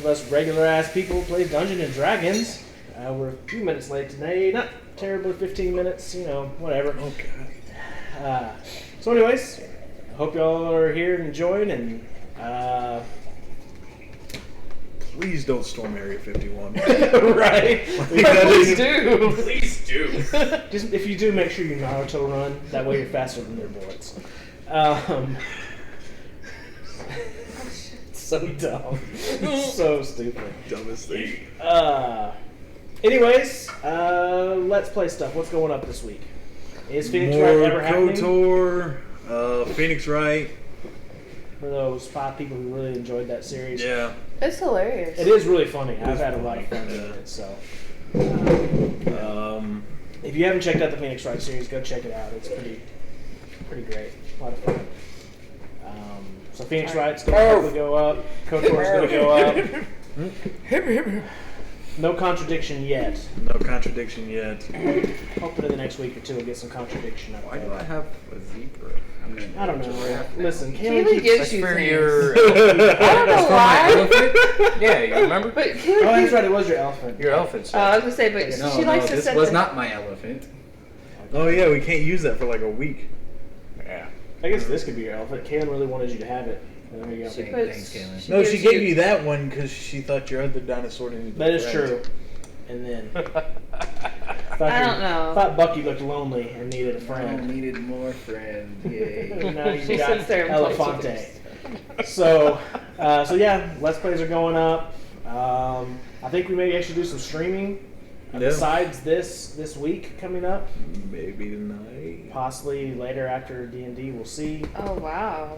of us regular-ass people who play Dungeons and Dragons. We're a few minutes late today. Not terribly 15 minutes, whatever. Okay. So anyways, I hope y'all are here and enjoying, and Please don't storm Area 51. right? Please do. Please do. Just if you do, make sure you Naruto run. That way you're faster than their bullets. So dumb. So stupid. Dumbest thing. Anyways, let's play stuff. What's going up this week? Is Phoenix More Wright ever happening? KOTOR, Phoenix Wright. For those 5 people who really enjoyed that series. Yeah. It's hilarious. It is really funny. I've is had a lot of fun funny, doing it. So, Um, if you haven't checked out the Phoenix Wright series, go check it out. It's pretty great. A lot of fun. So Phoenix Wright's going to go up. KOTOR's going to go up. No contradiction yet. no contradiction yet. Hoping in the next week or two we'll get some contradiction up Why do there. I have a zebra? I don't know. Listen, Kaylee Kaylee gives That's you for things. your. I don't know why. elephant? Yeah, you remember? But Oh, Kaylee that's gives, right. It was your elephant. Your elephant. I was gonna say, but No, she likes to this send was the- not my elephant. Oh yeah, we can't use that for like a week. Yeah. I guess this could be your elephant. Kaylin really wanted you to have it. There you go. She Thanks, puts- Kaylin. she No, she gives gave you that one because she thought your other dinosaur needed. That is friends. true. And then I don't know. Thought Bucky looked lonely and needed a friend. needed more friends. Yay. Now you She got sits there and plays Elefante. So yeah, Let's Plays are going up. I think we may actually do some streaming Yeah. besides this week coming up. Maybe tonight. Possibly later after D&D. We'll see. Oh wow.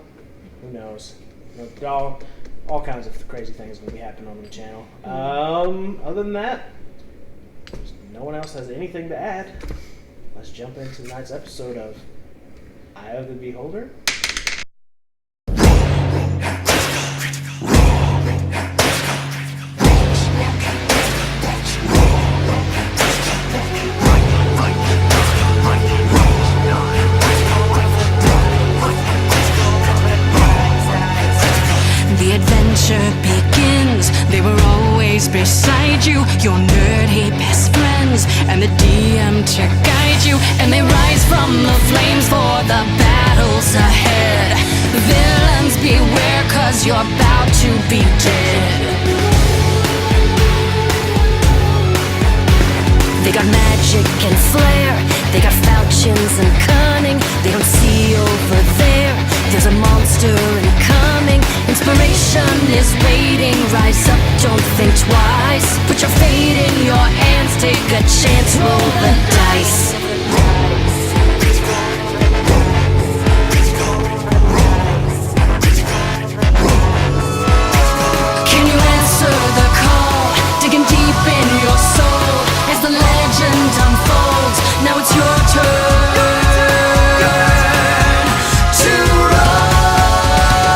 Who knows? All kinds of crazy things will be happening on the channel. Other than that, no one else has anything to add. Let's jump into tonight's episode of Eye of the Beholder. The adventure begins. They were always beside you, your nerdy best friends, and the DM to guide you. And they rise from the flames for the battles ahead. Villains beware, 'cause you're about to be dead. They got magic and flair, they got falchions and cunning. They don't see over there, there's a monster incoming. Inspiration is waiting, rise up, don't think twice. Put your fate in your hands, take a chance, roll the dice. Can you answer the call, digging deep in your soul? As the legend unfolds, now it's your turn to roll.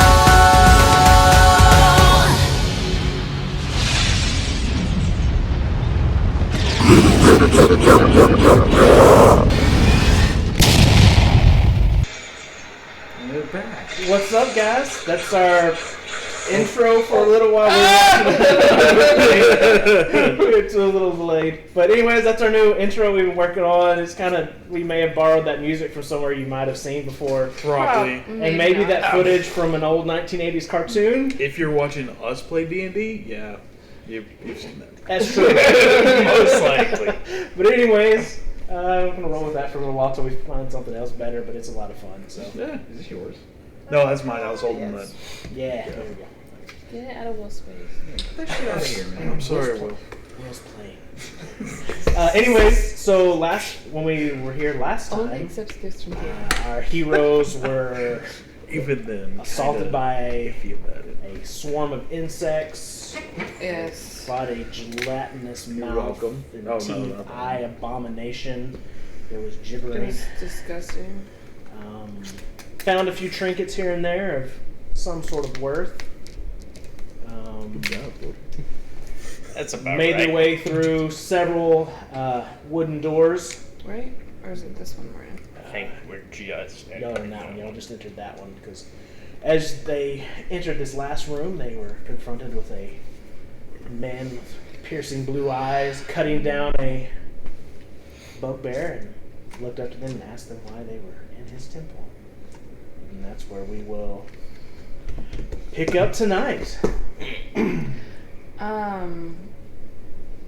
And they're back. What's up, guys? That's our intro for a little while. It's a little delayed. But anyways, that's our new intro we've been working on. It's we may have borrowed that music from somewhere you might have seen before. Probably. And maybe not. that footage from an old 1980s cartoon. If you're watching us play D&D, yeah, you've seen that. That's true. Most likely. But anyways, I'm going to roll with that for a little while until we find something else better, but it's a lot of fun. So Yeah. Is this yours? No, that's mine. I was holding Yes. yeah, there we go. Get it out of Will's face. Get that shit out of here, that. man. I'm sorry, Will. Will's playing. Anyways, so when we were here last Only time, accepts gifts from you. our heroes were Even then, assaulted kinda by iffy about it. a swarm of insects, Yes. fought a gelatinous You're mouth welcome. and Oh, no, teeth not that eye abomination. There was It gibbering. was disgusting. Found a few trinkets here and there of some sort of worth. Good job, Will. That's about Made right. their way through several wooden doors. Right? Or is it this one we're in? I think we're just. Y'all are in that one. Y'all just entered that one because as they entered this last room, they were confronted with a man with piercing blue eyes cutting down a bugbear and looked up to them and asked them why they were in his temple. And that's where we will pick up tonight.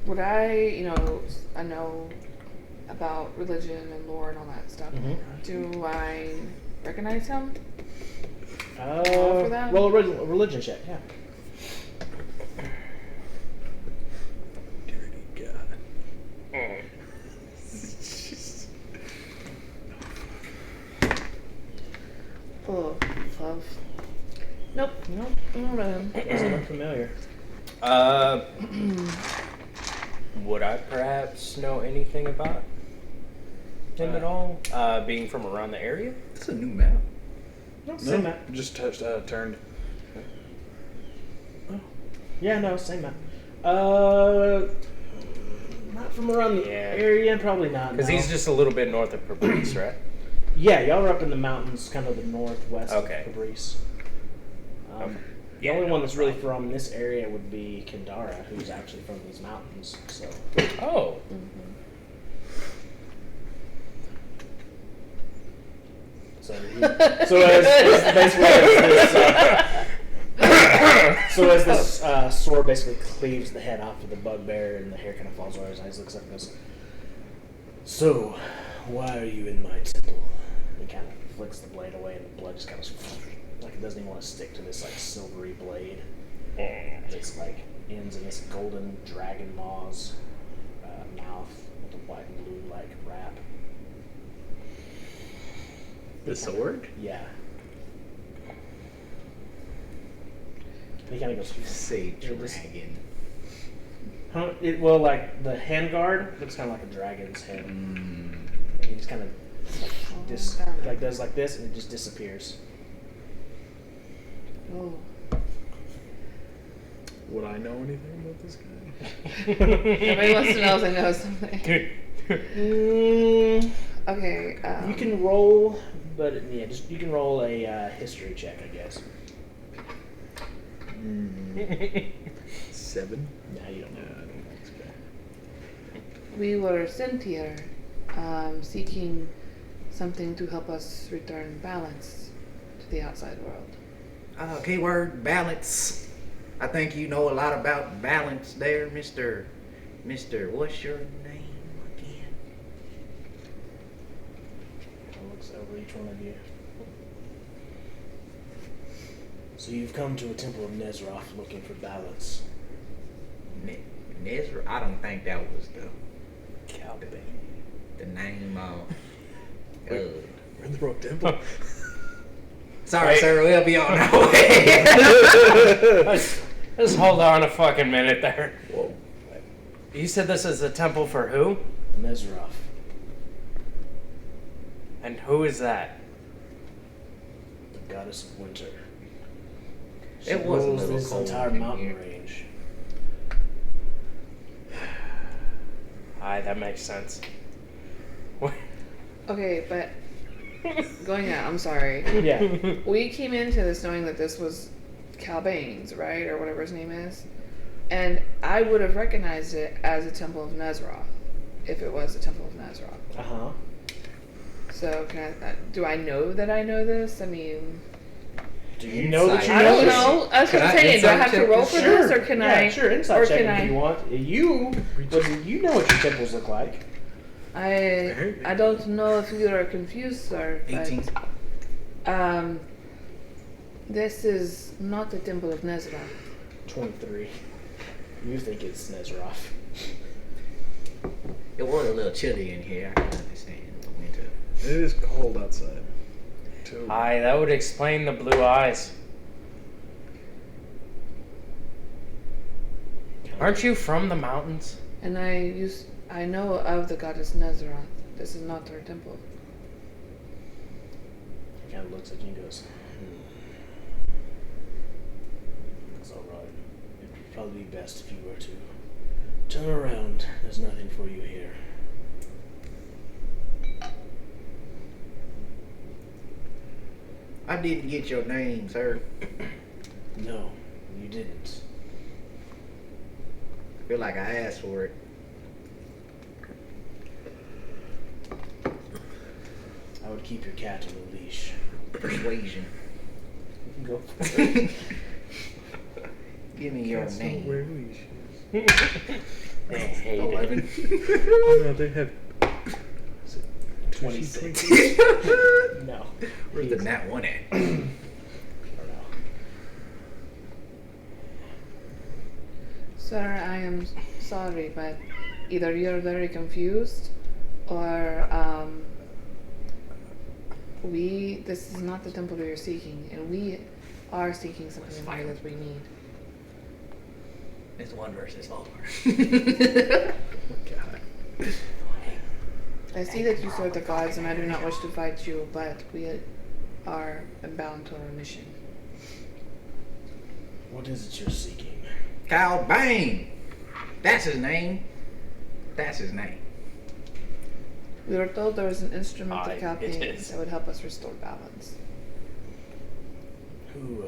Would I know about religion and lore and all that stuff. Mhm. Do I recognize him? For that? Roll a religion check, yeah. Dirty God. Oh, love. Nope. Nope. Mm. Doesn't look familiar. Would I perhaps know anything about him at all? Being from around the area? It's a new map. No, No, same map. just turned. Yeah, no, same map. Not from around the Yeah. area, probably not. Because no. he's just a little bit north of Fabrice, right? Yeah, y'all are up in the mountains, kind of the northwest Okay. of Fabrice. Okay. The only one that's really from this area would be Kendara, who's actually from these mountains. So, Oh. so as basically as this sword basically cleaves the head off of the bugbear, and the hair kind of falls over his eyes, looks up and goes, "So, why are you in my temple?" He kind of flicks the blade away, and the blood just kind of like it doesn't even want to stick to this like silvery blade. It's like ends in this golden dragon maw's mouth with a white and blue like wrap. The sword? Yeah. And he kind of goes, Say Yeah, this- dragon. huh? Well, like the handguard looks kind of like a dragon's head. Mm. And he just kind of does like this, and it just disappears. Oh. Would I know anything about this guy? Everybody wants to know if I know something. Okay. You can roll, but yeah, you can roll a history check, I guess. 7? Nah, you don't Yeah, I know. don't know this guy. We were sent here seeking something to help us return balance to the outside world. Keyword balance. I think you know a lot about balance there, Mr. What's your name again? He looks over each one of you. So you've come to a temple of Nezroth looking for balance. Nezra? I don't think that was Calbane. the name of. We're in the wrong temple. Sorry, Wait. sir. We'll be on our way. Just hold on a fucking minute there. Whoa. You said this is a temple for who? Nezroth. And who is that? The goddess of winter. She It was a rules little this cold entire in mountain here. range. Aye, that makes sense. Okay, but going out, I'm sorry. Yeah. We came into this knowing that this was Calbane's, right? Or whatever his name is. And I would have recognized it as a Temple of Nezroth if it was a Temple of Nezroth. Uh-huh. So do I know that I know this? I mean, Do you know that you I know don't this? know. That's what Can I'm I saying. Do I insight have to check roll this? for this, or can I? Sure, insight or check can if you want. You know what your temples look like. I don't know if you are confused, sir. but, 18. This is not the Temple of Nezroth. 23. You think it's Nezroth. It was a little chilly in here. I can understand the winter. It is cold outside. Too. Aye, that would explain the blue eyes. Aren't you from the mountains? And I know of the goddess Nezroth. This is not her temple. He kind of looks at you and goes, It's alright. It'd probably be best if you were to turn around. There's nothing for you here. I didn't get your name, sir. No, you didn't. feel like I asked for it. I would keep your cat on a leash. Persuasion. You can go for it. Give me your name. They hate it. 11. No, they have 26. No. Where's the nat one at? I don't know. Sir, I am sorry, but either you're very confused or this is not the temple you're seeking, and we are seeking something more that we need. It's 1 versus 4. God. I see that you serve the gods, and I do not wish to fight you, but we are bound to our mission. What is it you're seeking? Cal Bane. That's his name. That's his name. We were told there was an instrument Aye, of Calpain it is. that would help us restore balance. Who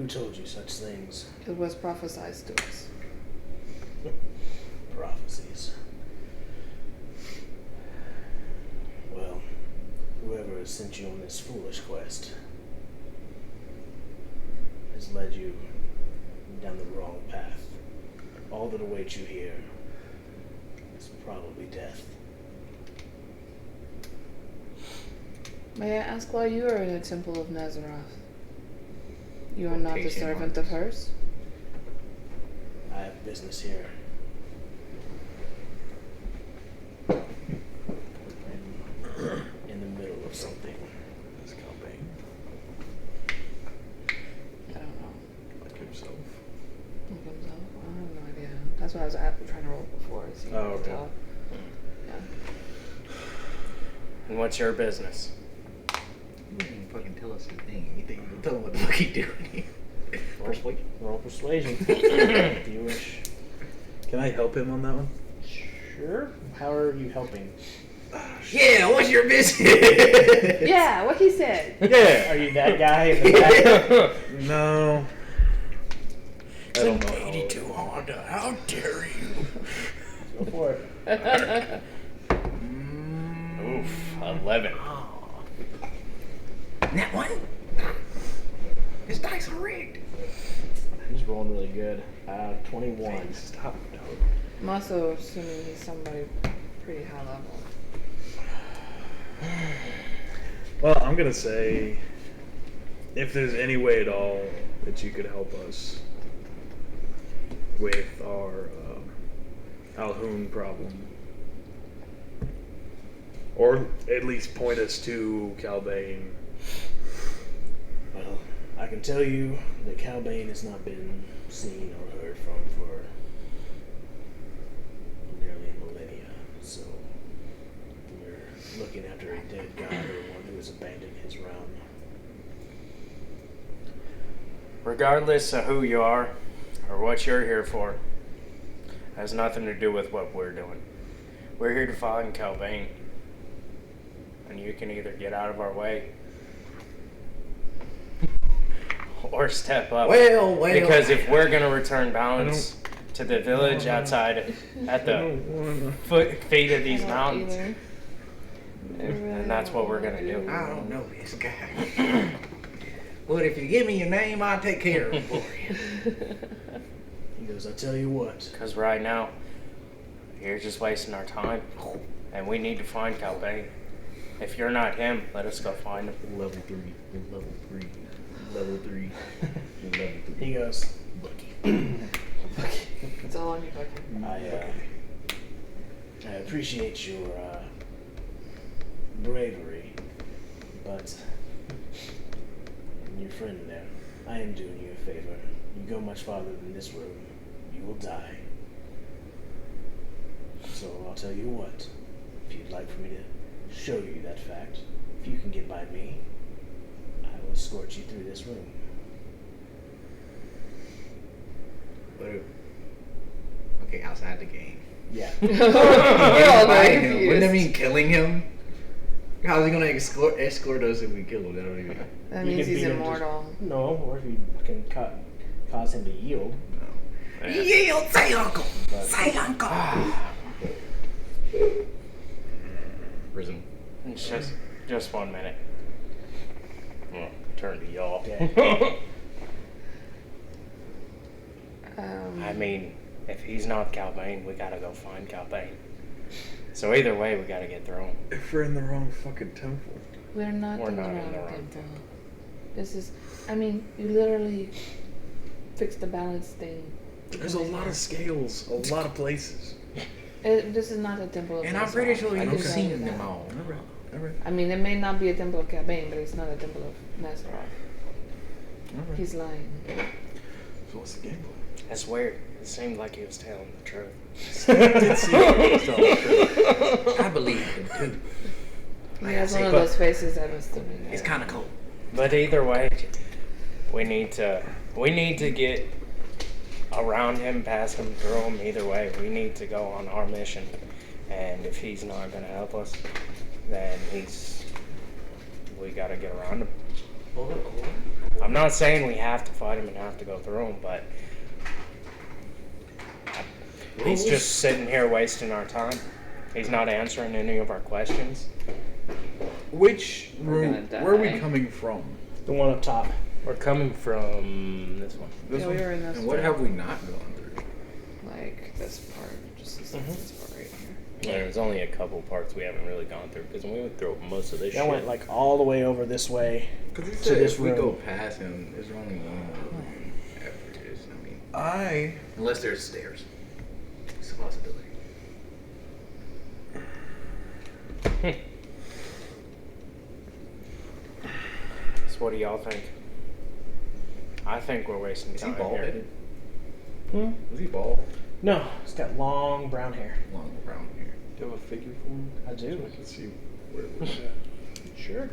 told you such things? It was prophesied to us. Prophecies. Well, whoever has sent you on this foolish quest has led you down the wrong path. All that awaits you here is probably death. May I ask why you are in a temple of Nazaroth? You are not the Quotation servant marks. of hers? I have business here. I'm in the middle of something. That's Calbane. I don't know. Like himself. Look himself? I have no idea. That's what I was trying to roll before. See if I Oh, could okay. tell. Yeah. And what's your business? You didn't even fucking tell us his name. You think you can tell him what the fuck he doing? Persuasion. Roll persuasion. If you wish. Can I help him on that one? Sure. How are you helping? Yeah, what's your business? Yeah, what he said. Yeah. Are you that guy in the back? No. I don't know. 82 Honda. How dare you? Go for it. Oof. 11. Nat one? His dice are rigged. He's rolling really good. 21. Stop. No. I'm also assuming he's somebody pretty high level. Well, I'm gonna say, if there's any way at all that you could help us with our Alhoun problem, or at least point us to Calbane. Well, I can tell you that Calbane has not been seen or heard from for nearly a millennia. So we're looking after a dead god or one who has abandoned his realm. Regardless of who you are or what you're here for, has nothing to do with what we're doing. We're here to find Calbane. And you can either get out of our way or step up. Well. Because if we're going to return balance to the village outside at the feet of these I don't mountains, either. I really and that's what we're wanna going to do. I don't know this guy. But if you give me your name, I'll take care of it for you. He goes, I tell you what, Because right now, you're just wasting our time. And we need to find Calbane. If you're not him, let us go find him. Level 3. Level 3. Level 3. Level 3. he goes, It's all on you, Bucky. I appreciate your bravery, but and your friend there, I am doing you a favor. You go much farther than this room, you will die. So I'll tell you what, if you'd like for me to show you that fact, if you can get by me, I will escort you through this room. Okay, outside the game. Yeah. We're all very Fighting him. Wouldn't that confused. mean killing him? How's he gonna escort us if we kill him? That don't even. That You means can he's beat him just- immortal. No, or if you can cause him to yield. No. Yeah, say uncle. Say uncle. Resume. It's just 1 minute. Well, turn to y'all. Okay. I mean, if he's not Calbane, we gotta go find Calbane. So either way, we gotta get through him. If we're in the wrong fucking temple. We're not We're in the not in wrong the wrong temple. temple. This is, I mean, you literally fixed the balance thing. There's a lot of scales, a lot of places. This is not a temple of And I'm Nezra. pretty sure I you've can tell you seen that. them all. Alright. I mean, it may not be a temple of Calbane, but it's not a temple of Nezra. Alright. He's lying. So what's the game plan? That's weird. It seemed like he was telling the truth. Did see it. I believe him too. He Like I has say, one of but those faces that was doing it's kind of cool. But either way, we need to get around him, past him, through him. Either way, we need to go on our mission. And if he's not gonna help us, then we gotta get around him. I'm not saying we have to fight him and have to go through him, but he's just sitting here wasting our time. He's not answering any of our questions. Which We're room? gonna Where are we die. coming from? The one up top. We're coming from this one. This Yeah, one? we were in this And what have we not gone through? like this part, just this part right here. Yeah, there's only a couple parts we haven't really gone through because we went through most of this I shit. went like all the way over this way. Because he To said this if we room. go past him, there's only one more room after this. I mean, unless there's stairs. It's a possibility. So what do y'all think? I think we're wasting Is he time bald here. headed? Hmm? Was he bald? No, he's got long brown hair. Long brown hair. Do you have a figure for him? I do. So I can see where it was at. Sure.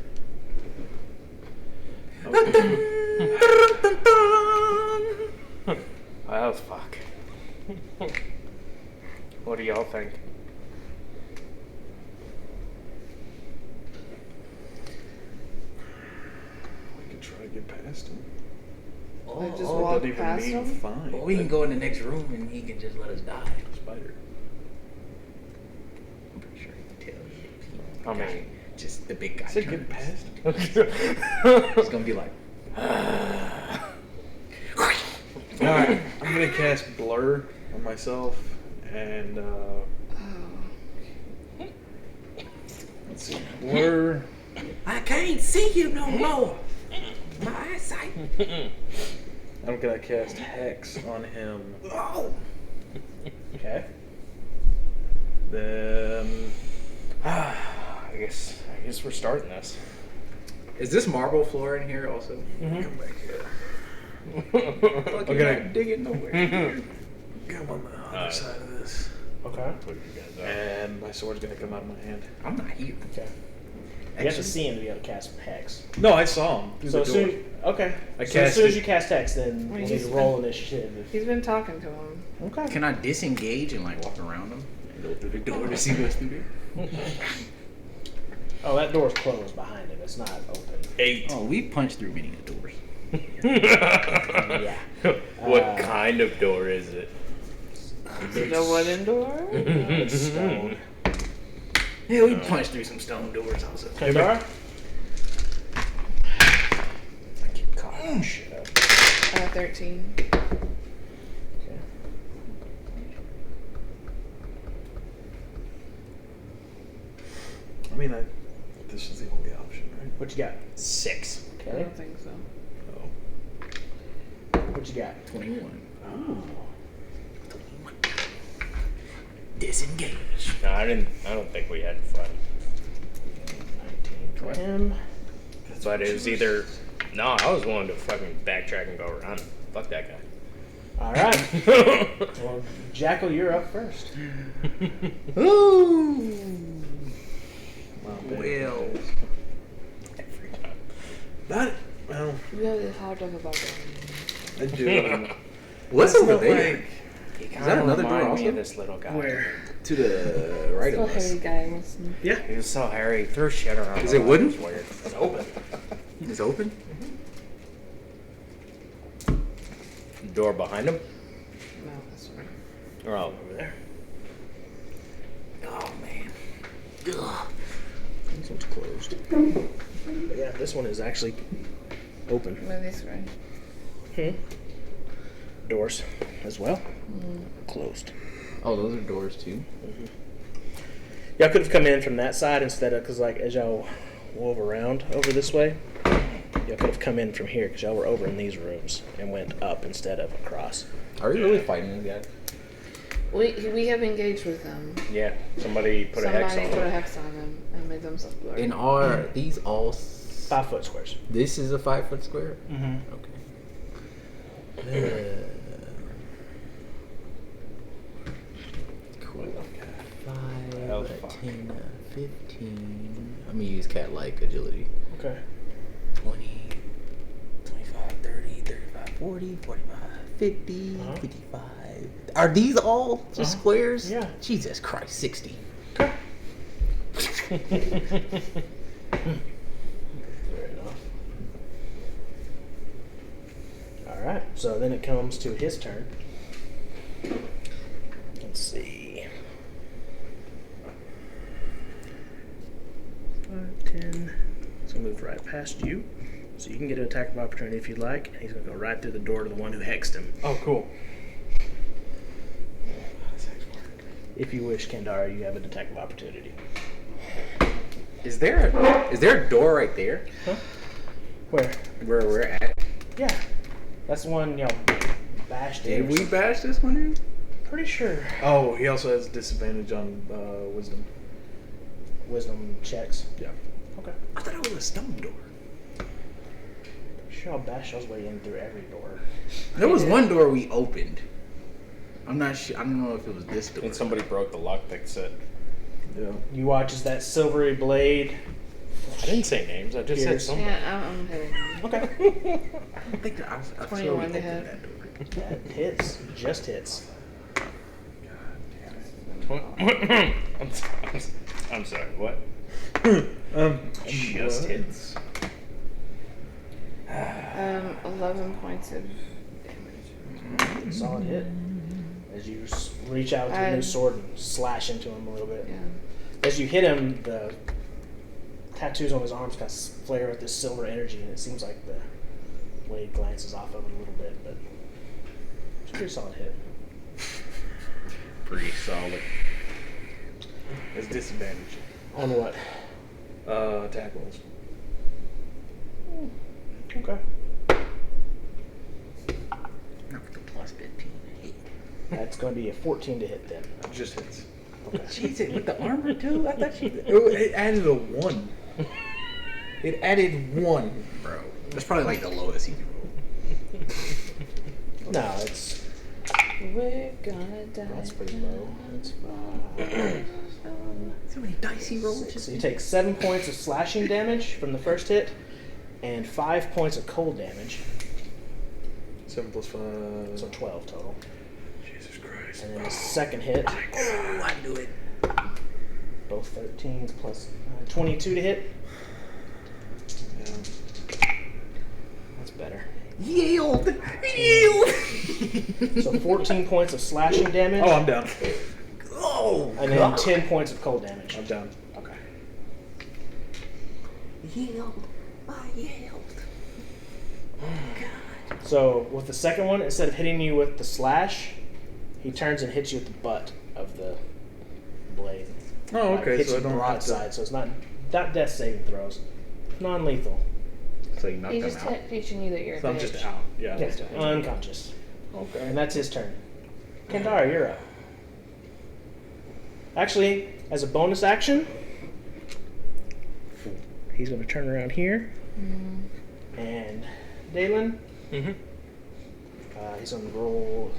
Oh fuck. What do y'all think? We could try to get past him. Like just oh, walk Doesn't even past mean him? fine. Or we can go in the next room and he can just let us die. Spider. I'm pretty sure he can tell you. I mean, Just the big guy. I said turns. get past him. He's gonna be like, Alright, I'm gonna cast Blur on myself and Oh. let's see. Blur. I can't see you no more. My eyesight. I'm gonna cast Hex on him. Oh. Okay. Then I guess we're starting this. Is this marble floor in here also? Mm-hmm. come back here. Fuck, Okay. you're not digging nowhere. Come on the other side of this. Okay. And my sword's gonna come out of my hand. I'm not here. Okay. You have to see him to be able to cast Hex. No, I saw him through So the as door. soon I okay. So as cast soon as it. you cast Hex, then Wait, we'll need he's to roll initiative. He's been talking to him. Okay. Can I disengage and like walk around him and go through the door to see what's through there? Oh, that door's closed behind him. It's not open. 8. Oh, we punched through many doors. Yeah. What kind of door is it? The wooden door? It's stone. Yeah, we punched through some stone doors also. Kendara? I keep caught shit up. 13. Okay. I mean, this is the only option, right? What you got? 6. I Okay. don't think so. Oh. What you got? 21. Ooh. Disengage. No, I don't think we had fun. 19 for him. But it was either no, I was willing to fucking backtrack and go around him. Fuck that guy. All right. Well, Jackal, you're up first. Ooh. Well, Well. Not. Well, You have the heart of a barbarian. I do. What's That's over not there? like- He that kinda another door reminded me also? of this little guy. Where? To the right So of us. hairy guy listening. Yeah. He was so hairy. He threw shit around. Is it wooden? It was weird. It's open. It's open? Door behind him. No, that's right. They're all over there. Oh man. This one's closed. But yeah, this one is actually open. What are these right? Doors as well. Closed. Oh, those are doors too. Y'all could have come in from that side instead of, because like as y'all wove around over this way, y'all could have come in from here because y'all were over in these rooms and went up instead of across. Are we really fighting these guys? We have engaged with them. Yeah, somebody put a hex Somebody on put a it. hex on them and made them self-blur. And are these all? 5 foot squares. This is a 5 foot square. Mm-hmm. Okay. Cool. 5, 10, 15. I'm gonna use cat-like agility. Okay. 20, 25, 30, 35, 40, 45, 50, Uh-huh. 55. Are these all just squares? Yeah. Jesus Christ, 60. Fair enough. Alright, so then it comes to his turn. Let's see. 5, 10. He's gonna move right past you. So you can get an attack of opportunity if you'd like. And he's gonna go right through the door to the one who hexed him. Oh, cool. If you wish, Kendara, you have an attack of opportunity. Is there a door right there Where? where we're at? Yeah. That's the one y'all bashed Did in. we bash this one in? Pretty sure. Oh, he also has disadvantage on wisdom. Wisdom checks. Yeah. Okay. I thought it was a stone door. Sure, I'll bash y'all's way in through every door. There was one door we opened. I'm not sure. I don't know if it was this door. And somebody broke the lockpick set. Yeah. You watch as that silvery blade. I didn't say names. I just said Here's- somebody. Yeah, I'm hitting. Okay. I think that I 21 sure we to opened hit. that door. That hits. Just hits. I'm sorry. What? Just hits. 11 points of damage. Solid hit. As you reach out with your new I- sword and slash into him a little bit. Yeah. As you hit him, the tattoos on his arms kind of flare with this silver energy, and it seems like the blade glances off of it a little bit, but it's a pretty solid hit. Pretty solid. It's disadvantage. On what? Attack rolls. Okay. Not with the plus 15 hit. That's going to be a 14 to hit then. Just hits. Okay. Jesus, with the armor too? I thought you. Oh, it added a 1. It added 1. Bro, that's probably like the lowest he can roll. No, it's We're gonna die. that's pretty low. It's 5. See how many dice he rolled? So you take 7 points of slashing damage from the first hit, and 5 points of cold damage. 7 plus 5. So 12 total. Jesus Christ. And then the second hit, Oh, I knew it. both 13s plus 22 to hit. Yeah. That's better. Yield! Yield! So 14 points of slashing damage, Oh, I'm down. Oh, and then God. 10 points of cold damage. I'm down. Okay. Yield. I yield. So with the second one, instead of hitting you with the slash, he turns and hits you with the butt of the blade. Oh, okay. Hits So I you don't have broadside, to. so it's not death saving throws. Non-lethal. So you knocked He's him just out. teaching you that you're a So I'm bitch. just out. Yeah. Yes, unconscious. Okay. And that's his turn. Kendara, you're up. Actually, as a bonus action, he's going to turn around here. And Dalen, Mm-hmm. he's going to roll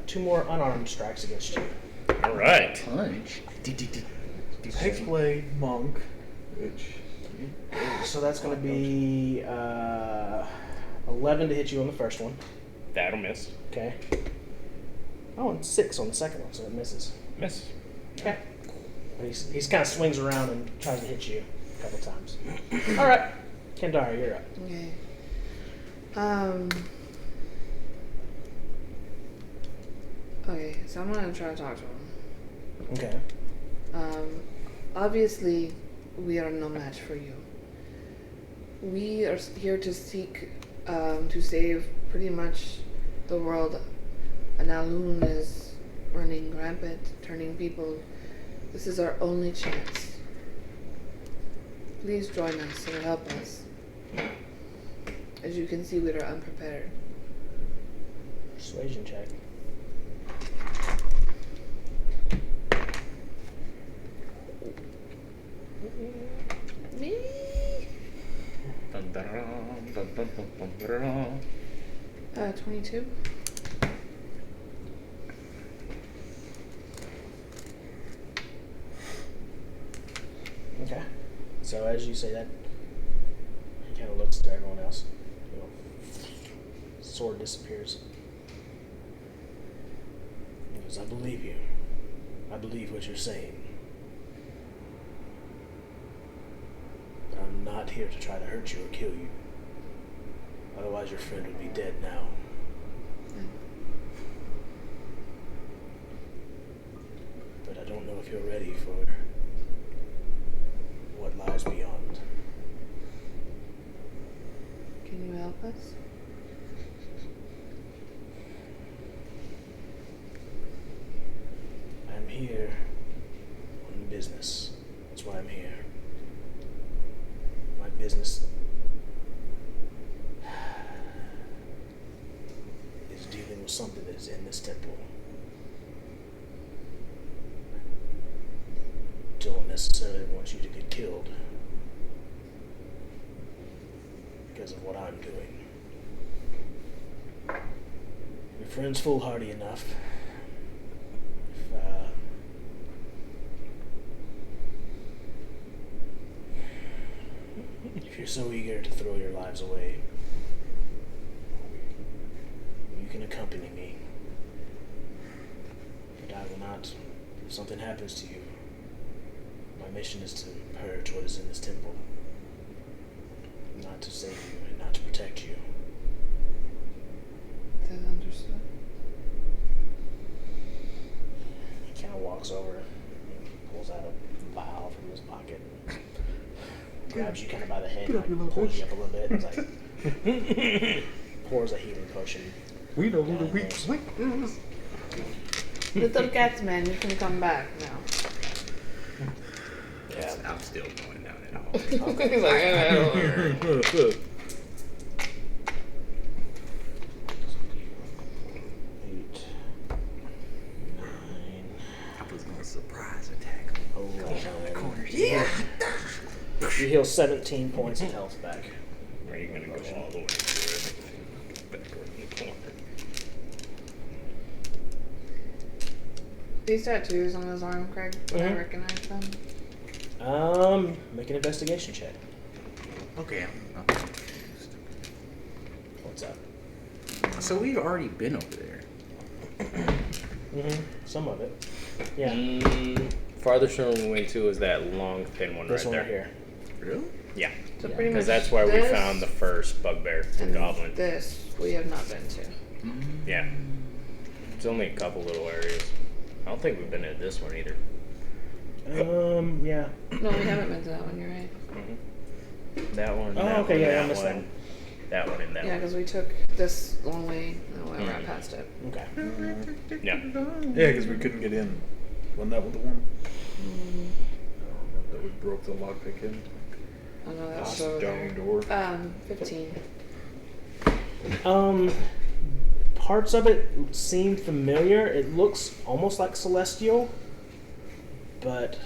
2 more unarmed strikes against you. All right. Punch. Hexblade Monk, which. So that's going to be 11 to hit you on the first one. That'll miss. Okay. Oh, and 6 on the second one, so it misses. Miss. Okay. But he's kind of swings around and tries to hit you a couple times. All right. Kendara, you're up. Okay. Okay, so I'm gonna try to talk to him. Okay. Obviously, we are no match for you. We are here to seek, to save pretty much the world. Analoon is running rampant, turning people. This is our only chance. Please join us and help us. As you can see, we are unprepared. Persuasion check. Me? 22. Okay. So as you say that, he kind of looks to everyone else. You know, sword disappears. He goes, I believe you. I believe what you're saying. But I'm not here to try to hurt you or kill you. Otherwise your friend would be dead now. But I don't know if you're ready for what lies beyond. Can you help us? I'm here on business. That's why I'm here. My business is dealing with something that is in this temple. Don't necessarily want you to get killed because of what I'm doing. Your friend's foolhardy enough. If you're so eager to throw your lives away, you can accompany me. But I will not, if something happens to you, my mission is to purge what is in this temple. Not to save you and not to protect you. That understood. He kind of walks over and pulls out a vial from his pocket. Grabs you kind of by the head and like, pulls you up a little bit. It's like pours a healing potion. We know who the down weak yours. link is. Little cat man, you can come back now. Yeah. I'm still going down that hole. He's like, I don't know. 8, 9, I was gonna surprise attack him. 11. Yeah. You heal 17 points of health back. Are you gonna go all the way through it? Backward in the corner. These tattoos on his arm, Craig, would I recognize them? Make an investigation check. Okay. What's up? So we've already been over there. Some of it. Yeah. Farthest one we went to is that long, thin one This right one there. right here. Really? Yeah. So Yeah, pretty much Because that's where we this found the first bugbear and goblin. this we have not been to. Yeah. It's only a couple little areas. I don't think we've been to this one either. Yeah. No, we haven't been to that one. You're right. That one. Oh, that okay, one, yeah, I that missed that one. one. That one and that Yeah, one. because we took this long way and went right past it. Okay. Yeah. Yeah, because we couldn't get in. Wasn't that the one? That we broke the lockpick in? Oh no, that That was over stone there. door. 15. Parts of it seem familiar. It looks almost like celestial, but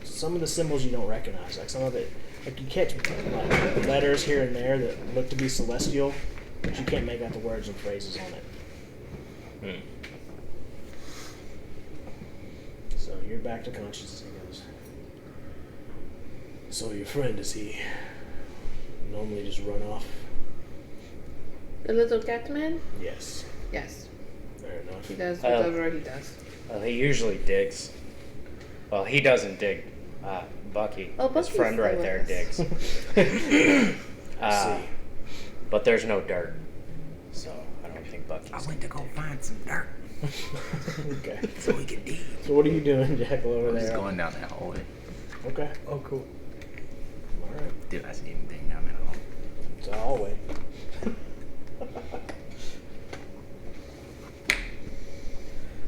some of the symbols you don't recognize. Like some of it, like you catch like letters here and there that look to be celestial, but you can't make out the words and phrases on it. So you're back to consciousness. He goes, so your friend, does he normally just run off? The little cat man? Yes. Yes. Fair enough. He does Oh. whatever he does. Well, he usually digs. Well, he doesn't dig. Bucky, Oh, his Bucky's friend still right with there, us. digs. I see. But there's no dirt, so I don't think Bucky's. I went to go find some dirt. Okay. so we can dig. So what are you doing, Jackal, over I'm there? just going down that hallway. Okay. Oh, cool. All right. Did I see anything down that hallway? It's a hallway.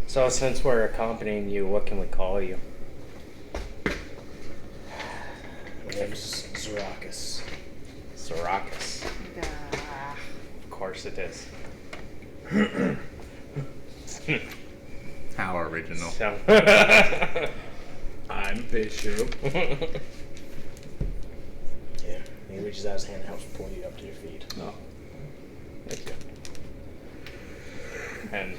So since we're accompanying you, what can we call you? My name's Zarakis. Zarakis. Ah, Of course it is. How original. So- I'm Bishop. Yeah. He reaches out his hand and helps pull you up to your feet. Oh. Okay. And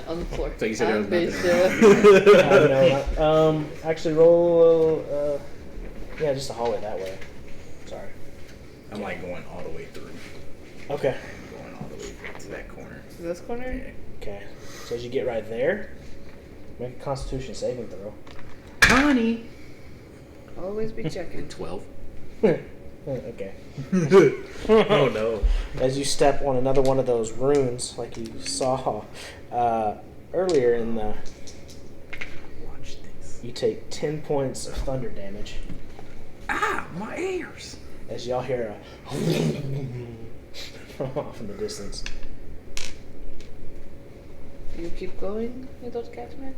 on the floor. So you said there was nothing Bishop. No, actually, roll. Yeah, just a hallway that way. Sorry. I'm like going all the way through. Okay. Going all the way to that corner. This corner? Yeah. Okay. So as you get right there, make a Constitution saving throw. Honey! Always be checking. 12. Okay. Oh no. As you step on another one of those runes, like you saw earlier in the, Watch this. you take 10 points of thunder damage. Ah, my ears! As y'all hear a from off in the distance. Do you keep going with those catchmen?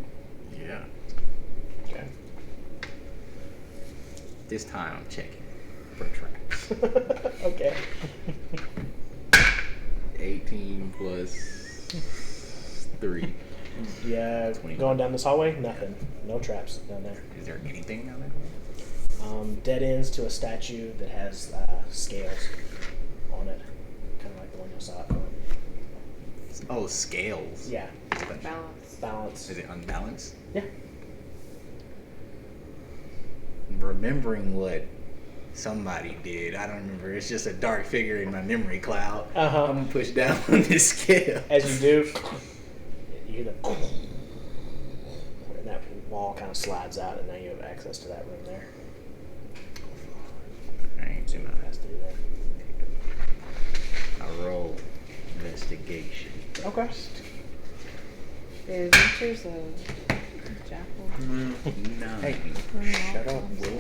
Yeah. Okay. This time I'm checking for traps. Okay. 18 plus 3. Yeah, 21. going down this hallway, nothing. No traps down there. Is there anything down there? Dead ends to a statue that has scales on it, kind of like the one you saw. Oh, scales. Yeah, Balance. balance. Is it unbalanced? Yeah. Remembering what somebody did, I don't remember. It's just a dark figure in my memory cloud. Uh-huh. I'm gonna push down on this scale. As you do, you hear the and that wall kind of slides out, and now you have access to that room there. I ain't too Pass through there. I roll investigation. Okay. The Adventures of Jackal. 9. shut up, Will.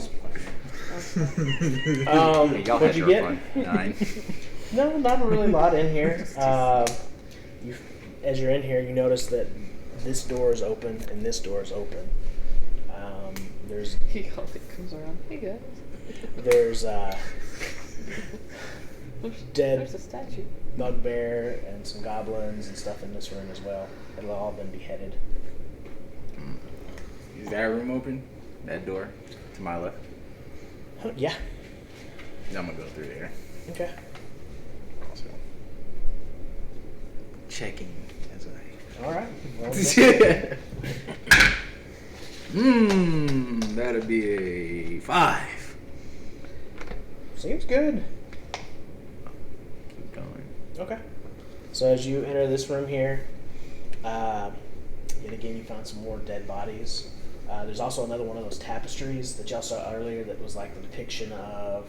Hey, y'all What'd had you your get? fun. 9. No, not really a lot in here. You, as you're in here, you notice that this door is open and this door is open. There's He always comes around. Hey guys. there's dead There's a statue. bugbear and some goblins and stuff in this room as well. They've all been beheaded. Is that room open? That door to my left? Yeah. I'm gonna go through there. Okay. Also. Checking as I. All right. Well, That'll be a 5. seems good. Keep going. Okay. So as you enter this room here, yet again you found some more dead bodies. There's also another one of those tapestries that y'all saw earlier that was like the depiction of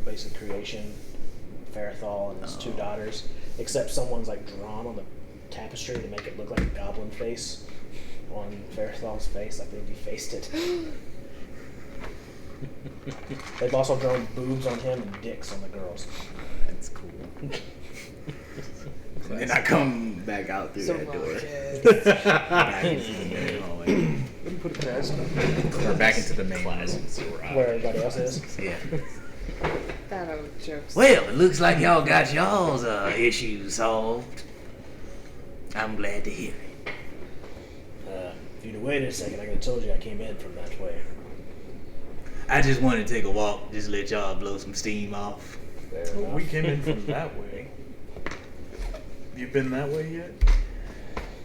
basic creation, Ferrothal and his two daughters, except someone's like drawn on the tapestry to make it look like a goblin face on Ferrothal's face, like they defaced it. They've also drawn boobs on him and dicks on the girls. That's cool. And I come back out through So that door. much. Back into the main hallway. Put it past Or back into the main hallway. Where everybody else is. Yeah. That old jokes. Well, it looks like y'all got y'all's issues solved. I'm glad to hear it. If you'd have waited a second, I could have told you I came in from that way. I just wanted to take a walk, just let y'all blow some steam off. Fair Well, enough. we came in from that way. You been that way yet?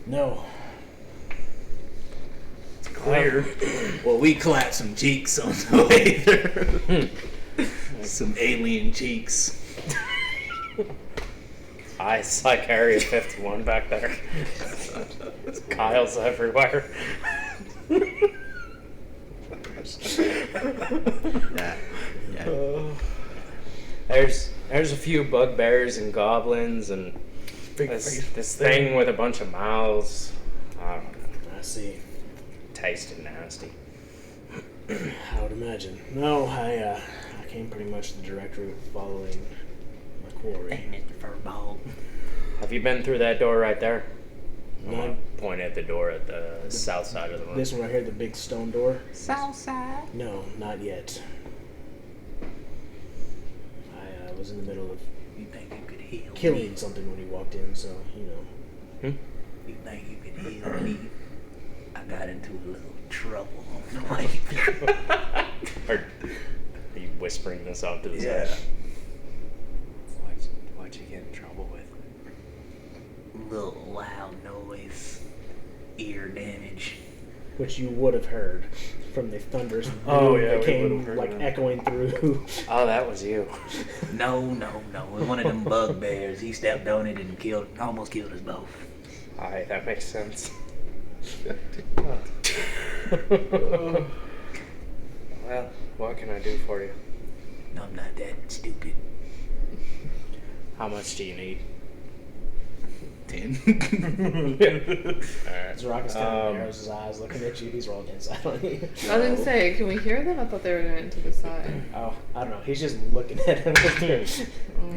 No. It's clear. Well, we clapped some cheeks on the way through. Some alien cheeks. It's like Area 51 back there. Kyle's everywhere. Yeah. Yeah. There's a few bugbears and goblins and Big This face thing with a bunch of mouths. I don't know. I see. Tasted nasty. I would imagine. No, I came pretty much the direct route following my quarry. Furball. Have you been through that door right there? I'm No. gonna point at the door at the south side of the room. This one right here, the big stone door. Southside. No, not yet. I was in the middle of You think you could heal killing me? something when he walked in, so you know. You think you could heal me? I got into a little trouble on the way through. Are you whispering this out to the Yeah. side? What'd you get in trouble with? Little loud noise. Ear damage. Which you would have heard from the thunderous boom Oh, yeah, that we came would've heard like that. echoing through. Oh, that was you. No. It was one of them bugbears. He stepped on it and almost killed us both. Alright, that makes sense. Well, what can I do for you? I'm not that stupid. How much do you need? 10. Alright. Zorak is kind of narrows his eyes looking at you. He's rolling inside on you. I was gonna say, can we hear them? I thought they were going to the side. Oh, I don't know. He's just looking at him.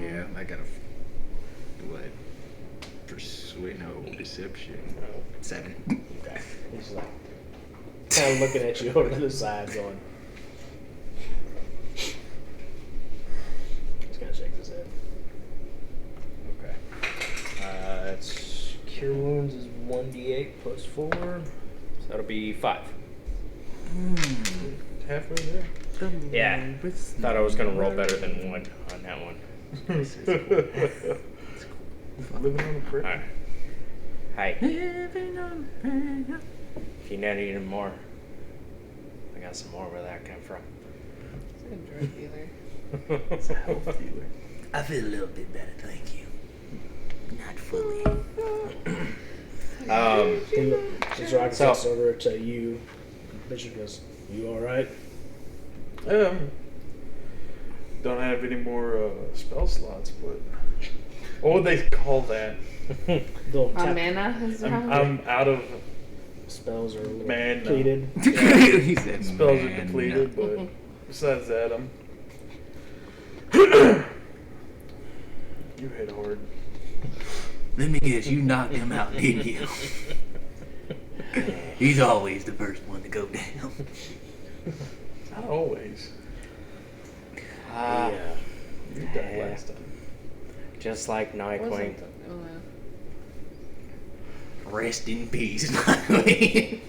Yeah, I gotta. What? Persuade? No, deception. 7. Okay. He's just like kind of looking at you over to the side, going. He's kind of shakes his head. Okay. It's Cure Wounds is 1d8 plus 4. So that'll be 5. Halfway there. Yeah. Thought I was gonna roll better than 1 on that one. Living on a prayer. Alright. Hi. If you need any more, I got some more where that came from. It's like a drug dealer. It's a health dealer. I feel a little bit better, thank you. Not fully. Zorak So- looks over to you. Bishop goes, "You all right?" Don't have any more spell slots, but what would they call that? They'll My tap mana has I'm out of spells are a little Man, no. depleted. He said, spells are "Man, depleted, but besides that, I'm. You hit hard. Let me guess, you knocked him out, didn't you? He's always the first one to go down. Not always. Yeah. You died last time. Just like Nightwing. Rest in peace, my queen.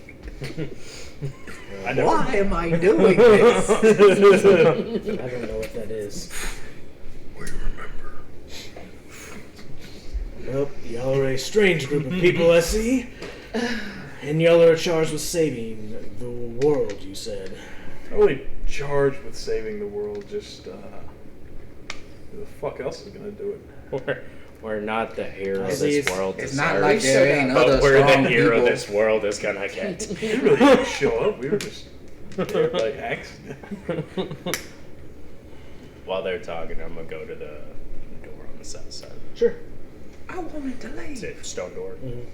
I never. Why am I doing this? I don't know what that is. We remember. Well, y'all are a strange group of people, I see. And y'all are charged with saving the world, you said. Not really charged with saving the world, just who the fuck else is gonna do it? We're not the hero I of see, this world. It's to not serve, like there ain't other but we're the strong hero people. this world is gonna get. We really didn't show up. We were just there by accident. While they're talking, I'm gonna go to the door on the south side. Sure. I wanted to Is leave, it stone door? Mhm.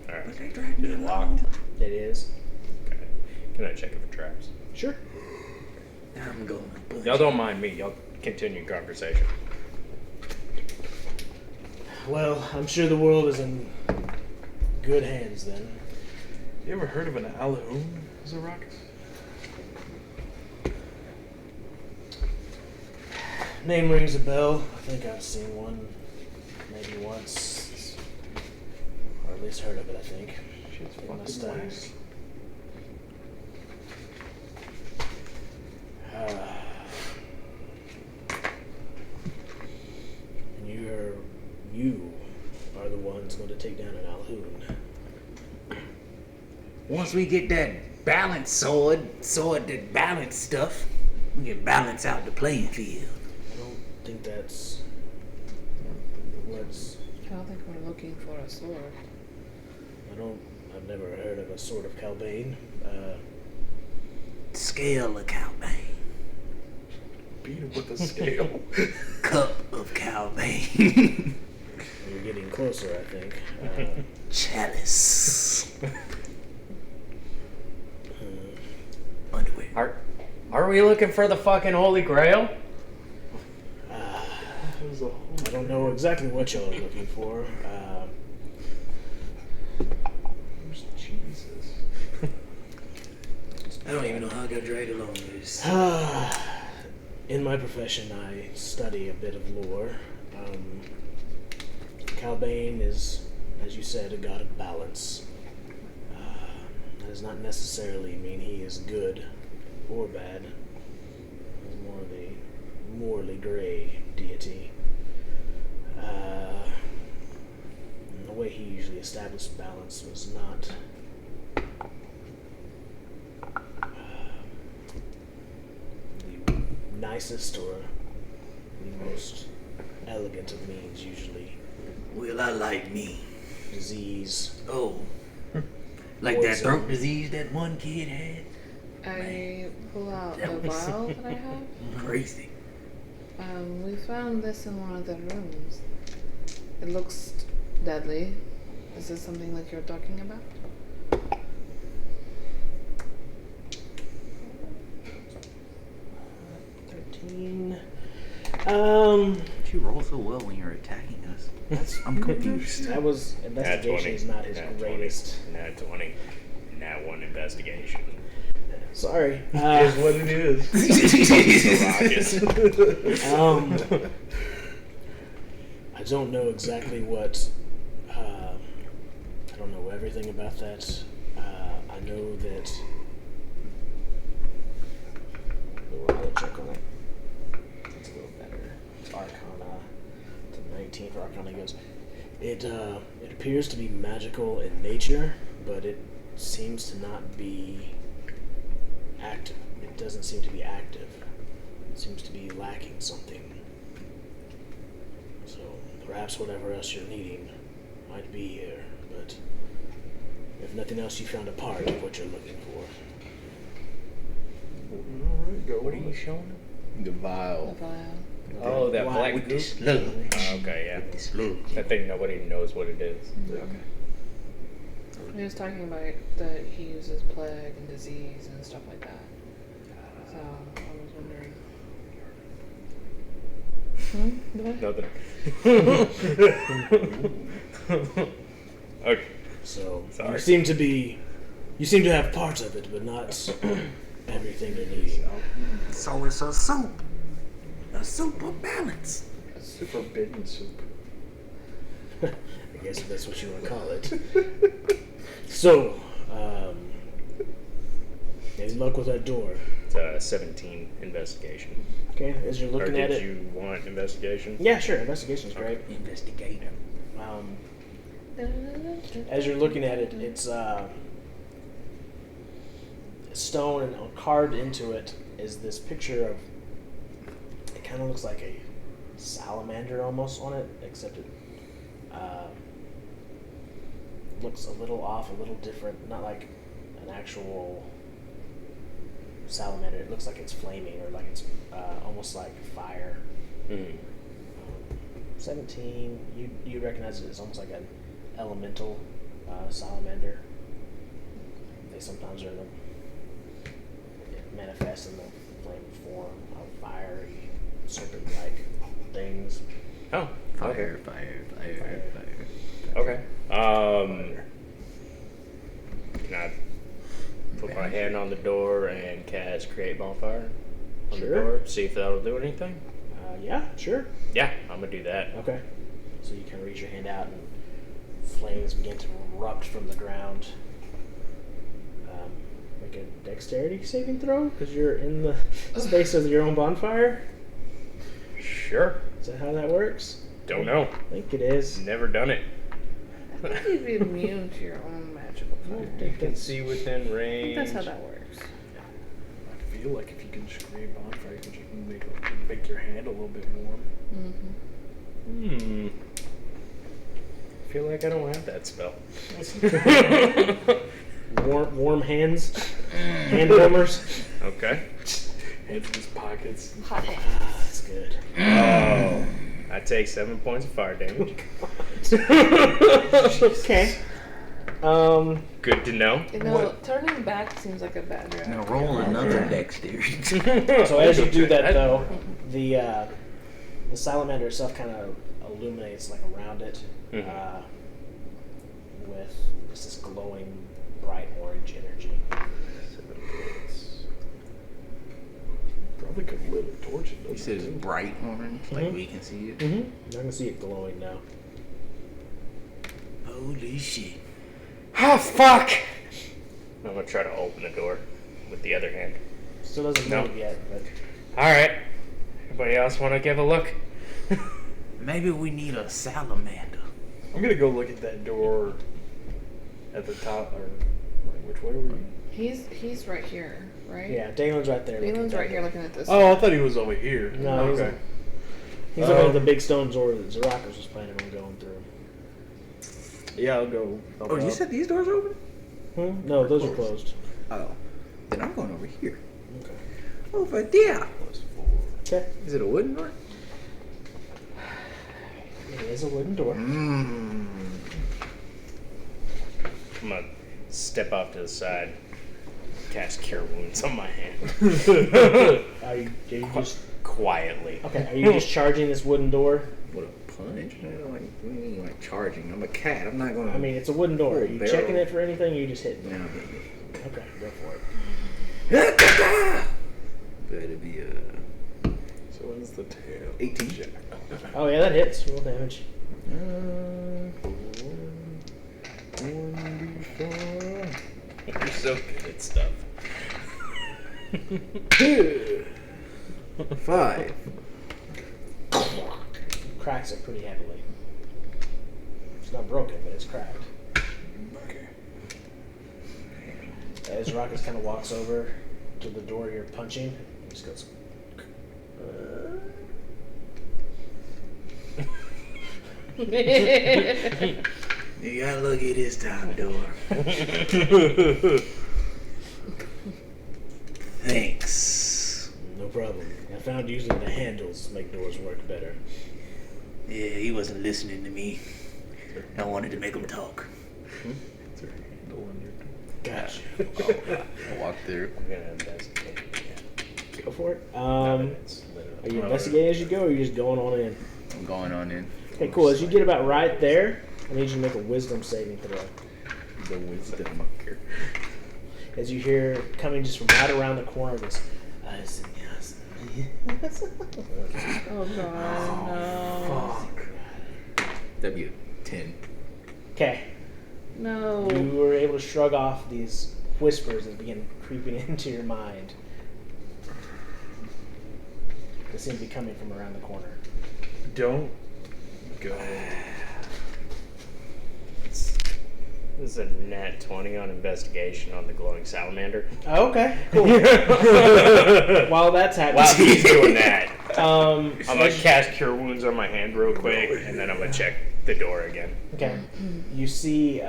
but Alright. they dragged me Is it along. locked? It is. Okay. Can I check it for traps? Sure. I'm going to punch. Y'all don't mind me. Y'all continue conversation. Well, I'm sure the world is in good hands then. You ever heard of an Alhoon, Zarakis? Name rings a bell. I think I've seen one maybe once. Or at least heard of it, I think. Shit's In my fucking studies. waste. And you are the ones going to take down an Alhoon. Once we get that balance sword that balance stuff, we can balance out the playing field. I don't think that's what's. I don't think we're looking for a sword. I've never heard of a sword of Calbane. Scale of Calbane. Beat him with a scale. Cup of Calbane. You're getting closer, I think. Chalice. Underwear. Are we looking for the fucking Holy Grail? I don't know exactly what y'all are looking for. Jesus. I don't even know how I got dragged along this. In my profession, I study a bit of lore. Calbane is, as you said, a god of balance. That does not necessarily mean he is good or bad. He's more of a morally gray deity. And the way he usually established balance was not the nicest or the most elegant of means, usually. Well, I like me. Disease. Oh. Like that Poison. throat disease that one kid had? I pull out That the was- vial that I have. Crazy. We found this in one of the rooms. It looks deadly. Is this something like you're talking about? But you roll so well when you're attacking us. I'm confused. That was investigation is not his greatest. Nat 20. Nat 1 investigation. Sorry. Is what it is. I don't know exactly what. I don't know everything about that. I know that. I'll check on it. It's a little better. It's Arcana to 19 for Arcana goes. It appears to be magical in nature, but it seems to not be active. It doesn't seem to be active. It seems to be lacking something. So perhaps whatever else you're needing might be here, but if nothing else, you found a part of what you're looking for. Alright, go. What are you showing? The vial. The vial. Oh, that black With goop? the slug. Oh, okay, yeah. With the slug. I think nobody knows what it is. Okay. He was talking about that he uses plague and disease and stuff like that. So I was wondering. Nothing. Okay. So Sorry. you seem to have parts of it, but not everything you're needing. So it's a soup. A soup of balance. Forbidden soup. I guess if that's what you want to call it. So, any luck with that door? It's a 17 investigation. Okay, as you're Or looking at did it. you want investigation? Yeah, sure. Investigation's great. Investigator. As you're looking at it, it's stone, and carved into it is this picture of. It kind of looks like a salamander almost on it, except it looks a little off, a little different. Not like an actual salamander. It looks like it's flaming, or like it's almost like fire. Mm. 17. You recognize it as almost like an elemental salamander. They sometimes are in the manifest in the flame form of fiery serpent-like things. Oh, Fire. okay. Can I put my hand on the door and cast Create Bonfire on the Sure. door? See if that'll do anything? Yeah, sure. Yeah, I'm gonna do that. Okay. So you can reach your hand out and flames begin to erupt from the ground. Make a dexterity saving throw because you're in the space of your own bonfire. Sure. Is that how that works? Don't know. I think it is. Never done it. I think you'd be immune to your own magical fire. You can see within I think range. that's how that works. I feel like if you can just create bonfire, you can make your hand a little bit warm. Mm-hmm. I feel like I don't have that spell. Warm hands, hand warmers. Okay. Hands in his pockets. Hot hand. Ah, that's good. Oh. I take 7 points of fire damage. Okay. Good to know. You know, turning back seems like a bad idea. Now roll another dexterity. So as you do that, though, the salamander itself kind of illuminates like around it with just this glowing, bright orange energy. Probably could lit a torch. You said it's bright orange, like we can see it. Mm-hmm. I can see it glowing now. Holy shit. Oh, fuck! I'm gonna try to open the door with the other hand. Still doesn't No. move yet, but Alright. Anybody else want to give a look? Maybe we need a salamander. I'm gonna go look at that door at the top, or like, which way are we? He's right here, right? yeah, Dalen's right there. looking Dalen's at right that here door. looking at this. Oh, I thought he was over here. No, okay. he's looking at the big stone door that Zarakas was planning on going through. Yeah, I'll go. Oh, you said these doors are open? No, those are closed. Oh. Then I'm going over here. Okay. Over there. Okay. Is it a wooden door? It is a wooden door. Mmm. I'm gonna step off to the side, cast Cure Wounds on my hand. Are you just Quietly. okay? Are you just charging this wooden door? What a punch. I don't like, what do you mean, like charging? I'm a cat. I'm not going to. I mean, it's a wooden door. Are you Barrel. checking it for anything? Or you just hitting it? No, Okay, go for it. Better be So when's the tail? 18. Oh yeah, that hits. Roll damage. 1d4. You're so good at stuff. 5. Cracks it pretty heavily. It's not broken, but it's cracked. Okay. As Ruckus kind of walks over to the door you're punching, he just goes. You gotta look at this time door. Thanks. No problem. I found using the handles to make doors work better. Yeah, he wasn't listening to me. I wanted to make him talk. Is there a handle on your door? Gotcha. I walk through. I'm gonna investigate. Go for it. It's Are literally. you investigating as you go, or are you just going on in? I'm going on in. Okay, cool. As you get about right there, I need you to make a wisdom saving throw. The wisdom. As you hear coming just from right around the corner this. Oh god, no. That'd be a 10. Okay. No. You were able to shrug off these whispers that begin creeping into your mind. They seem to be coming from around the corner. Don't go. This is a nat 20 on investigation on the glowing salamander. Oh, okay, cool. While that's While happening, he's doing that, um, I'm gonna cast Cure Wounds on my hand real quick, and then I'm gonna check the door again. okay, you see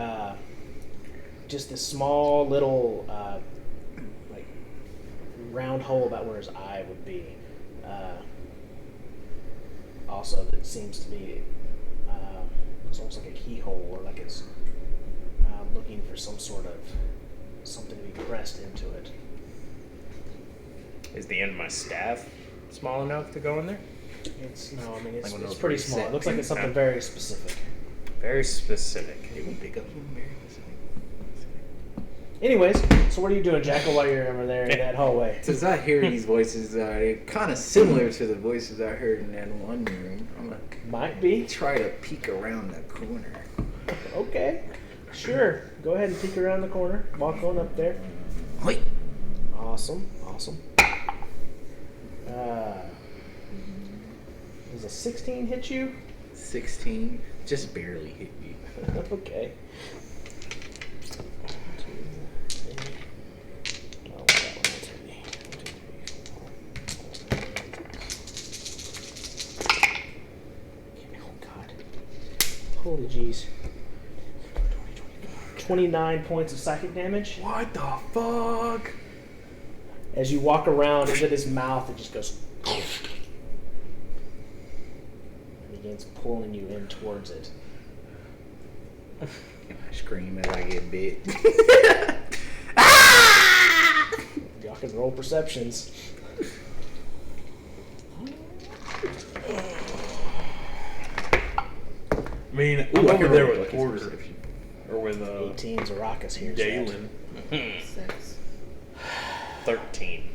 just this small little like round hole about where his eye would be. Also, that seems to be it's almost like a keyhole, or like it's looking for some sort of something to be pressed into it. Is the end of my staff small enough to go in there? It's no, I mean it's, Like one of it's those pretty reset small. It looks like it's something things. very specific. Very specific. It will pick up some berries. Anyways, so what are you doing, Jackal, while you're over there in that hallway? Since I hear these voices, they're kind of similar to the voices I heard in that one room. I'm gonna Might be. try to peek around the corner. Okay. Sure. Go ahead and peek around the corner. Walk on up there. Wait. Awesome. Awesome. Does a 16 hit you? 16 just barely hit me. Okay. 40 G's. 29 points of psychic damage. What the fuck? As you walk around into his mouth, it just goes. And begins pulling you in towards it. I scream as I get bit. Y'all can roll perceptions. I mean, Ooh, I'm I over can there roll with Lucky's Porter. perception. Or with 18 Zaraka's here. Galen. 6. 13.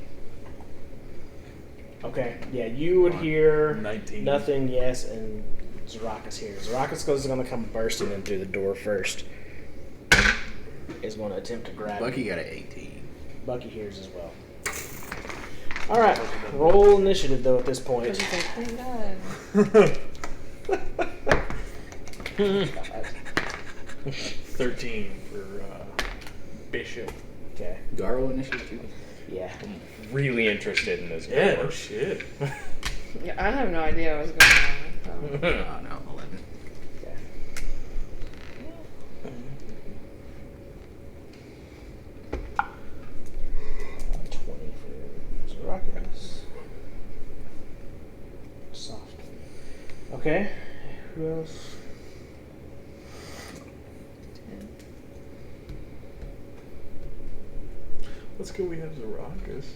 Okay, yeah, you would hear 19. nothing, yes, and Zaraka's here. Zaraka's going to come bursting in through the door first. Is going to attempt to grab Bucky you. got an 18. Bucky hears as well. Alright, roll initiative though at this But point. he's like, thank God. 13 for Bishop. Okay, Do I roll initiative too? yeah. Really interested in this guy. Yeah, no shit. Yeah, I have no idea what's going on. No, I'm 11. Okay. 20 for Zaraka's. Soft. Okay, who else? Let's go. We have Zaraka's.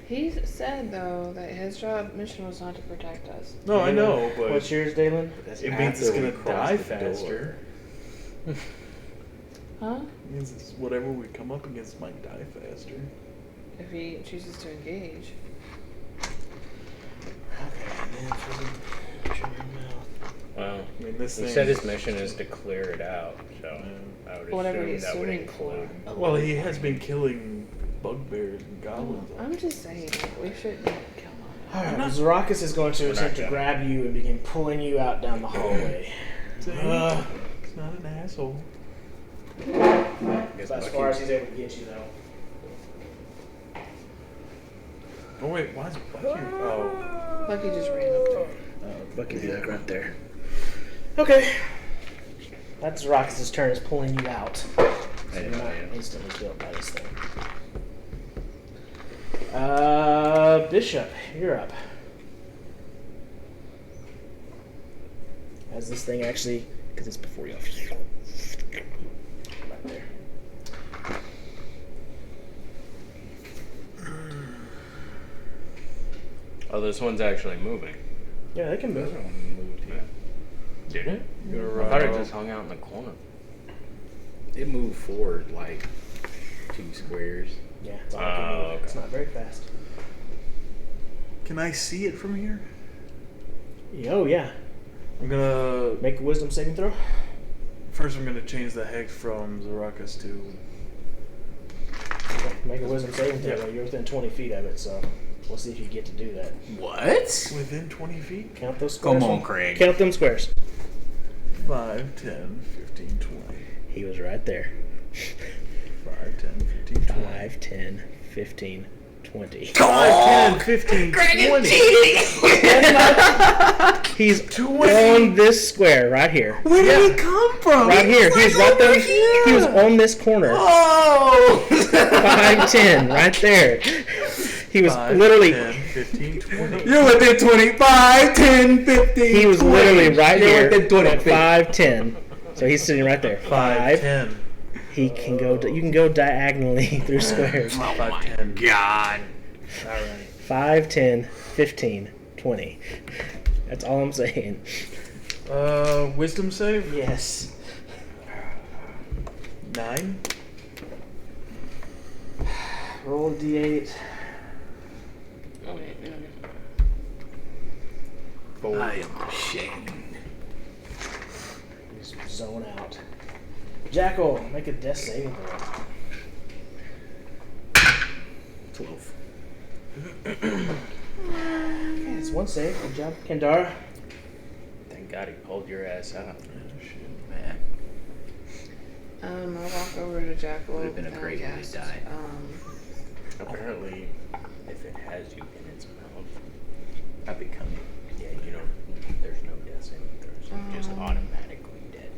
He said, though, that his job mission was not to protect us. No, I know, but What's yours, Dalen? That's it means it's after we gonna cross die the door. faster. Huh? It means it's whatever we come up against might die faster. If he chooses to engage. Well, I mean, this he thing. said his mission is to clear it out, so Yeah. I would Whatever assume he's that would swimming for. include. Well, he has been killing bugbears and goblins. I'm just saying, we shouldn't kill him. Alright, Zarakas is going to We're not attempt to gonna. grab you and begin pulling you out down the hallway. See? He's not an asshole. As far as he's able to get you, though. Oh wait, why is Bucky? Oh, Bucky just ran up there. Bucky's like right there. Okay. That's Zarakas' turn, is pulling you out. So you're not instantly killed by this thing. Bishop, you're up. As this thing actually, because it's before you. Right there. Oh, this one's actually moving. Yeah, they can move. Did it? You're, I thought it just hung out in the corner. It moved forward like 2 squares. Yeah, it's all it can move. okay. It's not very fast. Can I see it from here? Oh, yeah. I'm gonna Make a wisdom saving throw. first. I'm gonna change the hex from Zarakas to. Make a wisdom saving throw. Yeah. You're within 20 feet of it, so we'll see if you get to do that. What? Within 20 feet? Count those squares. Come on, Craig. Count them squares. 5, 10, 15, 20. He was right there. 5, 10, 15, 20. 5, 10, 15, 20. 5, 10, 15, 20. He's on this square right here. Where did he come from? Right here. He He was right there. here. He was on this corner. Oh! 5, 10, right there. He was 5, literally. 10, 15, 20. You're within 25, 10, 15. He was 20. literally right You're here. within 20 at feet. 5, 10. So he's sitting right there. 5, 10. He can go. You can go diagonally through squares. 5, 10. God. Alright. 5, 10, 15, 20. That's all I'm saying. Wisdom save? Yes. 9. Roll a d8. Oh, wait, we don't get 4. I am ashamed. Just zone out. Jackal, make a death saving throw. 12. Okay, it's one save. Good job, Kendara. Thank God he pulled your ass out. Man. I'll walk over to Jackal. Would've been a and great way to cast, die. Apparently, if it has you in its mouth, I become it. yeah, you don't. There's no death saving throws. You're just automatically dead.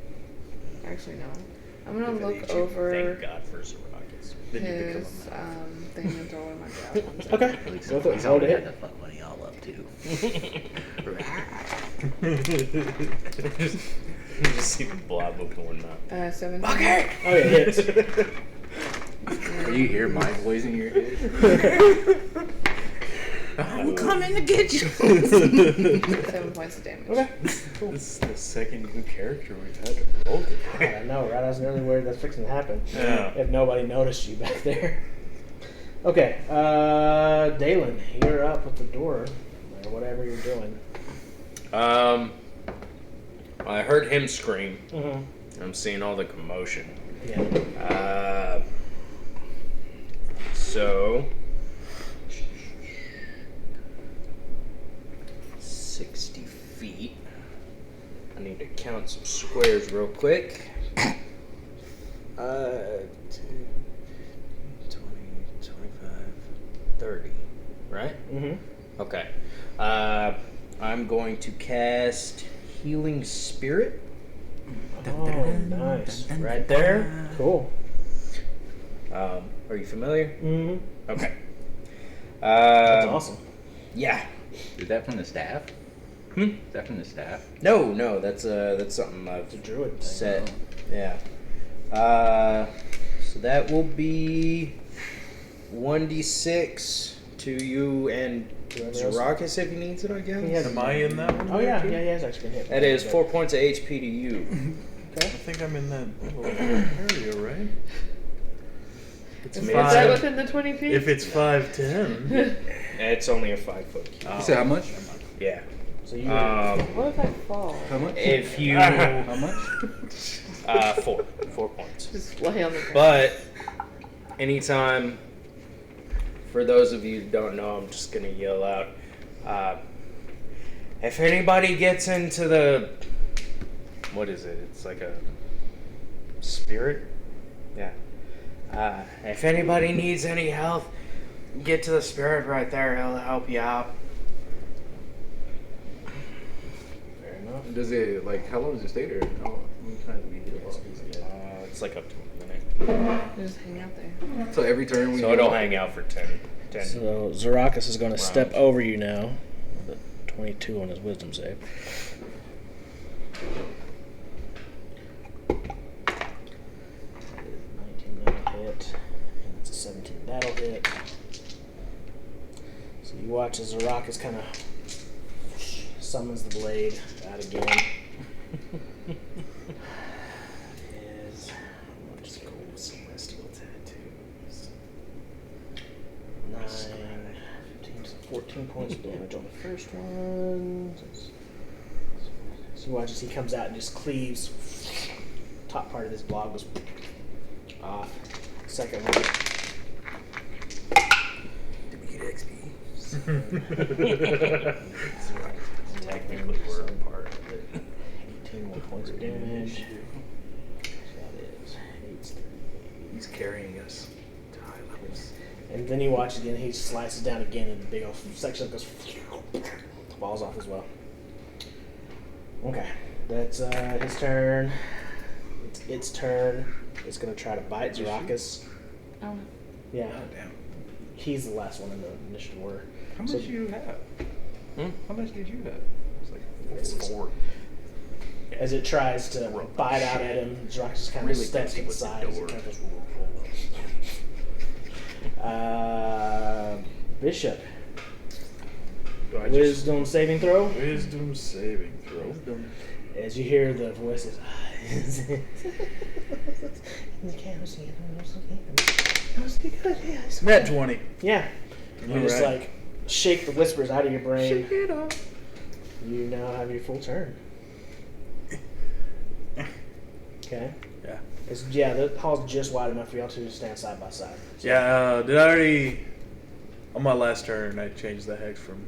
Actually, no. I'm gonna If it look eats you, over Thank God for Zarakas. Then you become his a thing and throw in my javelins. Okay. At least Go for it. he's Roll to already had hit. to fuck money all up too. You just see the blob open one mouth. 17. Oh yeah, hits. Or you hear my voice in your head. I'm coming to get you. 7 points of damage. Okay. This is the second new character we've had to roll today. I know, right? I was nearly worried that's fixing to happen. Yeah. If nobody noticed you back there. Okay, Dalen, you're up at the door, or whatever you're doing. I heard him scream. Mm-hmm. I'm seeing all the commotion. Yeah. So 60 feet. I need to count some squares real quick. 10, 20, 25, 30. Right? Mm-hmm. Okay. I'm going to cast Healing Spirit. Oh, nice. Right there. Cool. Are you familiar? Mm-hmm. Okay. That's awesome. Yeah. Is that from the staff? Hmm? Is that from the staff? No, that's something I've It's a druid thing. set. Yeah. So that will be 1d6 to you and Zarakis if he needs it, I guess. He has- Am I in that one? Oh yeah, yeah, he has actually been hit. That is 4 points of HP to you. I Okay. think I'm in that little area, right? It's I Is mean, that it's- within the 20 feet? If it's 5'10". It's only a 5-foot cube. You said how much? Yeah. So you. What if I fall? How much? If you How much? 4 points. Just lay on the ground. But anytime, for those of you who don't know, I'm just gonna yell out. If anybody gets into the, what is it? It's like a spirit. Yeah. If anybody needs any help, get to the spirit right there. He'll help you out. Fair enough. Does it, like, how long does it stay there? How many times do we hit it? It's like up to a minute. Just hang out there. So every turn we So it'll hang out for 10. So Zarakis is going to step Round. over you now. With a 22 on his wisdom save. That is 19, that'll hit. And it's a 17, that'll hit. So you watch as Zarakis kind of summons the blade out again. Is I'll just go with some mystical tattoos. 9, 15, so 14 points of damage on the first one. So you watch as he comes out and just cleaves. Top part of this blob goes off. Second one. Did we get XP? Technically, we're a part of it. 18 more points of damage. So that is 8, He's carrying us to high levels. and then you watch again, he slices down again, and the big old section goes falls off as well. Okay, that's his turn. It's its turn. It's gonna try to bite Zarakis. Oh. Yeah, Oh, damn. he's the last one in the initiative order. How So- much do you have? Hmm? How much did you have? It's like It's 4. As it tries to Rope. bite out at him, Zarakis just kind of Really steps to busy the with the side. As it door. kind of goes, Bishop, Do I just wisdom saving throw. wisdom saving throw? As you hear the voices. Net 20. Yeah. You just Alright. like shake the whispers out of your brain. Shake it off. You now have your full turn. Okay. Yeah. The hall's just wide enough for y'all to stand side by side. So- Yeah, did I already... On my last turn, I changed the hex from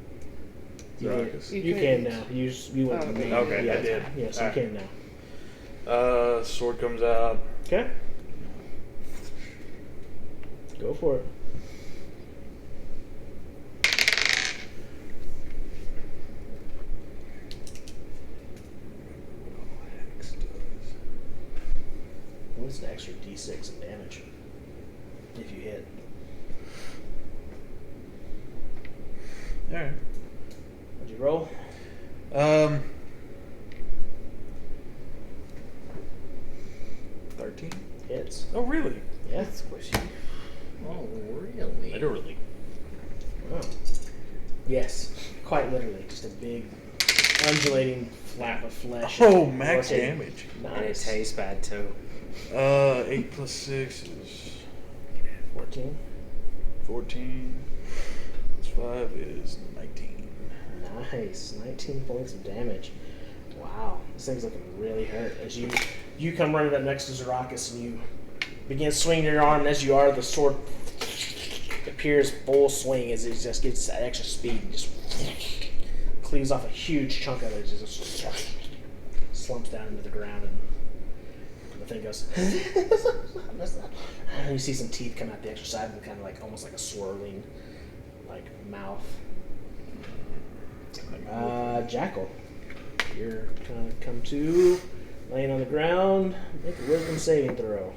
You, Zarakis. you can now. You went Oh, to okay. me. Okay, yeah, I did. Yes, Alright. you can now. Sword comes out. Okay. Go for it. Hex does. What's an extra d6 of damage if you hit? Alright. What'd you roll? 14? Hits. Oh, really? Yeah. Squishy. Oh, really? Literally. Wow. Yes, quite literally, just a big undulating flap of flesh. Oh, max Rotating. damage. And it Nice. tastes bad too. 8 plus 6 is 14. 14. Plus 5 is 19. Nice. 19 points of damage. Wow. This thing's looking really hurt. As you come running up next to Zarakas and you begin swinging your arm, and as you are, the sword appears full swing as it just gets that extra speed and just cleaves off a huge chunk of it. It just slumps down into the ground, and the thing goes. And you see some teeth come out the extra side, and kind of like almost like a swirling, like mouth. Jackal, you're gonna come to, laying on the ground. Make a wisdom saving throw.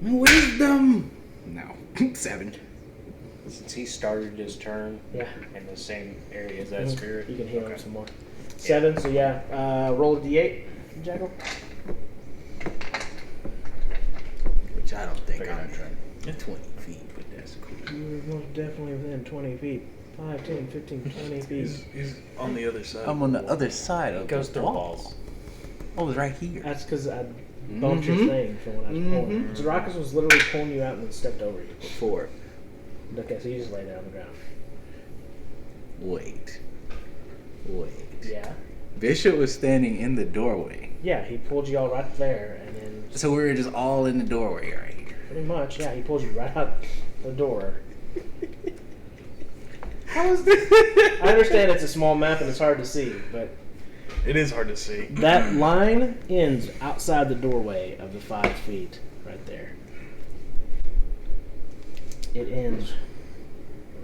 Wisdom. No. 7. Since he started his turn Yeah. in the same area as that spirit. You can heal him Okay. some more. 7. So yeah, roll a d8, Jackal. Which I don't think Figured I'm I'd try. in 20 feet, but that's cool. You're most definitely within 20 feet. 5, 10, 15, 20 feet. He's on the other side. I'm on the other side of It goes the through wall. walls. Oh, it's right here. That's because I bumped your Mhm. thing from when I was pulling. Zarakas was literally pulling you out and then stepped over you. Before. Okay, so you just lay there on the ground. Wait. Yeah. Bishop was standing in the doorway. Yeah, he pulled you all right there, and then So we were just all in the doorway right here. pretty much, yeah, he pulled you right out the door. How is I understand it's a small map and it's hard to see, but It is hard to see. that line ends outside the doorway of the 5 feet right there. It ends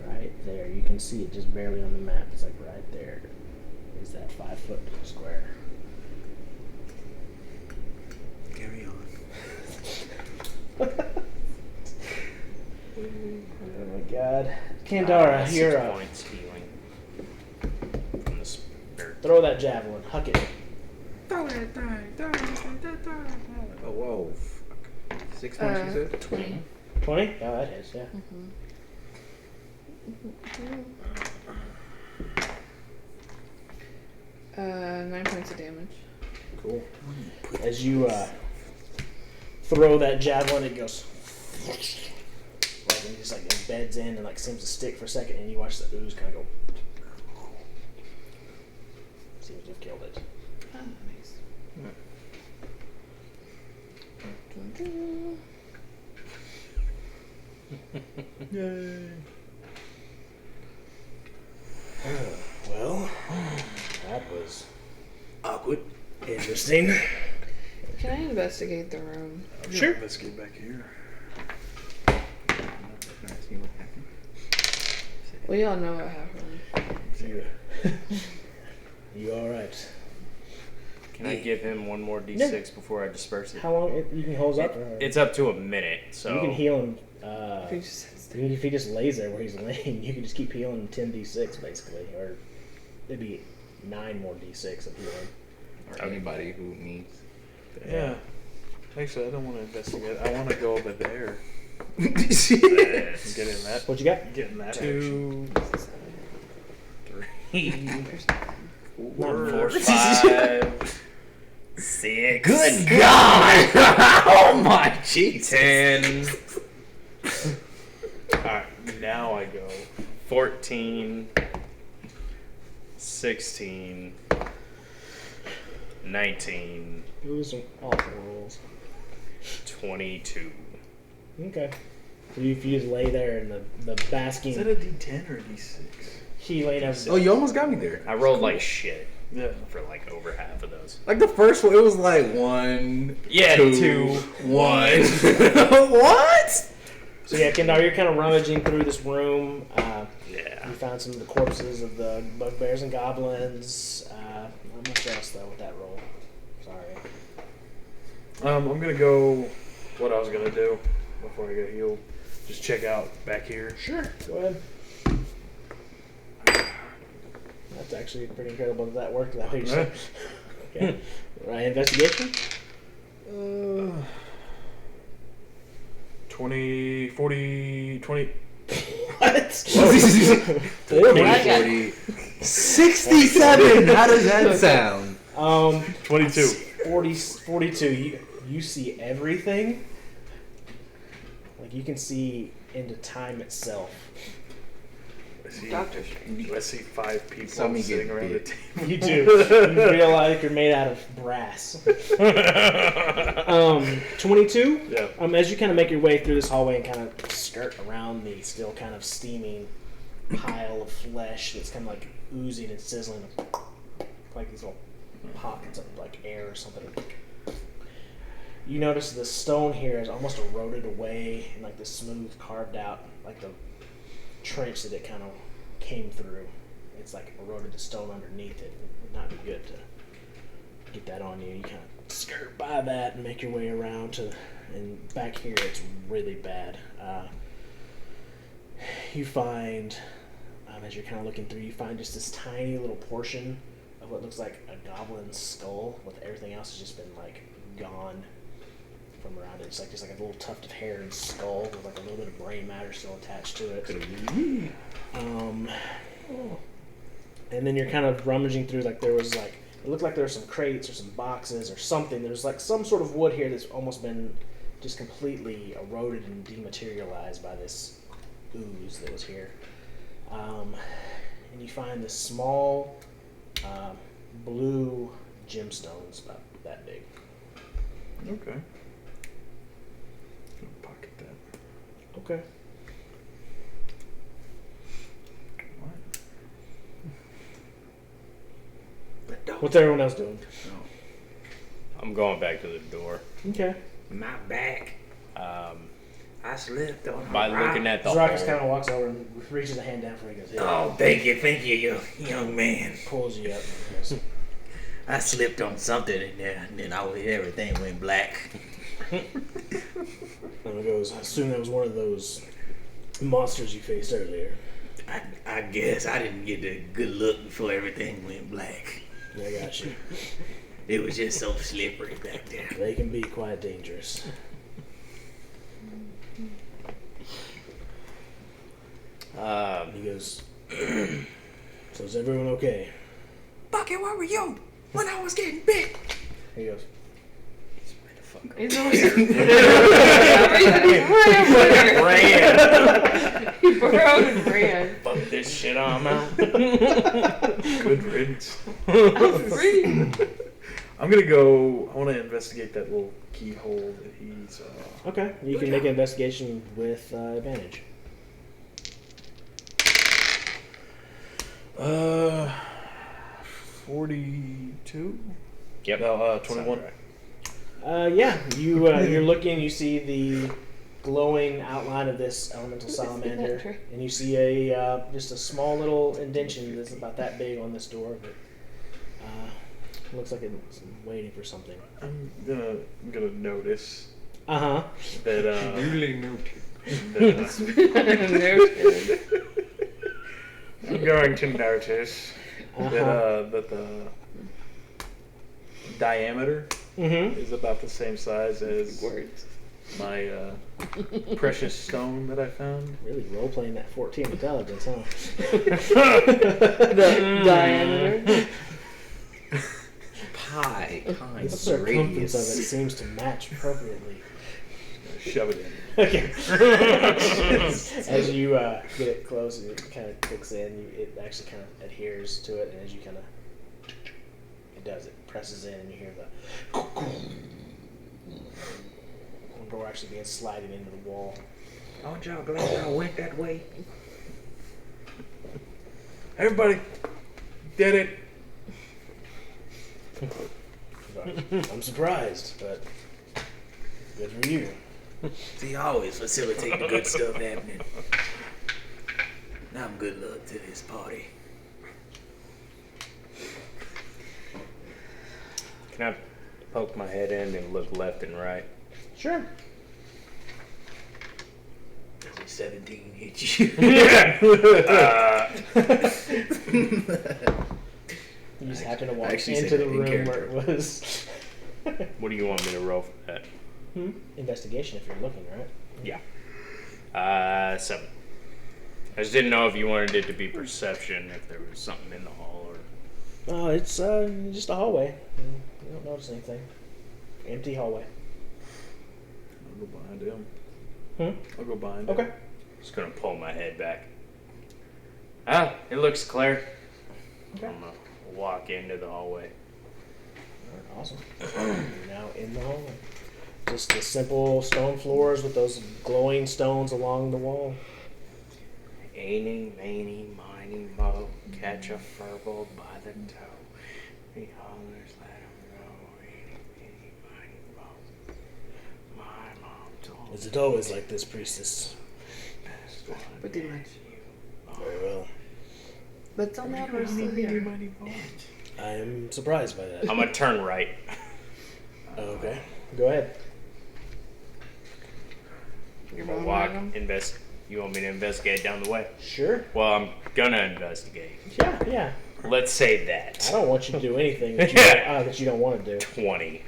right there. You can see it just barely on the map. It's like right there is that 5-foot square. Carry on. Oh my god. Kandara, 6 you're up. points healing from the spirit. Throw that javelin. Huck it. Oh, whoa. Fuck. 6 points, you said? 20. 20? Oh, that hits, yeah. 9 points of damage. Cool. As you throw that javelin, it goes like and just like embeds in and like seems to stick for a second, and you watch the ooze kind of go. Seems to have killed it. Oh, nice. Yay. Well, that was Awkward. interesting. Can I investigate the room? Sure. Let's get back here. See what happened. We all know what happened. You, you all right? Can I give him one more d6 before I disperse it? How long you can hold up? Or It's up to a minute, so you can heal him. If he just sits there. Even if he just lays there where he's laying, you can just keep healing him 10d6 basically, or it'd be 9 more d6 of healing. Or anybody who needs. Yeah. Actually, I don't want to investigate. I want to go over there and That's- get in that. What you got? Get in that action. 2, 3, Not 4, 5, 6. Good God! Oh my Jesus! 10. Alright, now I go. 14, 16, 19, Those are awful rolls. 22. Okay. So if you just lay there in the basking, Is that a D10 or a D6? he laying down. Oh, you almost got me there. I rolled like shit Yeah. for like over half of those. Like the first one, it was like 1, Yeah, 2, 1. What? So yeah, Kendar, you're kind of rummaging through this room. Yeah. You found some of the corpses of the bugbears and goblins. Not much else though with that roll. Sorry. I'm gonna go. What I was gonna do before I got healed. Just check out back here. Sure. Go ahead. That's It's actually pretty incredible that worked that way. So. Okay. Right, investigation? 20, 40, 20. What? 40. 67. How does that sound? 22. 42. You see everything. Like you can see into time itself. Doctor Strange. I see 5 people Saw me sitting get around the bit. table. You do. You realize you're made out of brass. 22. Yeah. As you kind of make your way through this hallway and kind of skirt around the still kind of steaming pile of flesh that's kind of like oozing and sizzling, like these little pockets of like air or something. You notice the stone here is almost eroded away and like this smooth carved out, like the trench that it kind of came through. It's like eroded the stone underneath it. It would not be good to get that on you. You kind of skirt by that and make your way around to, and back here it's really bad. You find, as you're kind of looking through, you find just this tiny little portion of what looks like a goblin's skull, with everything else has just been like gone from around it. It's like just like a little tuft of hair and skull with like a little bit of brain matter still attached to it. And then you're kind of rummaging through, like there was like, it looked like there were some crates or some boxes or something. There's like some sort of wood here that's almost been just completely eroded and dematerialized by this ooze that was here. And you find this small blue gemstones about that big. Okay. Gonna pocket that. Okay. What's everyone else doing? I'm going back to the door. Okay. My back. I slipped on a By rock. looking at the Zrakis kind hole. of walks over and reaches a hand down for you. Goes, "Here." Oh, thank you, young man. Pulls you up. And goes, I slipped on something in there, and then everything went black. and he goes, I assume that was one of those monsters you faced earlier. I guess I didn't get a good look before everything went black. I got you. It was just so slippery back there. They can be quite dangerous. He goes, so is everyone okay? Bucket, where were you when I was getting bit? He goes, He's over here. He burrowed and ran. Fuck this shit on out. Good riddance. Free. I'm gonna go. I want to investigate that little keyhole that he's. okay, you can make an investigation with advantage. 42. Yep. No, 21. Yeah, you're looking, you see the glowing outline of this elemental salamander, and you see a just a small little indention that's about that big on this door, but looks like it's waiting for something. I'm gonna notice Uh-huh. that Duly noted. I'm going to notice that the diameter Mm-hmm. is about the same size as Words. my precious stone that I found. Really role-playing that 14 intelligence, huh? The diameter. Pi The times circumference of it radius. seems to match appropriately. Shove it in. Okay. As you get it close and it kind of clicks in, it actually kind of adheres to it, and as you kind of, it does, it presses in, and you hear the door actually being sliding into the wall. Aren't y'all glad I went that way? Everybody, did it. I'm surprised, but good for you. See, I always facilitate the good stuff happening. Now I'm good luck to this party. Can I poke my head in and look left and right? Sure. Does a 17 hit you? You just happen to walk actually said into the that in room where character. it was. What do you want me to roll for that? Investigation, if you're looking, right? Yeah. 7. I just didn't know if you wanted it to be perception, if there was something in the hall or. Oh, it's just a hallway. You don't notice anything. Empty hallway. I'll go behind him. Hmm? I'll go behind him. Okay. Just gonna pull my head back. Ah, it looks clear. Okay. I'm gonna walk into the hallway. Alright, awesome. You're now in the hallway. Just the simple stone floors with those glowing stones along the wall. Eeny, meeny, miny, mo, catch a furball by the toe. He hollers, let him go. Eeny, meeny, miny, mo. My mom told Is it always like this, priestess? best one Pretty much. Very well. But somehow we're still here. I am surprised by that. I'm gonna turn right. Okay. Go ahead. You're gonna walk, You want me to investigate down the way? Sure. Well, I'm gonna investigate. Yeah. Let's say I that. don't want you to do anything that you don't want to do. 20.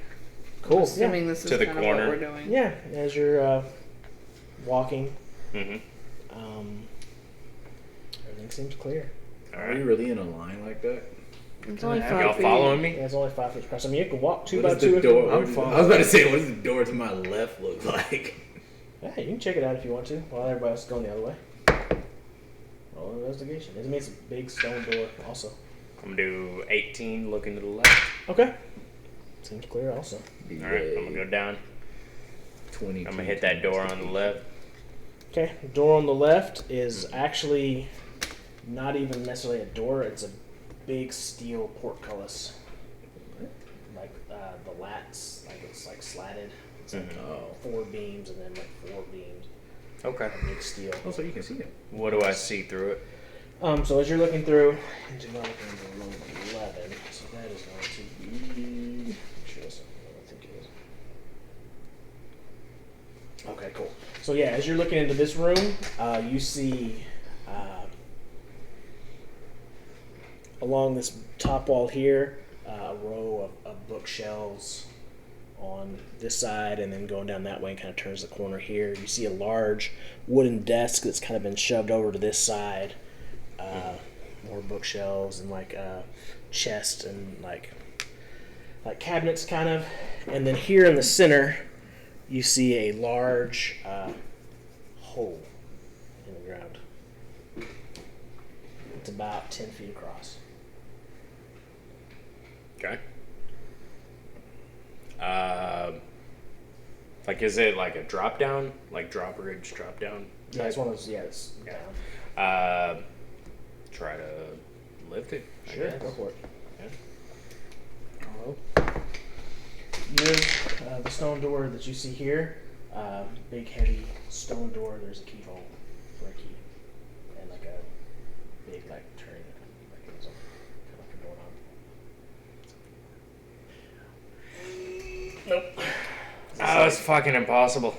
Cool. Assuming this is To the kind of corner. what we're doing. Yeah. As you're walking, Mm-hmm. everything seems clear. Are you really in a line like that? It's only Y'all 5 feet. following me? Yeah, it's only 5 feet across. I mean, you can walk 2 What by does 2 the if you door? want. I was about to say, what does the door to my left look like? Yeah, you can check it out if you want to, while everybody else is going the other way. Roll investigation. It means a big stone door also. I'm gonna do 18, looking to the left. Okay. Seems clear also. Alright, I'm gonna go down. 20. I'm gonna hit that door on the left. Okay, the door on the left is actually not even necessarily a door, it's a big steel portcullis. Like the lats, like it's like slatted. It's like Oh. 4 beams and then like 4 beams. Okay. Big steel. Oh, so you can see it. What do I see through it? So as you're looking through, into room 11, so that is going to be. I'm sure that's what I think it is. Okay, cool. So yeah, as you're looking into this room, you see along this top wall here a row of bookshelves on this side, and then going down that way and kind of turns the corner here. You see a large wooden desk that's kind of been shoved over to this side. More bookshelves and like chests and like cabinets kind of. And then here in the center, you see a large hole in the ground. It's about 10 feet across. Okay. Like, is it like a drop down? Like drawbridge drop down? Yeah, it's one of those. Yeah, it's down. Try to lift it. I Sure, guess. go for it. Yeah. Hello. Here's the stone door that you see here. Big, heavy stone door. There's a keyhole for a key, and like a big, like turning mechanism, kind of going on. Nope. Oh, it's fucking impossible.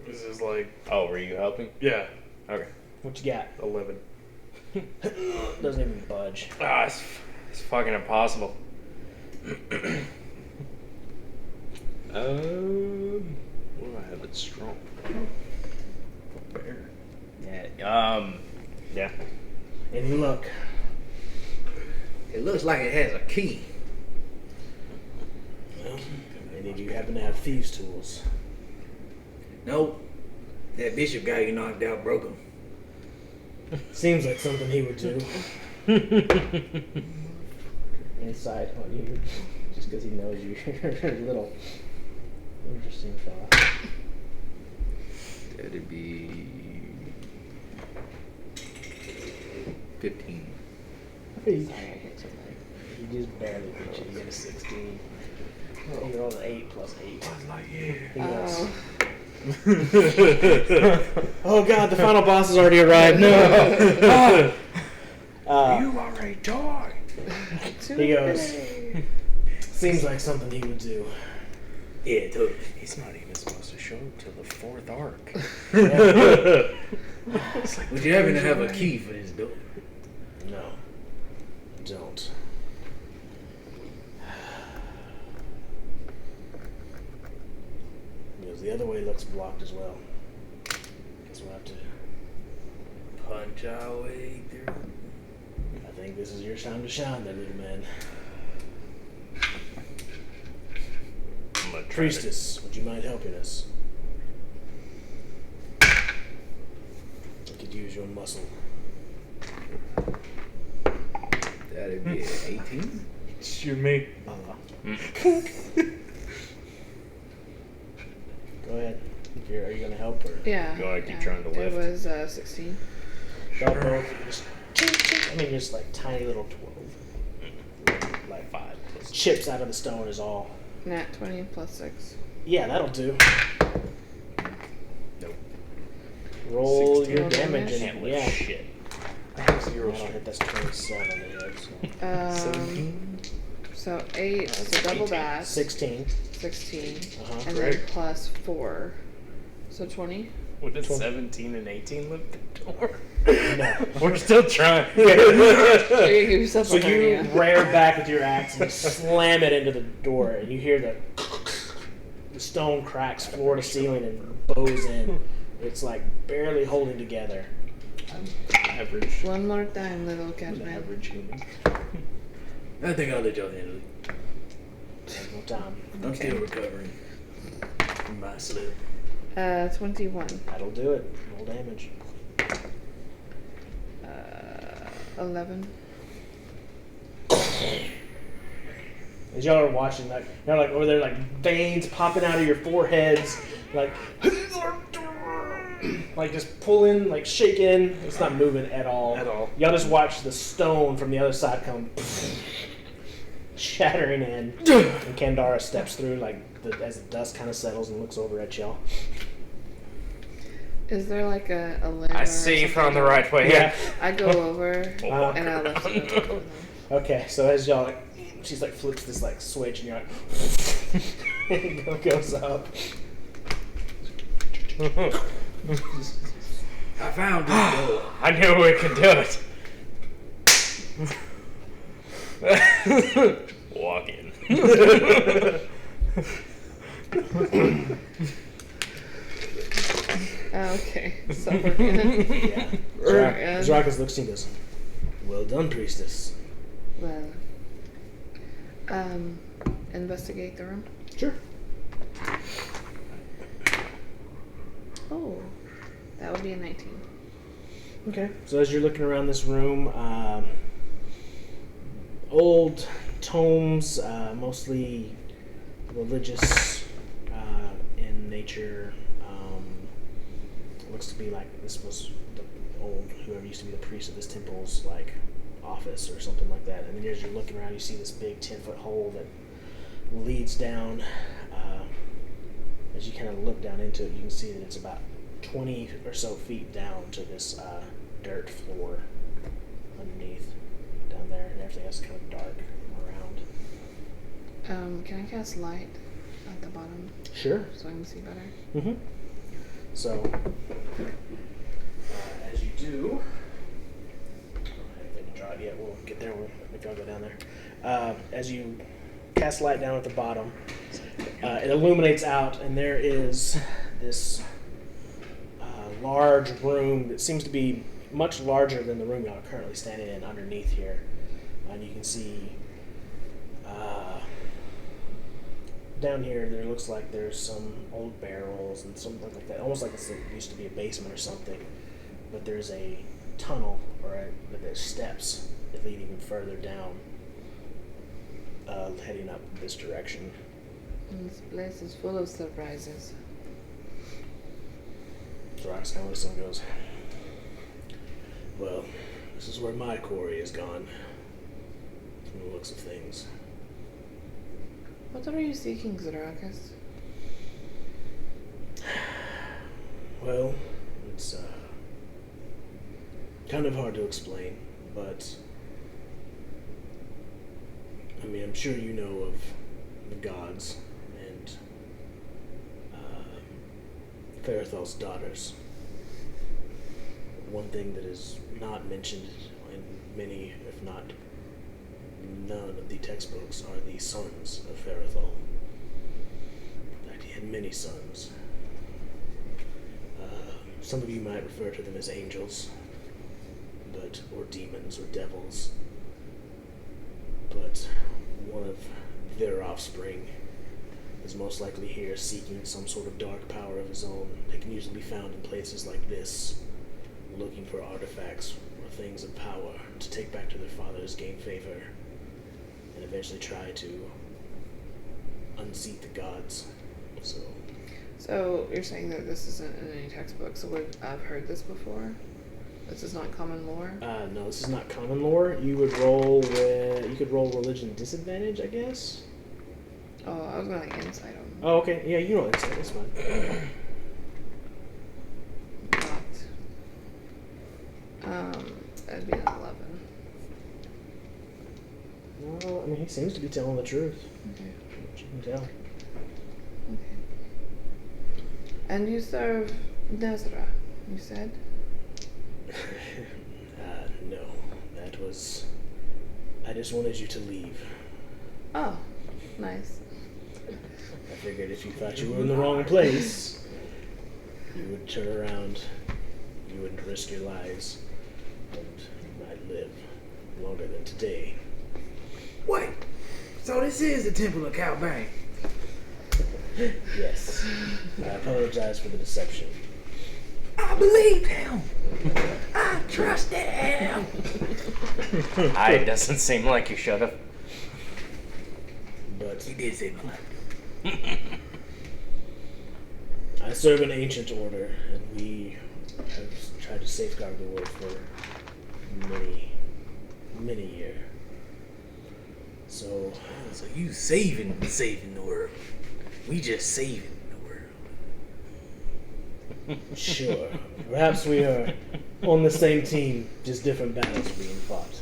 This is like, Oh, were you helping? yeah, Okay. What you got? 11. Doesn't even budge. Ah, it's fucking impossible. What do I have that's strong? Bear. Yeah. Yeah. And you look. It looks like it has a key. Well, any of you happen to have thieves' tools? Nope. That bishop guy you knocked out broke him. Seems like something he would do. Inside on you, just because he knows you're a little interesting fella. That'd be 15. He just barely beat you. You get a 16. You rolled an 8 plus 8. He goes, oh god, the final boss has already arrived. No. You already died. He goes, seems like something he would do. Yeah, totally. He's not even supposed to show up till the 4th arc. Would you happen to have a key for this door? No, don't. Because the other way looks blocked as well. Guess we'll have to. Punch our way through. I think this is your time to shine, there, little man. I'm gonna try to- Priestess, would you mind helping us? I could use your muscle. That'd be 18. Shoot me. Go ahead. Are you going to help or? Yeah. You wanna keep yeah. trying to lift? It was 16. Y'all both just chink, chink. I mean, just like tiny little 12. Like 5. chips out of the stone is all. Nat 20 plus 6. Yeah, that'll do. Nope. Roll 16. your damage. Can't And, lift yeah. shit. I have I 0 don't hit that's 27 there, so. 17. So 8, so double 18. that. 16. 16. Uh-huh. And then Great. plus 4. So 20. What did 20. 17 and 18 lift the door? No. We're still trying. You give yourself So a you hernia. rear back with your axe and slam it into the door, and you hear the stone cracks floor to ceiling and bows in. It's like barely holding together. Average. One more time, little An catman. average human. I think I'll let y'all handle it. There's no time. I'm still recovering from my slip. 21. That'll do it. Roll damage. 11. As y'all are watching, like y'all are like over there, like veins popping out of your foreheads, like like just pulling, like shaking. It's not moving at all. At all. Y'all just watch the stone from the other side come shattering in, and Kandara steps through, like as the dust kind of settles and looks over at y'all. Is there like a lid? I or see something? from the right way. Yeah. I go over Uh, and I lift it up. Okay, so as y'all like, she's like flips this like switch, and you're like, it goes up. I found this door. I knew we could do it. Walk in. Okay, so we're gonna. Yeah. Right. Zarakas looks and goes, "Well done, priestess." Well, investigate the room. Sure. Oh, that would be a 19. Okay. So as you're looking around this room, old tomes, mostly religious in nature. Looks to be like this was the old, whoever used to be the priest of this temple's like office or something like that. And then as you're looking around, you see this big 10-foot hole that leads down. As you kind of look down into it, you can see that it's about 20 or so feet down to this dirt floor underneath down there, and everything else is kind of dark around. Can I cast light at the bottom Sure. so I can see better? Mm-hmm. So, as you do, I didn't draw it yet. We'll get there. We'll make y'all go down there. As you cast light down at the bottom, it illuminates out, and there is this large room that seems to be much larger than the room y'all are currently standing in underneath here. And you can see down here, there looks like there's some old barrels and something like that, almost like it used to be a basement or something. But there's a tunnel, but there's steps that lead even further down, heading up this direction. And this place is full of surprises. Zorax kind of listens and goes, "Well, this is where my quarry has gone, from the looks of things." What are you seeking, Zarakas? Well, it's kind of hard to explain, but I mean, I'm sure you know of the gods and Farathal's daughters. One thing that is not mentioned in many, if not none of the textbooks, are the sons of Farathal. In fact, he had many sons. Some of you might refer to them as angels, or demons, or devils. But one of their offspring is most likely here seeking some sort of dark power of his own. They can usually be found in places like this, looking for artifacts or things of power to take back to their fathers, gain favor, and eventually try to unseat the gods. So you're saying that this isn't in any textbook, so I've heard this before? This is not common lore? No, this is not common lore. You could roll religion disadvantage, I guess. Oh, I was going to insight them. Oh, okay. Yeah, you roll insight. That's fine. That'd be an 11. Well, I mean, he seems to be telling the truth. Okay. Which you can tell. Okay. And you serve Nezra, you said? No. That was... I just wanted you to leave. Oh, nice. I figured if you thought you were in the wrong place, you would turn around, you wouldn't risk your lives, and you might live longer than today. Wait, so this is the Temple of Calbane? Yes. I apologize for the deception. I believed him. I trusted him. It doesn't seem like you should have. But He did say my life. I serve an ancient order, and we have tried to safeguard the world for many, many years. So, So you saving the world. We just saving the world. sure, perhaps we are on the same team, just different battles being fought.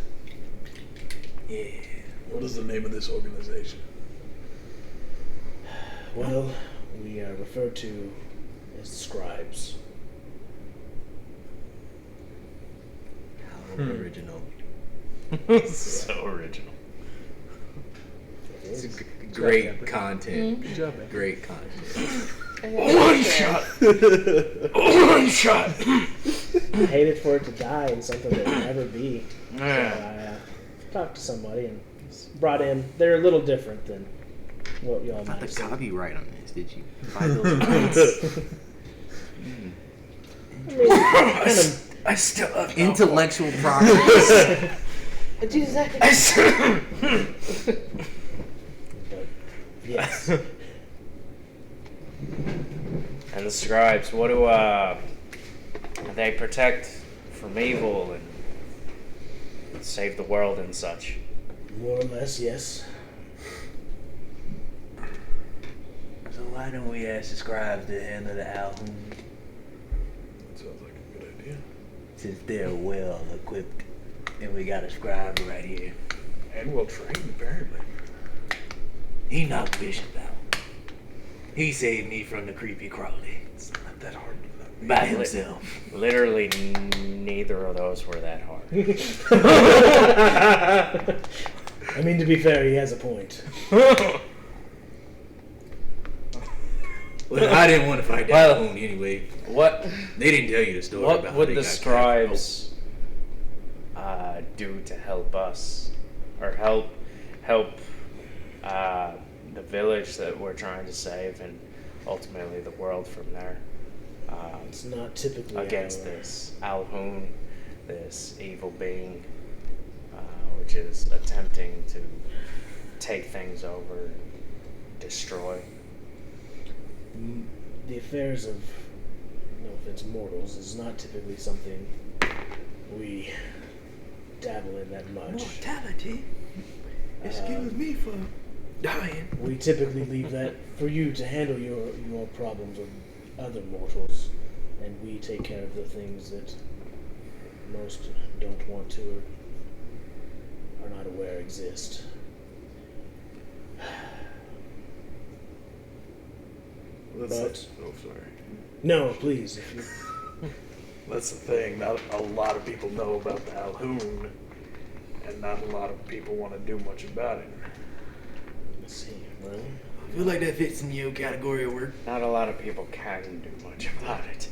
Yeah. What is the name of this organization? Well, we are referred to as scribes. How original. So original. It It's is. great content. Good job, man. Great content. One shot! One shot! I hated for it to die in something that would never be. So Yeah. I talked to somebody and brought in. They're a little different than what y'all Not might the have seen. copyright on this, did you? Buy those rights? I mean, kind of, I still love Intellectual property. Jesus. but yes. And the scribes, what do they protect from evil and save the world and such? More or less, yes. So why don't we ask the scribes to handle the Alhun, Sounds like a good idea. since they're well equipped, and we got a scribe right here. And well trained, apparently. He knocked Bishop out. He saved me from the creepy crawly It's not that hard to do that. by himself. Literally, neither of those were that hard. I mean, to be fair, he has a point. Well, I didn't want to fight that Well- Alhun anyway. What They didn't tell you the story what about would how the they got scribes do to help us, or help the village that we're trying to save, and ultimately the world from there? It's not typically Against our- this Alhun, this evil being, which is attempting to take things over and destroy. The affairs of, no offense, mortals is not typically something we dabble in that much. Mortality? Excuse me for dying. We typically leave that for you to handle your problems with other mortals, and we take care of the things that most don't want to or are not aware exist. That's oh, sorry. No, please, if you... That's the thing. Not a lot of people know about the Alhun, and not a lot of people want to do much about it. Let's see, well... I feel like that fits in your category of work. Not a lot of people can do much about it.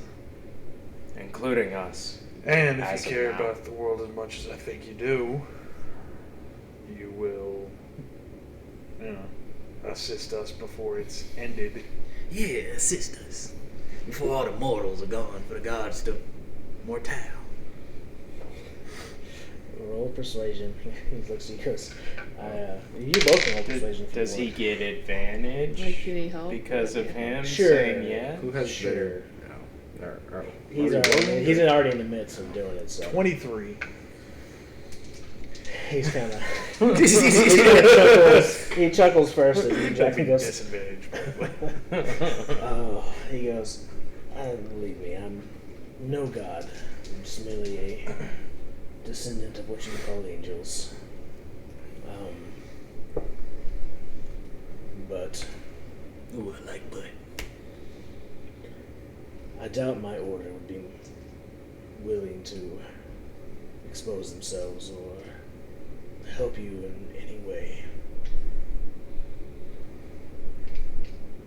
including us. And As if of you care now. about the world as much as I think you do, you will, assist us before it's ended. Yeah, sisters. Before all the mortals are gone, for the gods to mortal. Roll persuasion. He looks at you. Goes, you both can roll persuasion. if you Does he want. get advantage Like, you need help? because of him Sure. saying yes? Who has Sure. better? No. He's Are we already, rolling? he's already in the midst of doing it, so 23. he's kind of he chuckles first, and he That'd be goes, disadvantage, probably. "Oh," he goes, "Believe me, I'm no god. I'm just merely a descendant of what you call angels. But Ooh, I like butt. I doubt my order would be willing to expose themselves or help you in any way.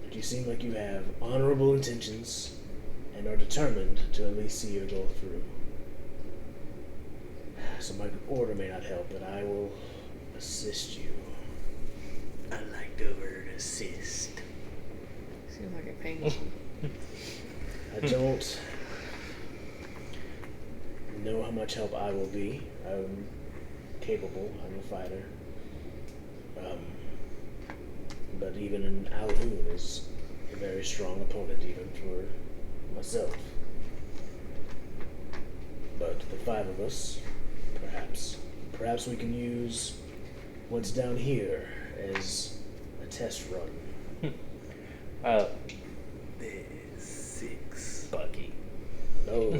But you seem like you have honorable intentions and are determined to at least see your goal through. So my order may not help, but I will assist you. I like the word assist. Seems like a pain. I don't know how much help I will be. I'm capable. I'm a fighter. But even an Alhoon is a very strong opponent, even for myself. But the five of us, perhaps we can use what's down here as a test run. There's 6. Bucky. Oh,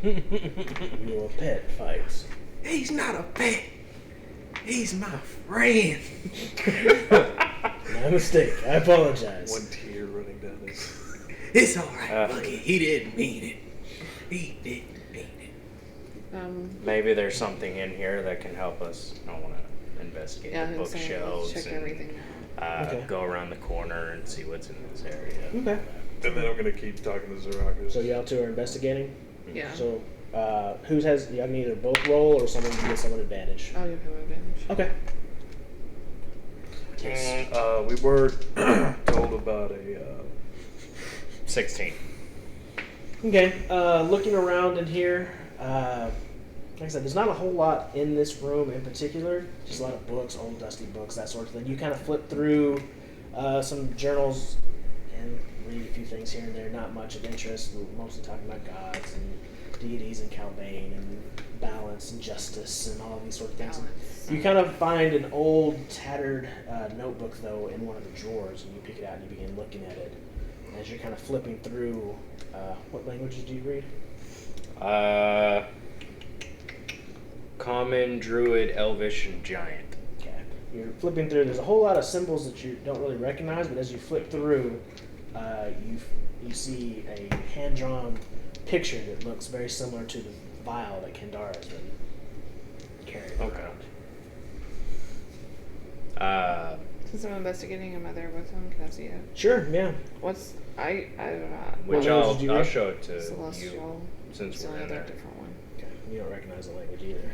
your pet fights. He's not a pet. He's my friend. My mistake. I apologize. One tear running down his. It's alright, Uh. Bucky. He didn't mean it. He didn't mean it. Maybe there's something in here that can help us. I want to investigate Yeah, the I was saying, let's bookshelves check and everything out. Okay. go around the corner and see what's in this area. Okay. And then I'm gonna keep talking to Zarakus. So y'all two are investigating. Yeah. So who has? You can either both roll or someone can get someone advantage. Oh, you have advantage. Okay. We were told about a 16. Okay. Looking around in here, like I said, there's not a whole lot in this room in particular. Just a lot of books, old dusty books, that sort of thing. You kind of flip through some journals and read a few things here and there. Not much of interest. We're mostly talking about gods and deities and Calbane and balance and justice and all of these sort of things. Balance. You kind of find an old, tattered notebook, though, in one of the drawers, and you pick it out and you begin looking at it. As you're kind of flipping through, what languages do you read? Common, Druid, Elvish, and Giant. Okay. You're flipping through. There's a whole lot of symbols that you don't really recognize, but as you flip through, you see a hand-drawn picture that looks very similar to the vial that Kendara has been carrying Okay. around. Since I'm investigating, am I there with him? Can I see it? Sure, yeah. What's I don't know. Which What language did you I'll read? show it to you Celestial. since It's the we're only in other there. different one. Okay. You don't recognize the language either.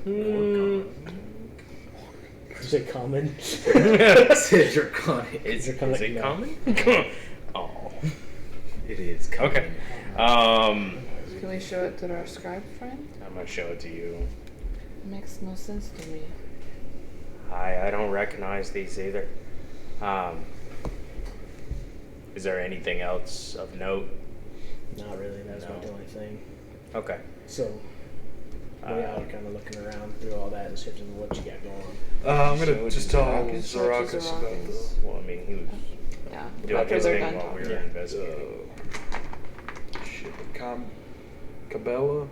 Did you say common? Said draconic. Is They're kinda- it no. common? Oh. It is. Okay. Can we show it to our scribe friend? I'm gonna show it to you. It makes no sense to me. I don't recognize these either. Is there anything else of note? Not really. That's about the only thing. Okay. So, we are kind of looking around through all that and shifting what you got going on. I'm gonna So just it's tell Zarakus? Zarakus about the Well, I mean, he was Yeah. doing After his they're thing done while we talking. were Yeah. investigating. Cabela?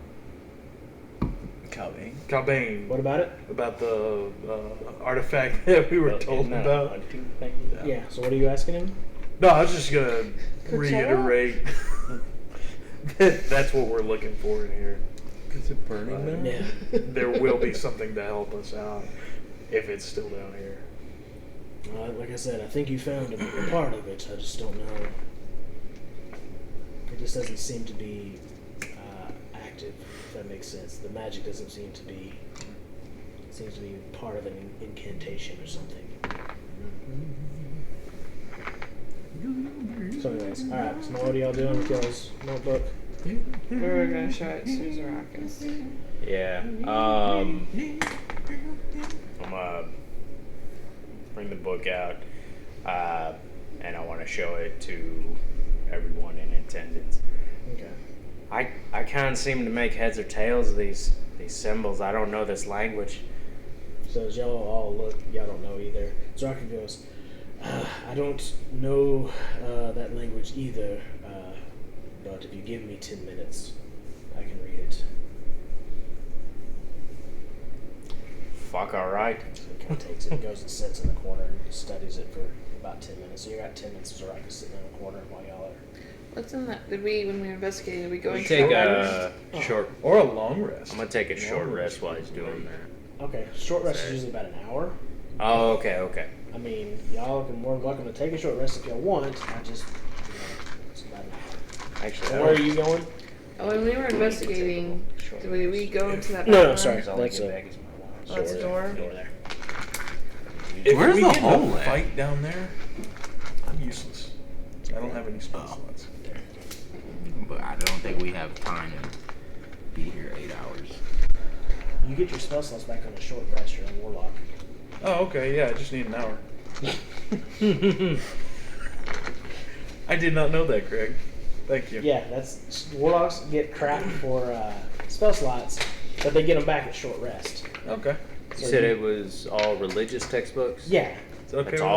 Calvin. Calbane. What about it? About the artifact that we were told Isn't that a about. hunting thing? Yeah. So, what are you asking him? No, I was just gonna Coachella? reiterate that that's what we're looking for in here. Is it burning now? Yeah. There will be something to help us out if it's still down here. Like I said, I think you found a part of it. I just don't know. It just doesn't seem to be active. If that makes sense. The magic doesn't seem to be. Seems to be part of an incantation or something. So anyways, alright, so now what are y'all doing with y'all's notebook? We're gonna show it to Zarakis. Yeah. I'm gonna bring the book out, and I want to show it to everyone in attendance. Okay. I can't seem to make heads or tails of these symbols. I don't know this language. So as y'all all look, y'all don't know either. Zaraka goes, I don't know that language either, but if you give me 10 minutes, I can read it. Fuck, alright. So he kind of takes it, goes and sits in the corner and studies it for about 10 minutes. So you got 10 minutes of Zaraka sitting in the corner while y'all are... What's in that? When we were investigating, did we go I'm into take the a short. Or a long rest. I'm gonna take a short rest while he's doing that. Okay, short rest is usually about an hour. Oh, okay. I mean, y'all are more than welcome to take a short rest if y'all want. I just, it's about an hour. Actually, So where are you going? Oh, when we were investigating, did we go into that No, back room? sorry. All I That's get a back is my Oh, that's a door? door there. If Where's we the get in hole a at? fight down there, I'm useless. I don't have any spell slots. But I don't think we have time to be here 8 hours. You get your spell slots back on a short rest. You're a warlock. Oh, okay, yeah, I just need an hour. I did not know that, Craig. Thank you. Yeah, that's warlocks get crap for spell slots, but they get them back at short rest. Okay. You said it was all religious textbooks? Yeah. It's okay. That's with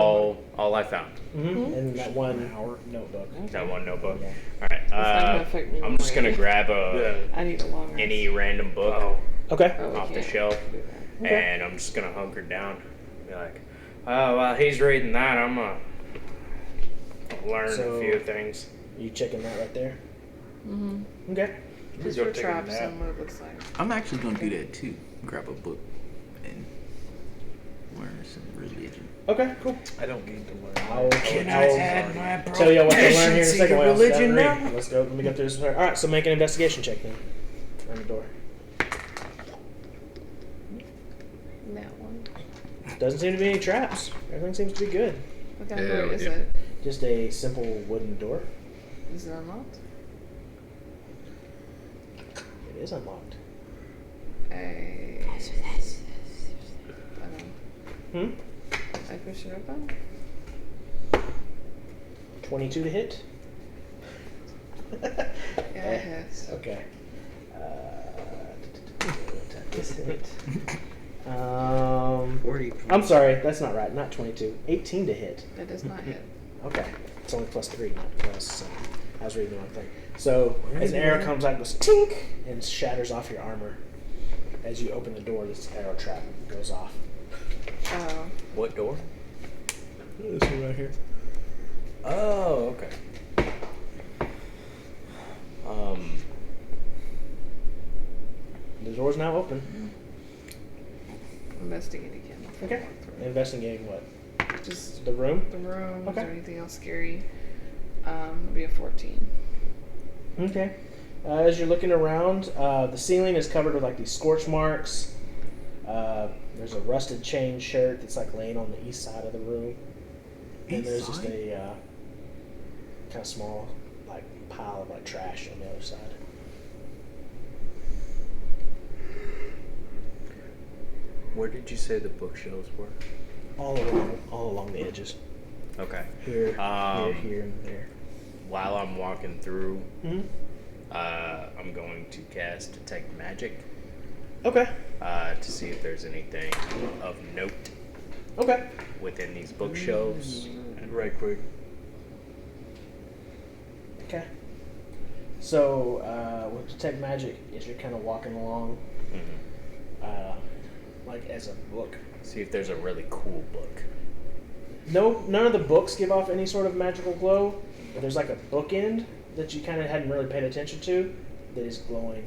all I found. Mm-hmm. And that one notebook. That one notebook. Yeah. All right. not gonna affect me I'm just one way. gonna grab that. Yeah. I need a long rest. any random book Okay. Oh, we off the can't shelf, do that. Okay. and I'm just gonna hunker down. Be like, oh, while he's reading that, I'm gonna learn So- a few things. You checking that right there? Mm-hmm. Okay. Just go for take a traps nap. and what it looks like. I'm actually gonna do that too. Grab a book and learn some religion. Okay. Cool. I don't need to learn. I'll my tell you what to learn here in a proficiency second. to While else religion read. now? Let's go. Let me go through this. All right. So make an investigation check then. On the door. That one. Doesn't seem to be any traps. Everything seems to be good. What kind of Yeah, door is yeah. it? Just a simple wooden door. Is it unlocked? It is unlocked. I Hmm. I push it open. 22 to hit. Yeah, it hits. Okay. This hit. 40. I'm sorry, that's not right. Not 22. 18 to hit. That does not hit. Okay. It's only plus 3, not plus. I was reading the wrong thing. So, as an arrow comes out, it goes tink and shatters off your armor. As you open the door, this arrow trap goes off. Oh. What door? This one right here. Oh, okay. The door's now open. Investigate again. Okay. Investigating what? Just The room? the room. Okay. Is there anything else scary? It'll be a 14. Okay. As you're looking around, the ceiling is covered with like these scorch marks. There's a rusted chain shirt that's like laying on the east side of the room, and there's just a kind of small like pile of like trash on the other side. Where did you say the bookshelves were? All along the edges. Okay. Here, Um, here, and there. While I'm walking through, Hmm. I'm going to cast Detect Magic Okay. to see if there's anything of note Okay. within these bookshelves. Right quick. Okay. So with detect magic, as you're kind of walking along, like as a book. See if there's a really cool book. No, none of the books give off any sort of magical glow. But there's like a bookend that you kind of hadn't really paid attention to that is glowing.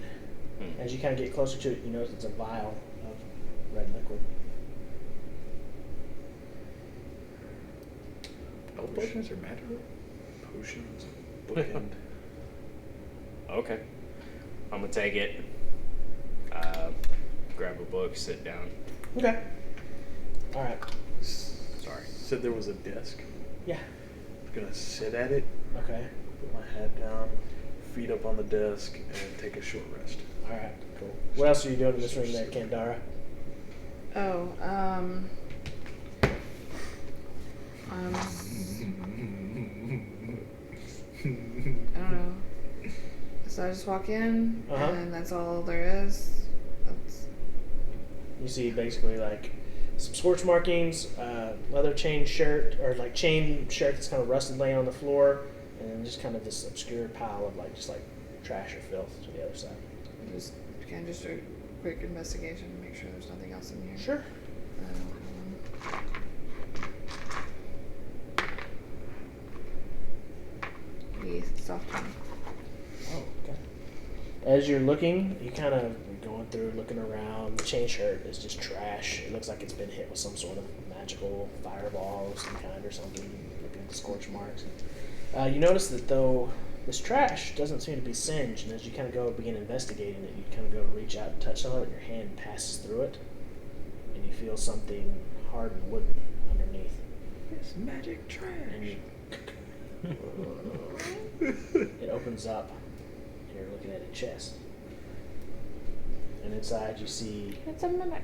As you kind of get closer to it, you notice it's a vial of red liquid. potions or magic? Potions, bookend. Okay. I'm gonna take it. Grab a book, sit down. Okay. All right. Sorry. Said there was a desk. Yeah. Gonna sit at it, Okay. put my head down, feet up on the desk, and take a short rest. All right. Cool. What else are you doing in this room there, Kandara? Oh, I don't know. So I just walk in, Uh-huh. and that's all there is. That's You see basically like some scorch markings, leather chain shirt, or like chain shirt that's kind of rusted laying on the floor, and then just kind of this obscure pile of like just like trash or filth to the other side. just just a quick investigation to make sure there's nothing else in here. Sure. Be soft one. Oh, okay. As you're looking, you kind of going through, looking around. The chain shirt is just trash. It looks like it's been hit with some sort of magical fireball of some kind or something. Looking at the scorch marks. You notice that though this trash doesn't seem to be singed, and as you kind of go begin investigating it, you kind of go to reach out and touch some of it, and your hand passes through it, and you feel something hard and wooden underneath. It's magic trash. And you it opens up, and you're looking at a chest. And inside you see It's a mimic.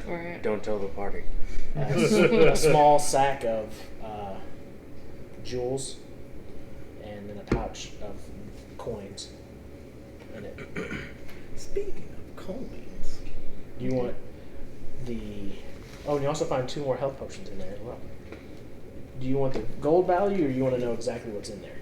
Or Don't tell the party. a small sack of jewels, and then a pouch of coins in it. Speaking of coins, Do you want the... Oh, and you also find 2 more health potions in there as well. Do you want the gold value, or you want to know exactly what's in there?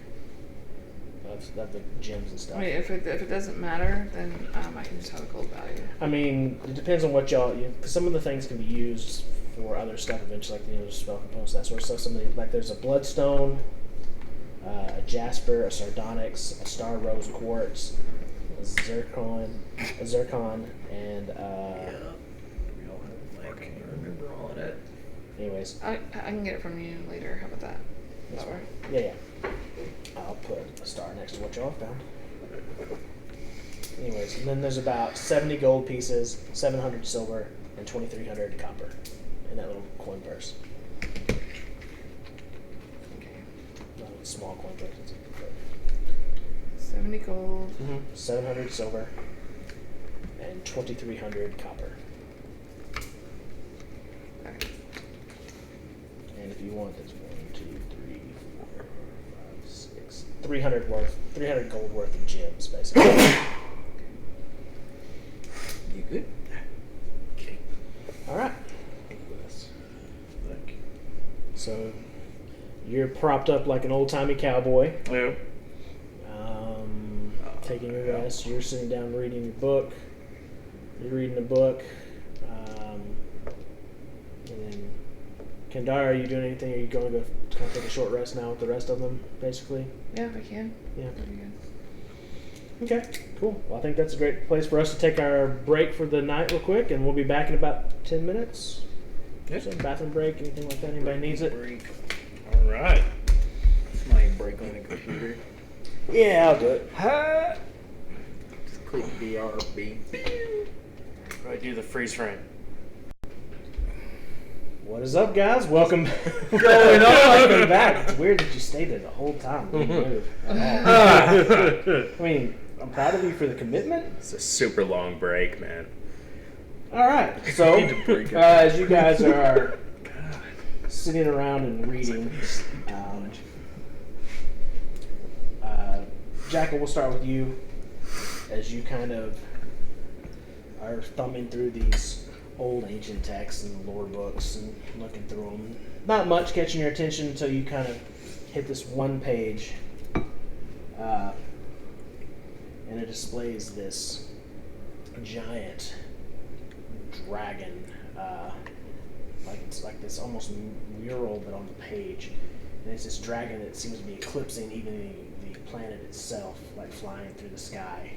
Of the gems and stuff. I mean, if it doesn't matter, then I can just have a gold value. I mean, it depends on what y'all. Cause some of the things can be used for other stuff eventually, like spell components, that sort of stuff. Some of the, like there's a bloodstone, a jasper, a sardonyx, a star rose quartz, a zircon, and we all have like, I can't remember all of that. anyways, I can get it from you later. How about that? that's That fine. work? Yeah. I'll put a star next to what y'all found. Anyways, and then there's about 70 gold pieces, 700 silver, and 2,300 copper in that little coin purse. Okay. Not a small coin purse. It's 70 gold. 700 silver and 2,300 copper. Okay. And if you want, there's 300 gold worth of gems, basically. You good? Okay. All right. Thank you. So you're propped up like an old-timey cowboy, Yeah. taking a rest. You're sitting down reading your book. You're reading the book. And then, Kandara, are you doing anything? Are you going to go kind of take a short rest now with the rest of them, basically? Yeah, if I can. Yeah. That'd be good. Okay, cool. Well, I think that's a great place for us to take our break for the night real quick, and we'll be back in about 10 minutes. Yeah. So bathroom break, anything like that? Anybody needs it? Break. All right. Somebody break on the computer. Yeah, I'll do it. Just click BRB. Right, do the freeze frame. What is up, guys? Welcome. Welcome back. It's weird that you stayed there the whole time. Didn't move at all. I mean, I'm proud of you for the commitment. It's a super long break, man. All right. So, need to break it. as you guys are sitting around and reading, Jackal, we'll start with you. As you kind of are thumbing through these old ancient texts and lore books and looking through them, not much catching your attention until you kind of hit this one page, and it displays this giant dragon, like it's like this almost mural, but on the page. And it's this dragon that seems to be eclipsing even the planet itself, like flying through the sky.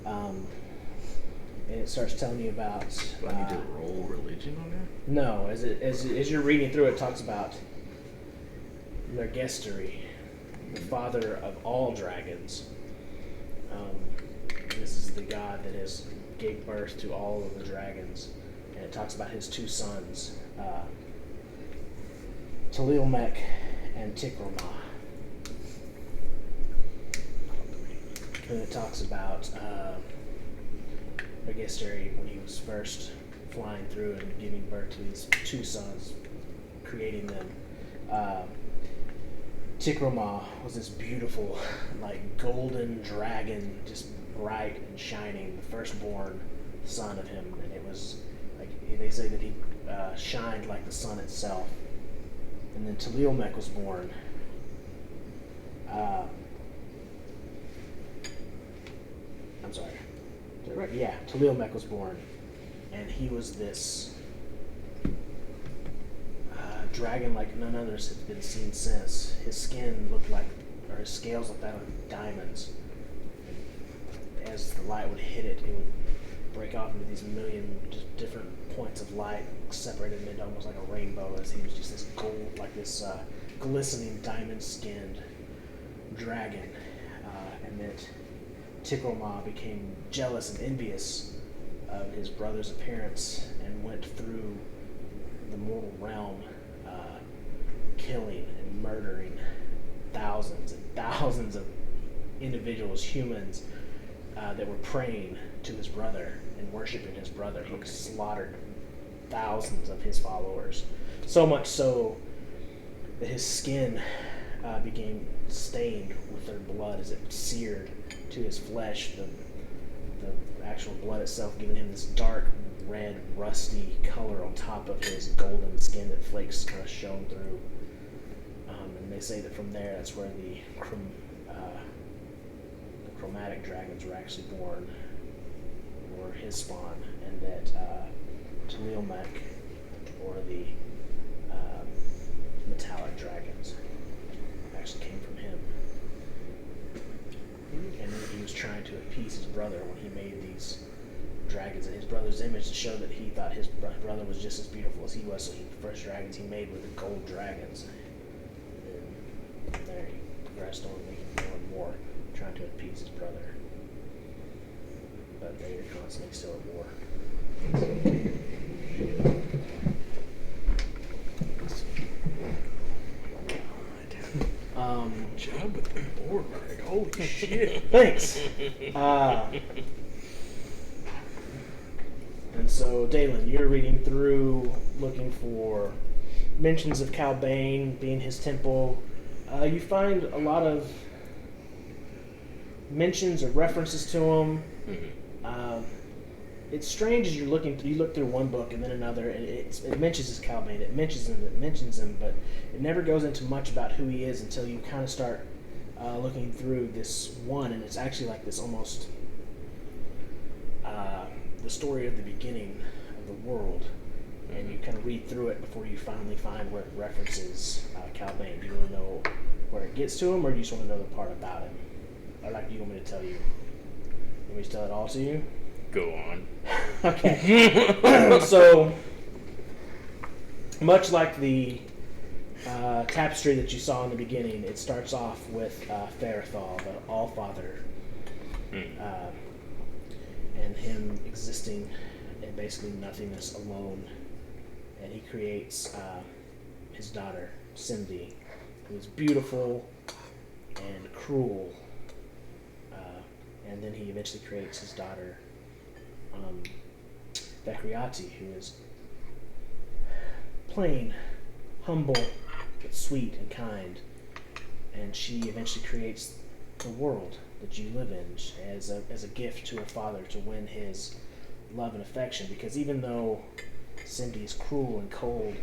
And it starts telling you about. Do I need to roll religion on that? No, as you're reading through it, talks about Nergesteri, the father of all dragons. This is the god that has gave birth to all of the dragons, and it talks about his two sons, Talilmech and Tikromah. And it talks about Nergesteri when he was first flying through and giving birth to his two sons, creating them. Tikromah was this beautiful, like golden dragon, just bright and shining, the firstborn son of him, and it was like they say that he shined like the sun itself. And then Talilmech was born. I'm sorry. Is that right? Yeah, Talilmech was born, and he was this dragon like none others have been seen since. His skin looked like, or his scales looked like diamonds. And as the light would hit it, it would break off into these million different points of light, separated into almost like a rainbow. As he was just this gold, like this glistening diamond-skinned dragon, and that Tikromah became jealous and envious of his brother's appearance and went through the mortal realm, killing and murdering thousands and thousands of individuals, humans, that were praying to his brother and worshiping his brother. He slaughtered thousands of his followers, so much so that his skin became stained with their blood as it seared to his flesh, the actual blood itself giving him this dark red rusty color on top of his golden skin that flakes kind of shone through. And they say that from there, that's where the chromatic dragons were actually born, or his spawn, and that Talilmech, or the metallic dragons, actually came from him. And he was trying to appease his brother when he made these dragons in his brother's image to show that he thought his brother was just as beautiful as he was. So the first dragons he made were the gold dragons. And from there he progressed on making more and more, trying to appease his brother. But they are constantly still at war. Job with the board, Greg. Holy shit. Thanks. And so, Dalen, you're reading through, looking for mentions of Calbane being his temple. You find a lot of mentions or references to him. It's strange as you're looking through, you look through one book and then another, and it mentions his Calbane, it mentions him, but it never goes into much about who he is until you kind of start looking through this one, and it's actually like this almost the story of the beginning of the world, and you kind of read through it before you finally find where it references Calbane. Do you want to know where it gets to him, or do you just want to know the part about him? Or like, do you want me to tell you? You want me to tell it all to you? Go on. Okay. So, much like the tapestry that you saw in the beginning, it starts off with Ferithal, the Allfather, and him existing in basically nothingness alone. And he creates his daughter, Cindy, who is beautiful and cruel. And then he eventually creates his daughter, Vekriati, who is plain, humble, but sweet and kind. And she eventually creates the world that you live in as a gift to her father to win his love and affection. Because even though Cindy is cruel and cold,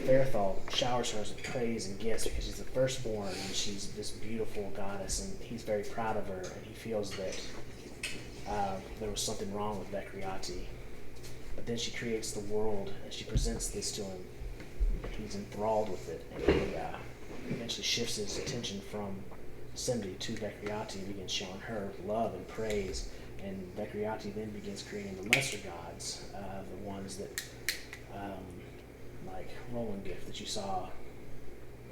Ferithal showers her with praise and gifts because she's the firstborn and she's this beautiful goddess, and he's very proud of her, and he feels that there was something wrong with Vekriati. But then she creates the world and she presents this to him, and he's enthralled with it, and he eventually shifts his attention from Cindy to Vekriati and begins showing her love and praise, and Vekriati then begins creating the lesser gods, the ones that like Roland Gift that you saw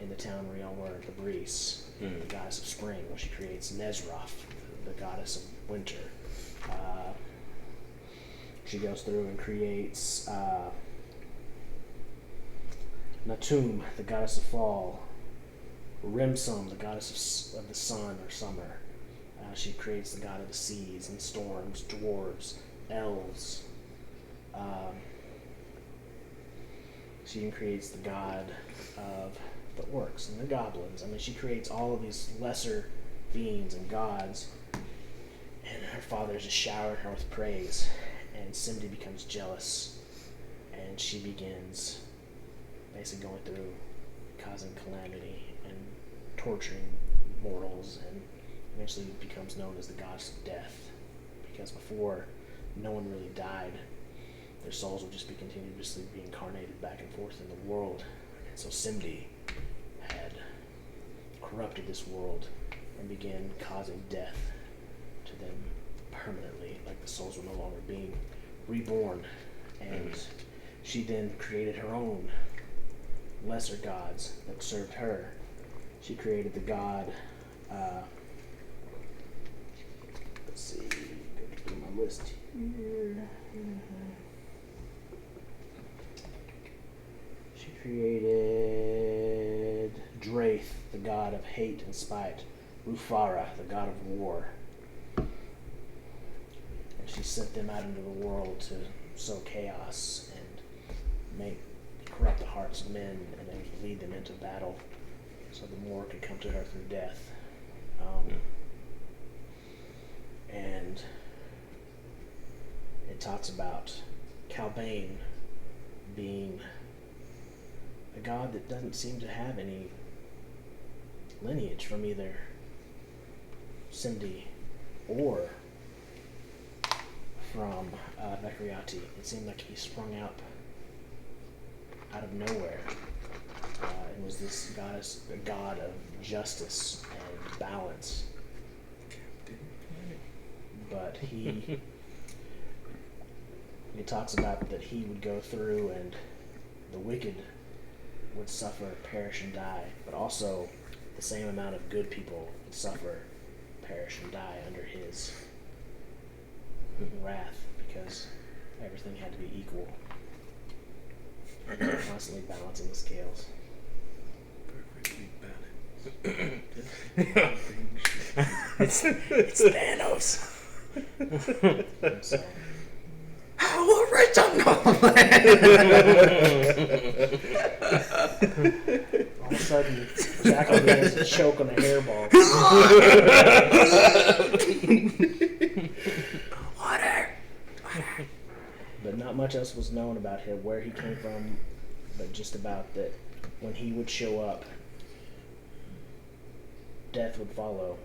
in the town realm where the Breeze, the goddess of spring, where she creates Nezroth, the goddess of winter. She goes through and creates Natum, the goddess of fall, Rimsum, the goddess of the sun or summer. She creates the god of the seas and storms, dwarves, elves. She even creates the god of the orcs and the goblins. I mean, she creates all of these lesser beings and gods, and her father just showered her with praise. And Simdi becomes jealous, and she begins basically going through causing calamity and torturing mortals, and eventually becomes known as the goddess of death, because before no one really died, their souls would just be continuously reincarnated back and forth in the world. And so Simdi had corrupted this world and began causing death to them permanently, like the souls were no longer being reborn. And she then created her own lesser gods that served her. She created the god, let's see, go through my list here. She created Draith, the god of hate and spite, Rufara, the god of war. And she sent them out into the world to sow chaos and corrupt the hearts of men, and then lead them into battle so the war could come to her through death. And it talks about Calbane being a god that doesn't seem to have any lineage from either Simdi or from Vekriati. It seemed like he sprung up out of nowhere and was this god of justice and balance. But it talks about that he would go through and the wicked would suffer, perish, and die, but also the same amount of good people would suffer, perish, and die under his wrath, because everything had to be equal. And they were constantly balancing the scales. It's Thanos. So, How original! all of a sudden, Jackal begins to choke on a hairball. Water! But not much else was known about him, where he came from, but just about that when he would show up, death would follow,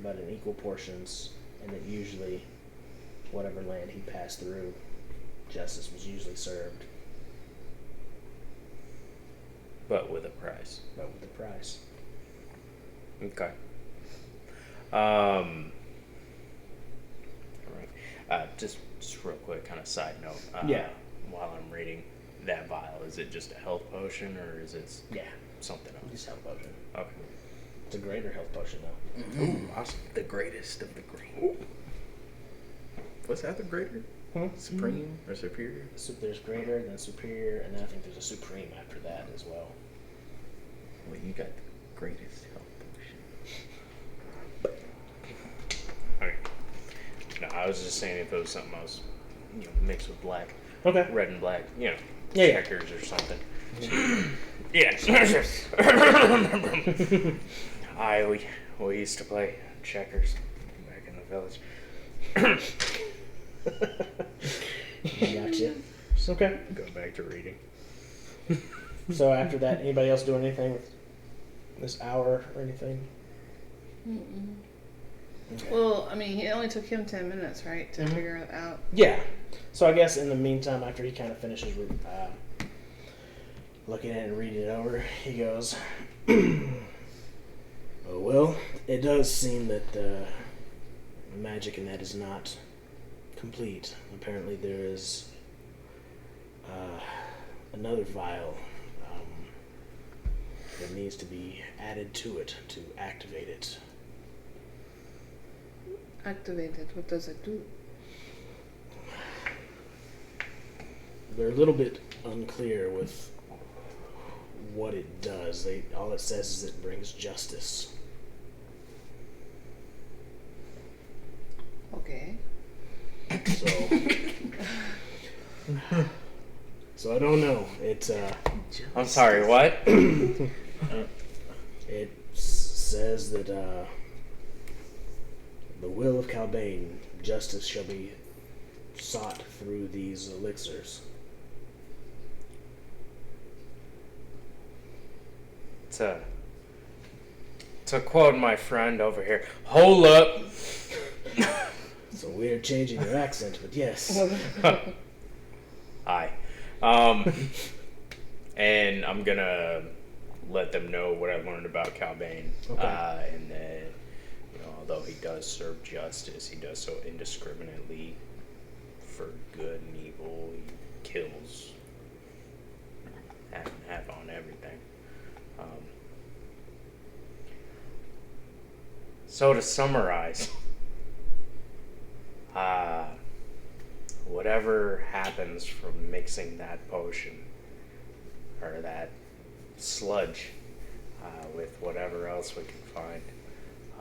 but in equal portions, and that usually whatever land he passed through, justice was usually served, But with a price. but with a price. Okay. All right. Just real quick, kind of side note. Yeah. While I'm reading that vial, is it just a health potion or is it Yeah, something else? just health potion. Okay. It's a greater health potion though. Ooh, awesome. The greatest of the great. What's that, the greater? Supreme or superior? So there's greater, then superior, and then I think there's a supreme after that as well. Well, you got the greatest health potion. Okay. No, I was just saying if it was something else, mixed with black, Okay. red and black, Yeah. checkers or something. Yeah. We used to play checkers back in the village. Gotcha. Okay. Go back to reading. So after that, anybody else doing anything with this hour or anything? Well, I mean, it only took him 10 minutes, right, to figure it out. Yeah. So I guess in the meantime, after he kind of finishes looking at it and reading it over, he goes, "Oh, well, it does seem that the magic in that is not complete. Apparently there is that needs to be added to it to activate it. Activate it. What does it do? They're a little bit unclear with what it does. All it says is it brings justice. Okay. So I don't know. I'm sorry, what? It says that the will of Calbane, justice shall be sought through these elixirs. To quote my friend over here, hold up. So weird changing your accent, but yes. Hi. And I'm gonna let them know what I learned about Calbane. Okay. And that, although he does serve justice, he does so indiscriminately for good and evil. He kills half on everything. So to summarize, whatever happens from mixing that potion or that sludge with whatever else we can find,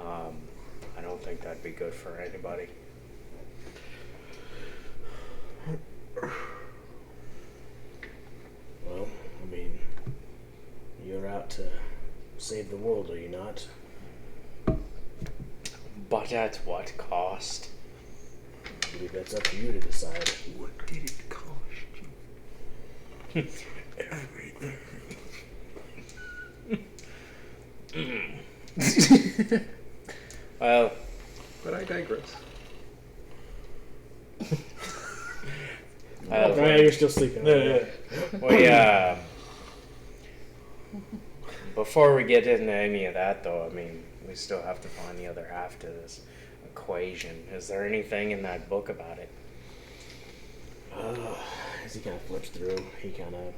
I don't think that'd be good for anybody. Well, I mean, you're out to save the world, are you not? But at what cost? I believe that's up to you to decide. What did it cost you? Everything. Well, But I digress. Oh, yeah, you're still sleeping. Before we get into any of that, though, I mean, we still have to find the other half to this equation. Is there anything in that book about it? As he kind of flips through, he kind of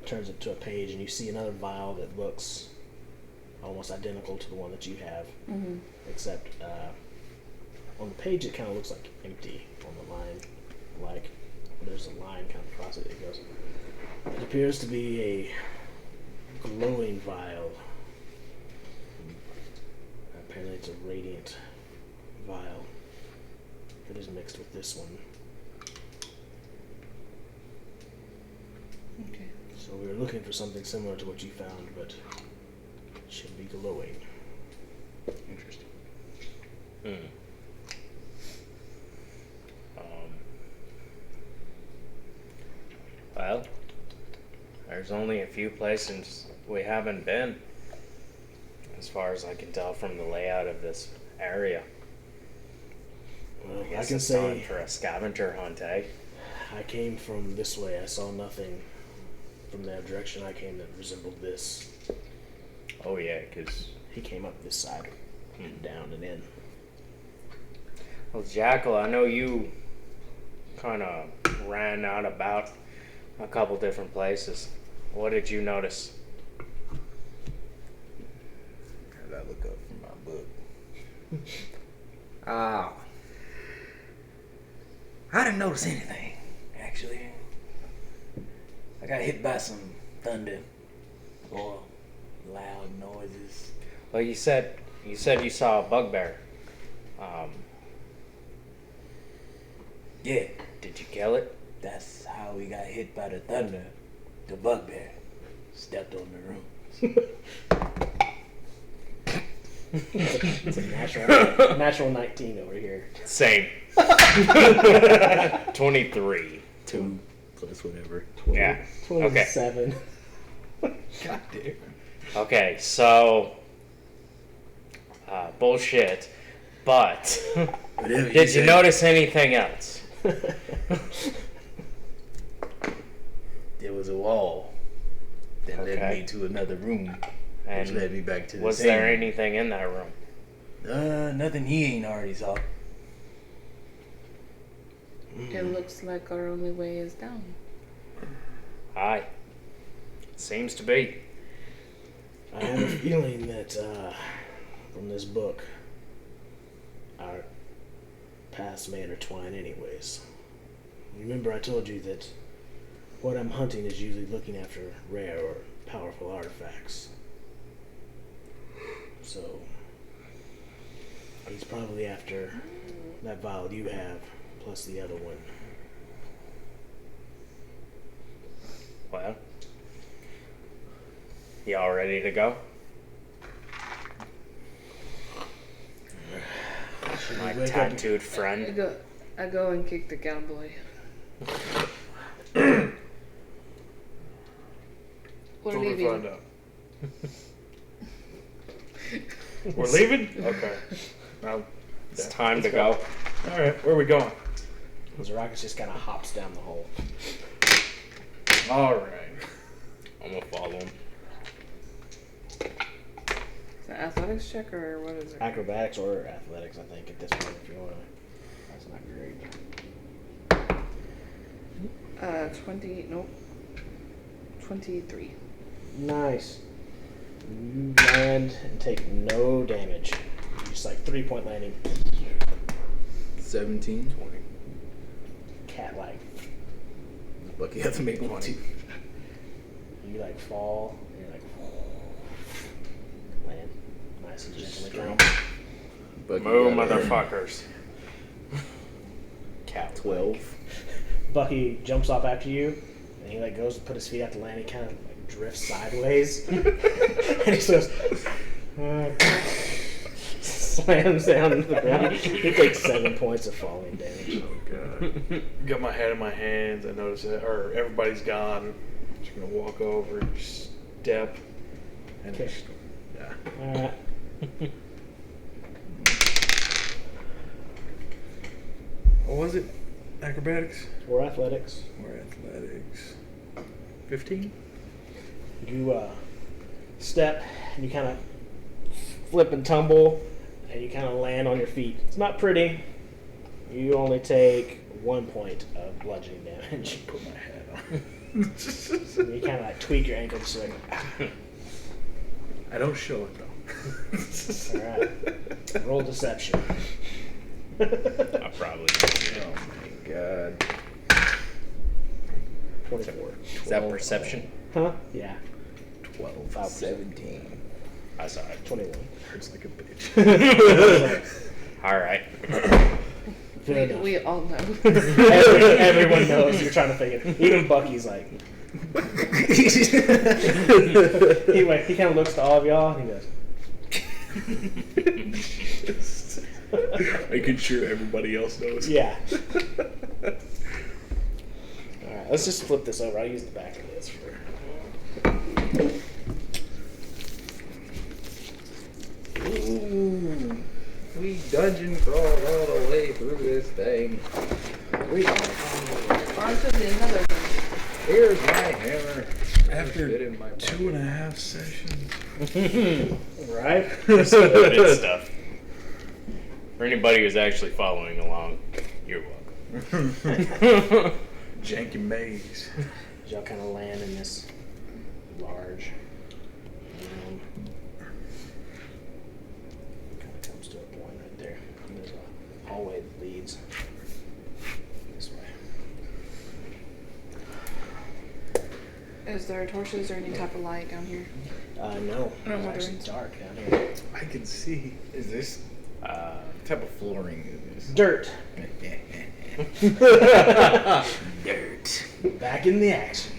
turns it to a page, and you see another vial that looks almost identical to the one that you have, except on the page it kind of looks like empty on the line, like there's a line kind of across it. It goes. It appears to be a glowing vial. Apparently, it's a radiant vial that is mixed with this one. Okay. So we were looking for something similar to what you found, but it should be glowing. Interesting. Well, there's only a few places we haven't been, as far as I can tell from the layout of this area. Well, I guess can it's say time for a scavenger hunt, eh? I came from this way. I saw nothing from the direction I came that resembled this. Oh yeah, 'cause He came up this side, and down and in. well, Jackal, I know you kind of ran out about a couple different places. What did you notice? How did I look up from my book? I didn't notice anything, actually. I got hit by some thunder or loud noises. Well, you said you saw a bugbear. Yeah, Did you kill it? that's how we got hit by the thunder. The bugbear stepped on the room. It's a natural 19 over here. Same. 23. 2 plus whatever. Yeah. 27. God damn. Okay, so bullshit. But Whatever did you say. notice anything else? There was a wall that led Okay. me to another room, which And led me back to the was same there room. anything in that room? Nothing he ain't already saw. It looks like our only way is down. Aye. Seems to be. I have a feeling that from this book, our paths may intertwine anyways. Remember I told you that what I'm hunting is usually looking after rare or powerful artifacts. So, he's probably after that vial you have, plus the other one. Well, you all ready to go? My wake up- tattooed friend. I go and kick the cowboy. We're Till we leaving. find out. We're leaving? Okay. Now, It's time to go. all right, where are we going? Zaraka just kind of hops down the hole. All right. I'm gonna follow him. Is that athletics check or what is it? Acrobatics or athletics, I think, at this point, if you want to. That's not great. 20. Nope. 23. Nice. You land and take no damage. Just like 3-point landing. 17. Cat like. Bucky has to make one. You like fall and you're like land. Nice and gently down. Bucky Moo got a motherfuckers. Cat 12. Bucky jumps off after you and he like goes to put his feet out to land. He kind of like drifts sideways. And he just goes slams down to the ground. He takes 7 points of falling damage. Oh god. Got my head in my hands. I notice it, or everybody's gone. Just gonna walk over, step, and Okay. just, yeah. Alright. What was it? Acrobatics For athletics. or athletics? 15. You step and you kind of flip and tumble and you kind of land on your feet. It's not pretty. You only take 1 point of bludgeoning damage. Put my hat on. You kind of like tweak your ankle just like, I don't show it though. alright. Roll deception. I probably Oh my god. 24. Is that perception? Huh? Yeah. 12. 5%. 17. I saw it. 21. Hurts like a bitch. Alright. Fair enough. We all know. Everyone knows you're trying to figure it. Even Bucky's like. Anyway, he kind of looks to all of y'all and he goes, Making sure everybody else knows. yeah. Alright, let's just flip this over. I'll use the back of this for. Ooh. We dungeon crawled all the way through this thing. We On to the another one. Here's my hammer. After Fit in my 2.5 sessions. Right? Good stuff. For anybody who's actually following along, you're welcome. Janky maze. Y'all kind of land in this large room. Kind of comes to a point right there. And there's a hallway that leads this way. Is there torches or any type of light down here? No, No, it's there actually is. dark down here. I can see. Is this what type of flooring is Dirt. this? Dirt. Back in the action.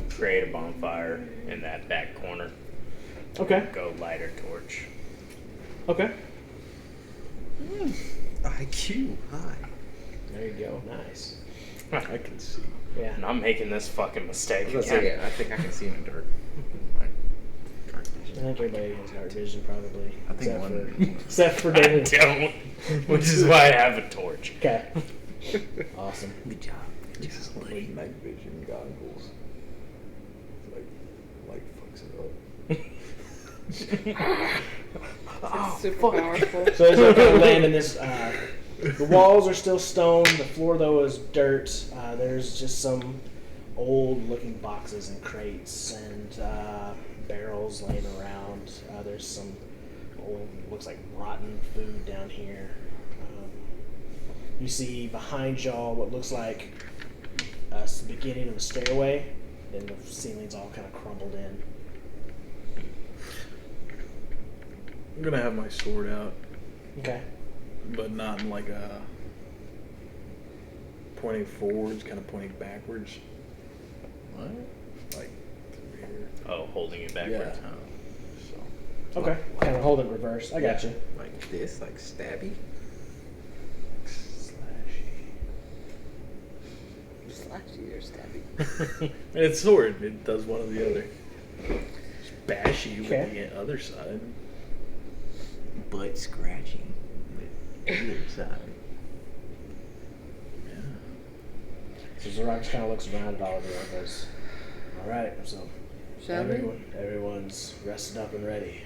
Create a bonfire in that back corner. Okay. Go light a torch. Okay. IQ high. There you go. Nice. I can see. Yeah. And I'm making this fucking I mistake was gonna say, again. I think I can see in the dark. I think everybody has dark vision probably. I think Except for I David. don't. Which is why I have a torch. Okay. Awesome. Good job. Just like night vision goggles. Light fucks it up. It's super powerful. So as you kind of land in this, the walls are still stone. The floor though is dirt. There's just some old-looking boxes and crates and barrels laying around. There's some old, looks like rotten food down here. You see behind y'all what looks like the beginning of a stairway, and the ceiling's all kind of crumbled in. I'm gonna have my sword out, Okay. but not in like a pointing forwards, kind of pointing backwards. What? Like through here. Oh, holding it backwards. Yeah. Oh. So Okay. Kind of hold it reverse. I got you. Like this, like stabby. Slashy or stabby. it's sword. It does one or the other. Just bash you Okay. with the other side. Butt scratching with either side. Yeah. So Zorak just kind of looks around at all of you and goes, "All right, so Shall we? everyone's rested up and ready.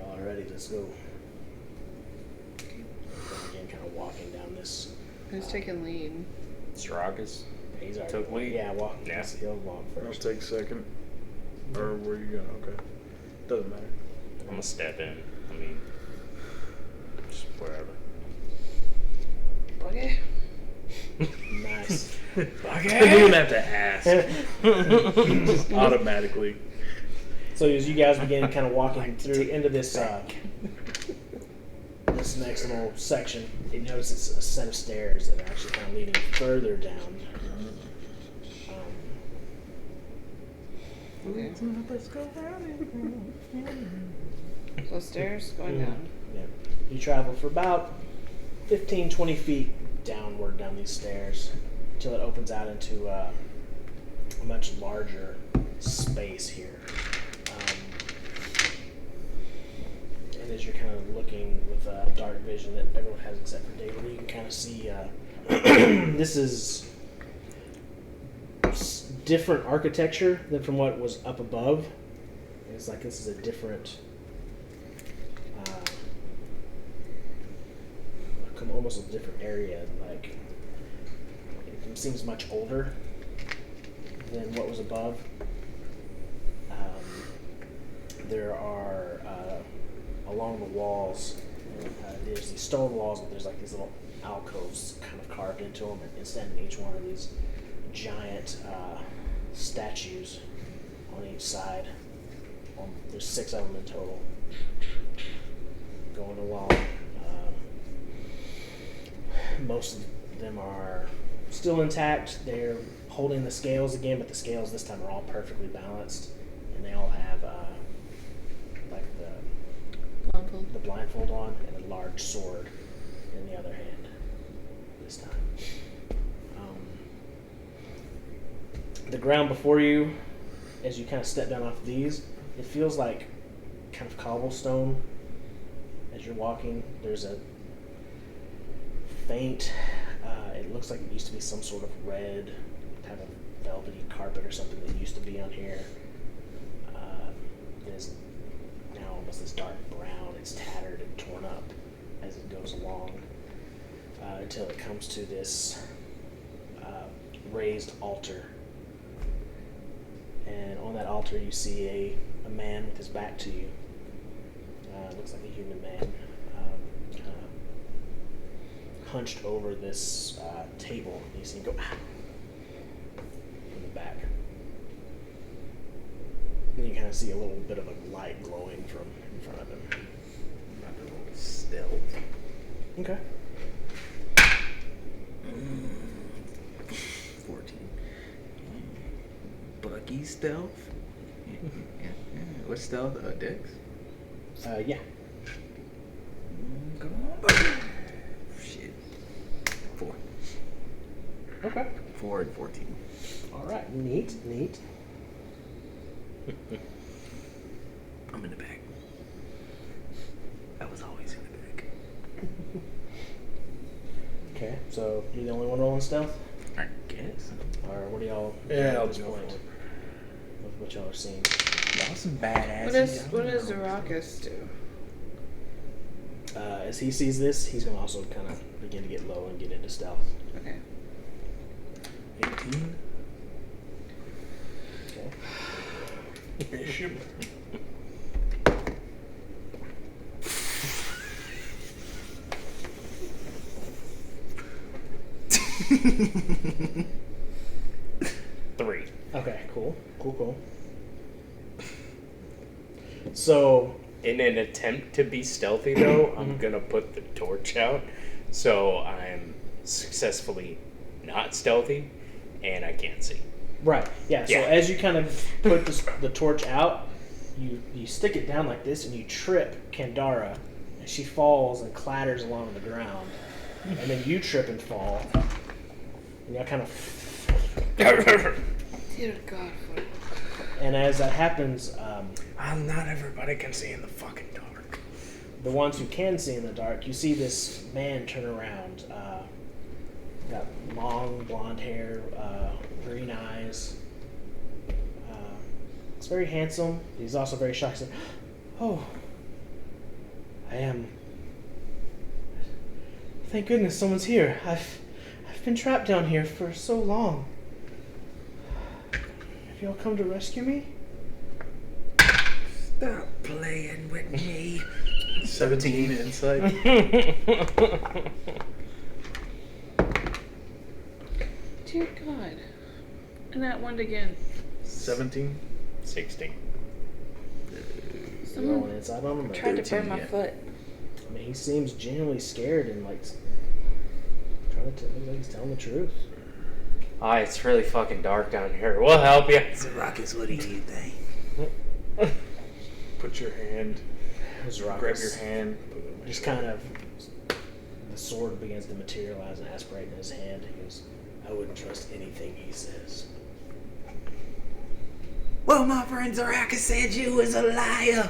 All ready, let's go." Again, kind of walking down this. Who's taking lead? Sarakas. He's already Took lead? Yeah, walk. Yeah. He'll walk I'll first. take second. Or where you going? Okay. Doesn't matter. I'm gonna step in. I mean, just wherever. Okay. Nice. I didn't even have to ask. Just automatically. So as you guys begin kind of walking through into this this next little section, you notice it's a set of stairs that are actually kind of leading further down. Okay. So stairs going down. Yeah. You travel for about 15, 20 feet downward down these stairs until it opens out into a much larger space here. And as you're kind of looking with dark vision that everyone has except for David, you can kind of see this is different architecture than from what was up above. It's like this is a different, almost a different area. Like it seems much older than what was above. There are along the walls. There's these stone walls, but there's like these little alcoves kind of carved into them, and instead of each one of these giant statues on each side. There's 6 of them in total going along. Most of them are still intact. They're holding the scales again, but the scales this time are all perfectly balanced, and they all have like Blindfold. the blindfold on and a large sword in the other hand this time. The ground before you, as you kind of step down off of these, it feels like kind of cobblestone as you're walking. There's a faint, it looks like it used to be some sort of red type of velvety carpet or something that used to be on here. It is now almost this dark brown. It's tattered and torn up as it goes along until it comes to this raised altar. And on that altar you see a man with his back to you. Looks like a human man. Hunched over this table. You see him go in the back. And you kind of see a little bit of a light glowing from in front of him. Stealth. Okay. 14. Bucky stealth? Yeah. What's stealth? Dex? Yeah. Come on, Bucky. Shit. 4. Okay. 4 and 14. All right. Neat. I'm in the back. I was always in the back. Okay. So you're the only one rolling stealth, I guess. or what do y'all? Yeah, do I'll at this go point for it. with what y'all are seeing? Y'all some badass. What does Zarakis do? As he sees this, he's gonna also kind of begin to get low and get into stealth. Okay. 18. Okay. Bishop. Three. Okay, cool. So, In an attempt to be stealthy, though, I'm gonna put the torch out, so I'm successfully not stealthy, and I can't see. right, yeah. So Yeah. as you kind of put the torch out, you stick it down like this, and you trip Kandara, and she falls and clatters along the ground, and then you trip and fall, and y'all kind of. Dear God, Foot. And as that happens, Not everybody can see in the fucking dark. the ones who can see in the dark, you see this man turn around. Got long blonde hair, green eyes. He's very handsome. He's also very shocked. He's like, "Oh, I am. Thank goodness someone's here. I've been trapped down here for so long. Have y'all come to rescue me?" Stop playing with me. 17 insight. Dear God. And that one again. 17. 16. Rolling inside on him. or- Tried to burn my yeah. foot. I mean, he seems genuinely scared and like trying to look like he's telling the truth. Ah, it's really fucking dark down here. We'll help you. Ruckus, what do you think? Put your hand. His Grab ruckus. your hand. Just kind of, the sword begins to materialize and aspirate in his hand. He goes, "I wouldn't trust anything he says." Well, my friend Zaraka said you was a liar.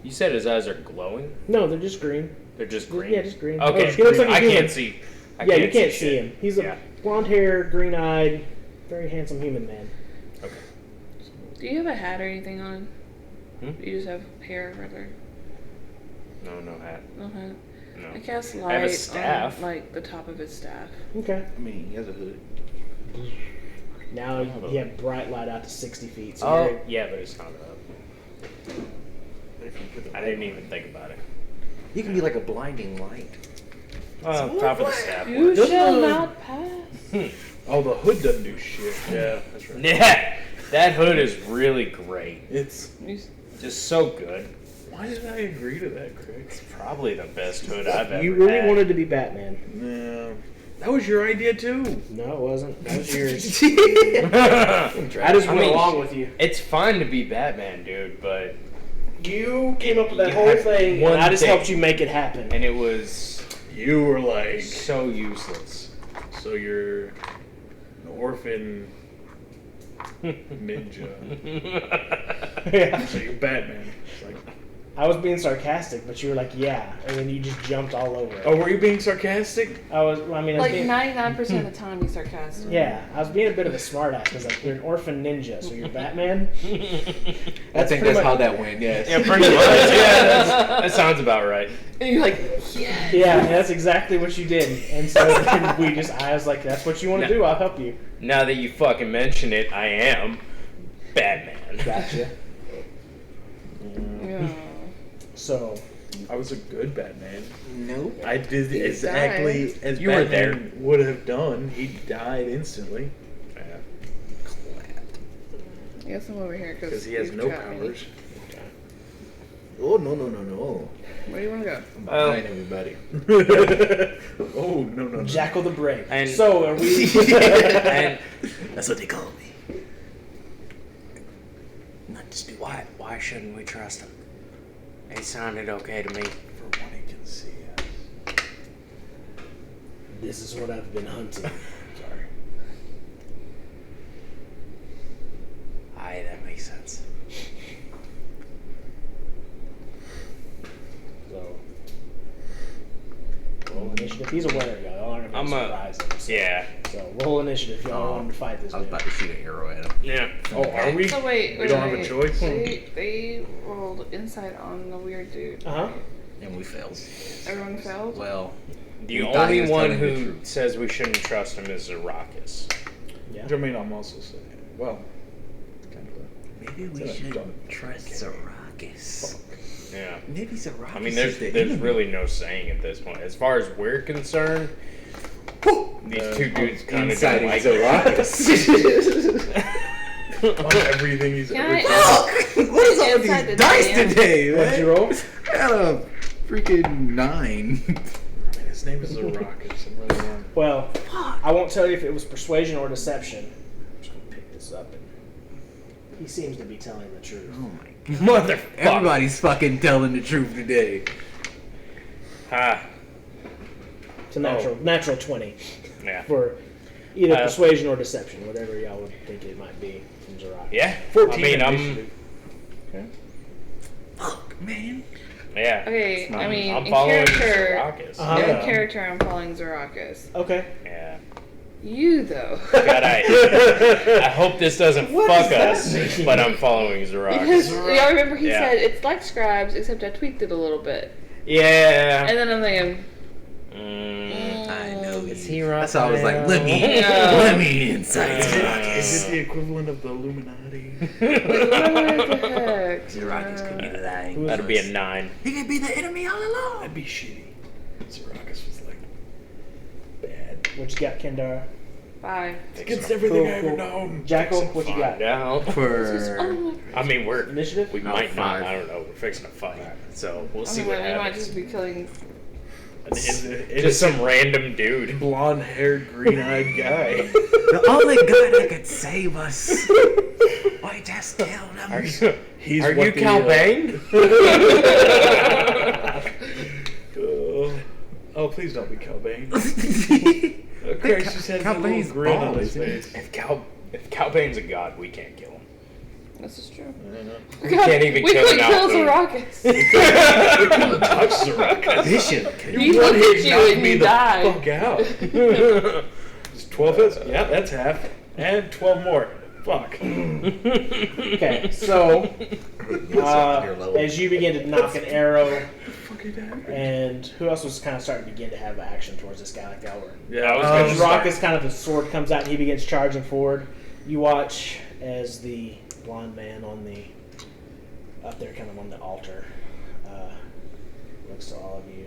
You said his eyes are glowing? No, they're just green. They're just green? Yeah, just green. Okay, Oh, he looks like a I human. can't see. You can't see shit. him. He's a Yeah. blonde hair, green eyed, very handsome human man. Okay. Do you have a hat or anything on? Hmm? Do you just have hair rather? No hat. No hat. No. I cast I light have a staff. on like the top of his staff. Okay. I mean, he has a hood. Now you have bright light out to 60 feet. So Oh, you're- yeah, but it's not up. I didn't even think about it. You can be like a blinding light. Top of the staff. You works. shall not pass. Oh, the hood doesn't do shit. Yeah, that's right. Yeah, that hood is really great. It's. Just so good. Why did I agree to that, Craig? It's probably the best hood I've ever you really had. wanted to be Batman. No. That was your idea, too. No, it wasn't. That was yours. I I just went along with you. It's fun to be Batman, dude, but You came up with that You whole had thing, one and I just thing. helped you make it happen. and it was You were like, so useless. so you're an orphan ninja. Yeah. So you're Batman. It's like, I was being sarcastic, but you were like, "Yeah," and then you just jumped all over it. oh, were you being sarcastic? I was. I mean, I was Like being, 99% of the time he's sarcastic. yeah, I was being a bit of a smartass because like you're an orphan ninja, so you're Batman. I think pretty that's much- how that went. Yes. Yeah, pretty much. Yeah, that sounds about right. And you're like, yeah. Yeah, that's exactly what you did. And so then I was like, "That's what you want to No. do? I'll help you." Now that you fucking mention it, I am Batman. Gotcha. Yeah. So I was a good Batman. Nope. I did He exactly died. as You were Batman would have done. He died instantly I guess I'm over here because he has no powers. Oh, no. Where do you want to go? I'm Well- behind everybody. Oh no! Jackal the Brave. And- So are we? And That's what they call me. not just why shouldn't we trust him? It sounded okay to me. For one, he can see us. This is what I've been hunting. Sorry. Aye, that makes sense. So roll initiative. He's aware, y'all. Y'all aren't I'm gonna a- surprise him. So. Yeah. So roll initiative. Y'all Oh, want to fight this I was dude. about to shoot an arrow at him. Yeah. Oh, are we? So wait, We don't have a choice. They rolled insight on the weird dude. Uh huh. And we failed. Everyone failed? Well, The We thought he only was one telling the who truth. says we shouldn't trust him is Zarakis. Yeah. I mean, I'm also saying, well, kind of. maybe we It's a should dumb trust kid. Zarakis. Yeah. Maybe Zarakis I mean, is the there's enemy. really no saying at this point. As far as we're concerned, these two dudes kind of don't Inciting like Zarakis. On everything he's Can ever I done. ask? What is all Inside these the dice DM. today, man? What'd you roll? I got a freaking 9. I mean, his name is Zarakis. I'm really wrong. Well, I won't tell you if it was persuasion or deception. I'm just gonna pick this up, and he seems to be telling the truth. Oh my god. Motherfucker. Everybody's fucking telling the truth today. Ah, It's a natural 20 yeah. for either Uh, persuasion or deception, whatever y'all would think it might be from Zarak. Yeah. 14 I mean, initiative. Fuck, man. yeah. Okay, I mean, I'm in following character, Zarakis. Uh-huh. in Yeah. character, I'm following Zarakis. Okay. Yeah. You though, God, I hope this doesn't fuck us, but I'm following because Zarakis. y'all remember he Yeah. said it's like Scribes, except I tweaked it a little bit, Yeah. and then I'm thinking, I know. Is he right? That's why I was like, let me, No. let me inside Is Zarakis. it the equivalent of the Illuminati? what the heck? Zarakis could be lying. Who is That'd be a 9. He could be the enemy all along. That'd be shitty. Zarakis was like bad. What you got, Kendara? 5. Against everything Cool, I've ever cool. known. Jackal, what you got? Find out. Oh For my I mean, we're Initiative? we No, might not. 5. I don't know. We're fixing to fight, so we'll see God. what We might happens. just be killing. Just some random dude. blonde-haired, green-eyed guy. the only guy that could save us. Why just tell them? Are you, He's are what you the, Cal Bane? Oh, please don't be Cal Bane. Christ just has Cal a little Bane's grin bald, on his isn't he? face. If Cal Bane's a god, we can't kill him. This is true. We can't even we kill couldn't an kill outlaw. Zarakis. Touch Zarakis. Bishop. He looked at you knocked and me you the died. fuck out. It's 12 hits? Yeah, that's half. And 12 more. Fuck. Okay, so as you begin to knock an arrow, and who else was kind of starting to begin to have action towards this guy like y'all were? Yeah, I was um, gonna start. Raucus, kind of his sword comes out and he begins charging forward. You watch as the blonde man on the up there, kind of on the altar, looks to all of you.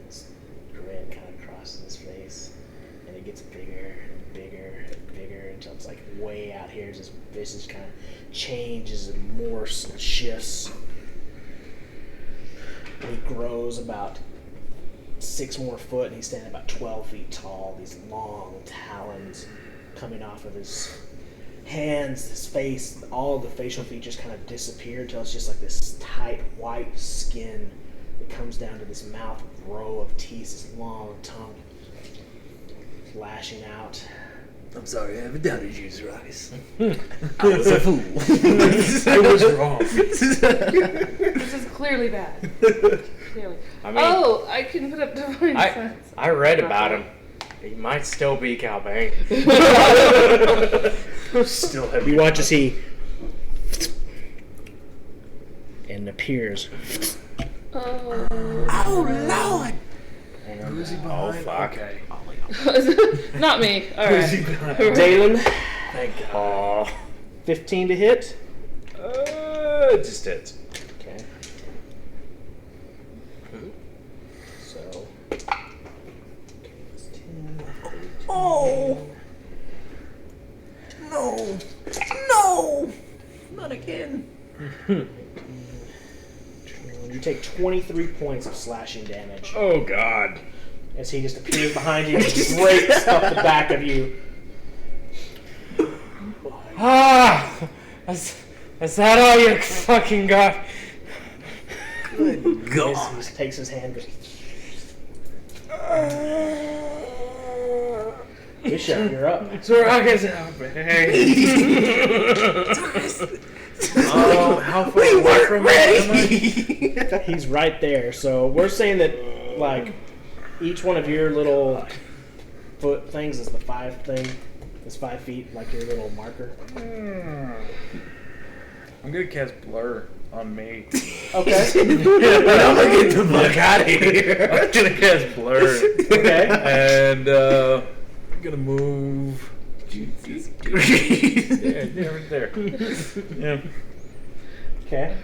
This grin kind of crosses his face, and it gets bigger and bigger and bigger until it's like way out here as his visage kind of changes and morphs and shifts. And he grows about 6 more foot, and he's standing about 12 feet tall. These long talons coming off of his hands, his face, all of the facial features kind of disappear until it's just like this tight white skin that comes down to this mouth row of teeth, this long tongue lashing out. I'm sorry, I haven't doubted you, Zarakis. I was a fool. I was wrong. This is clearly bad. Clearly. I mean, Oh, I can put up divine sense. I read about him. He might still be Cal Bane. Still have You watch as he and appears. Oh. Oh, Lord. And, Who's he Oh behind? fuck! Okay. Not me. All Who's he right. behind? Dalen, Thank God. Oh, 15 to hit. it just hits. Okay. So. It's 10, Oh. No. No. Not again. You take 23 points of slashing damage Oh god! as he just appears behind you and rakes up the back of you. Ah! Is that all you fucking got? Good As God. he takes his hand, goes, Bishop, you're up. Zarakis out, Oh, how far We away weren't from him am I? ready. He's right there. So we're saying that, like, each one of your little foot things is the 5 thing. It's 5 feet, like your little marker. I'm gonna cast Blur. on me. Okay. But I'm gonna get the fuck out of here. I'm gonna cast Blur. Okay. And I'm gonna move. Yeah, right there. Yeah. Okay.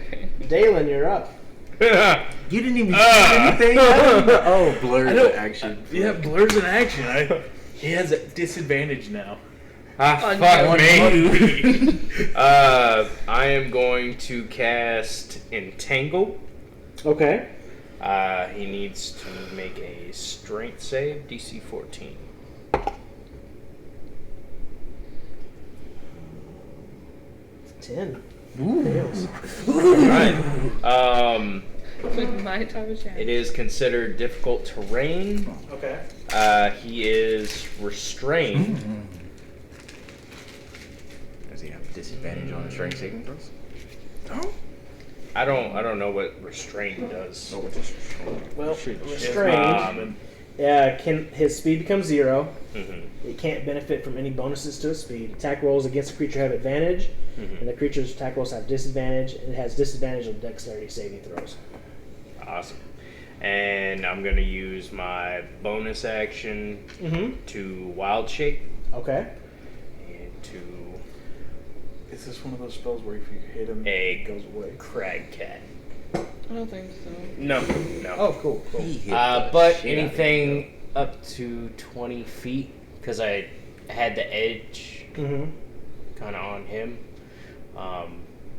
Dalen, you're up. You didn't even say anything. Oh, blur's I don't- action. Yeah, Blur's in action. He has a disadvantage now. Ah, fuck me. I am going to cast Entangle. Okay. He needs to make a strength save, DC 14. It's 10. Alright. With my type of chance. It is considered difficult terrain. Okay. He is restrained. Does he have disadvantage on strength saving throws? I don't know what restrained does. Well, It's restrained. Can his speed become 0? Mhm. It can't benefit from any bonuses to its speed. Attack rolls against a creature have advantage, and the creature's attack rolls have disadvantage. It has disadvantage on dexterity saving throws. Awesome. And I'm gonna use my bonus action Mm-hmm. to wild shape Okay. and to Is this one of those spells where if you hit him, a it goes away? crag cat. I don't think so. No. Oh, cool. He hit But the shit out of anything up to 20 feet, because I had the edge Mm-hmm. kind of on him,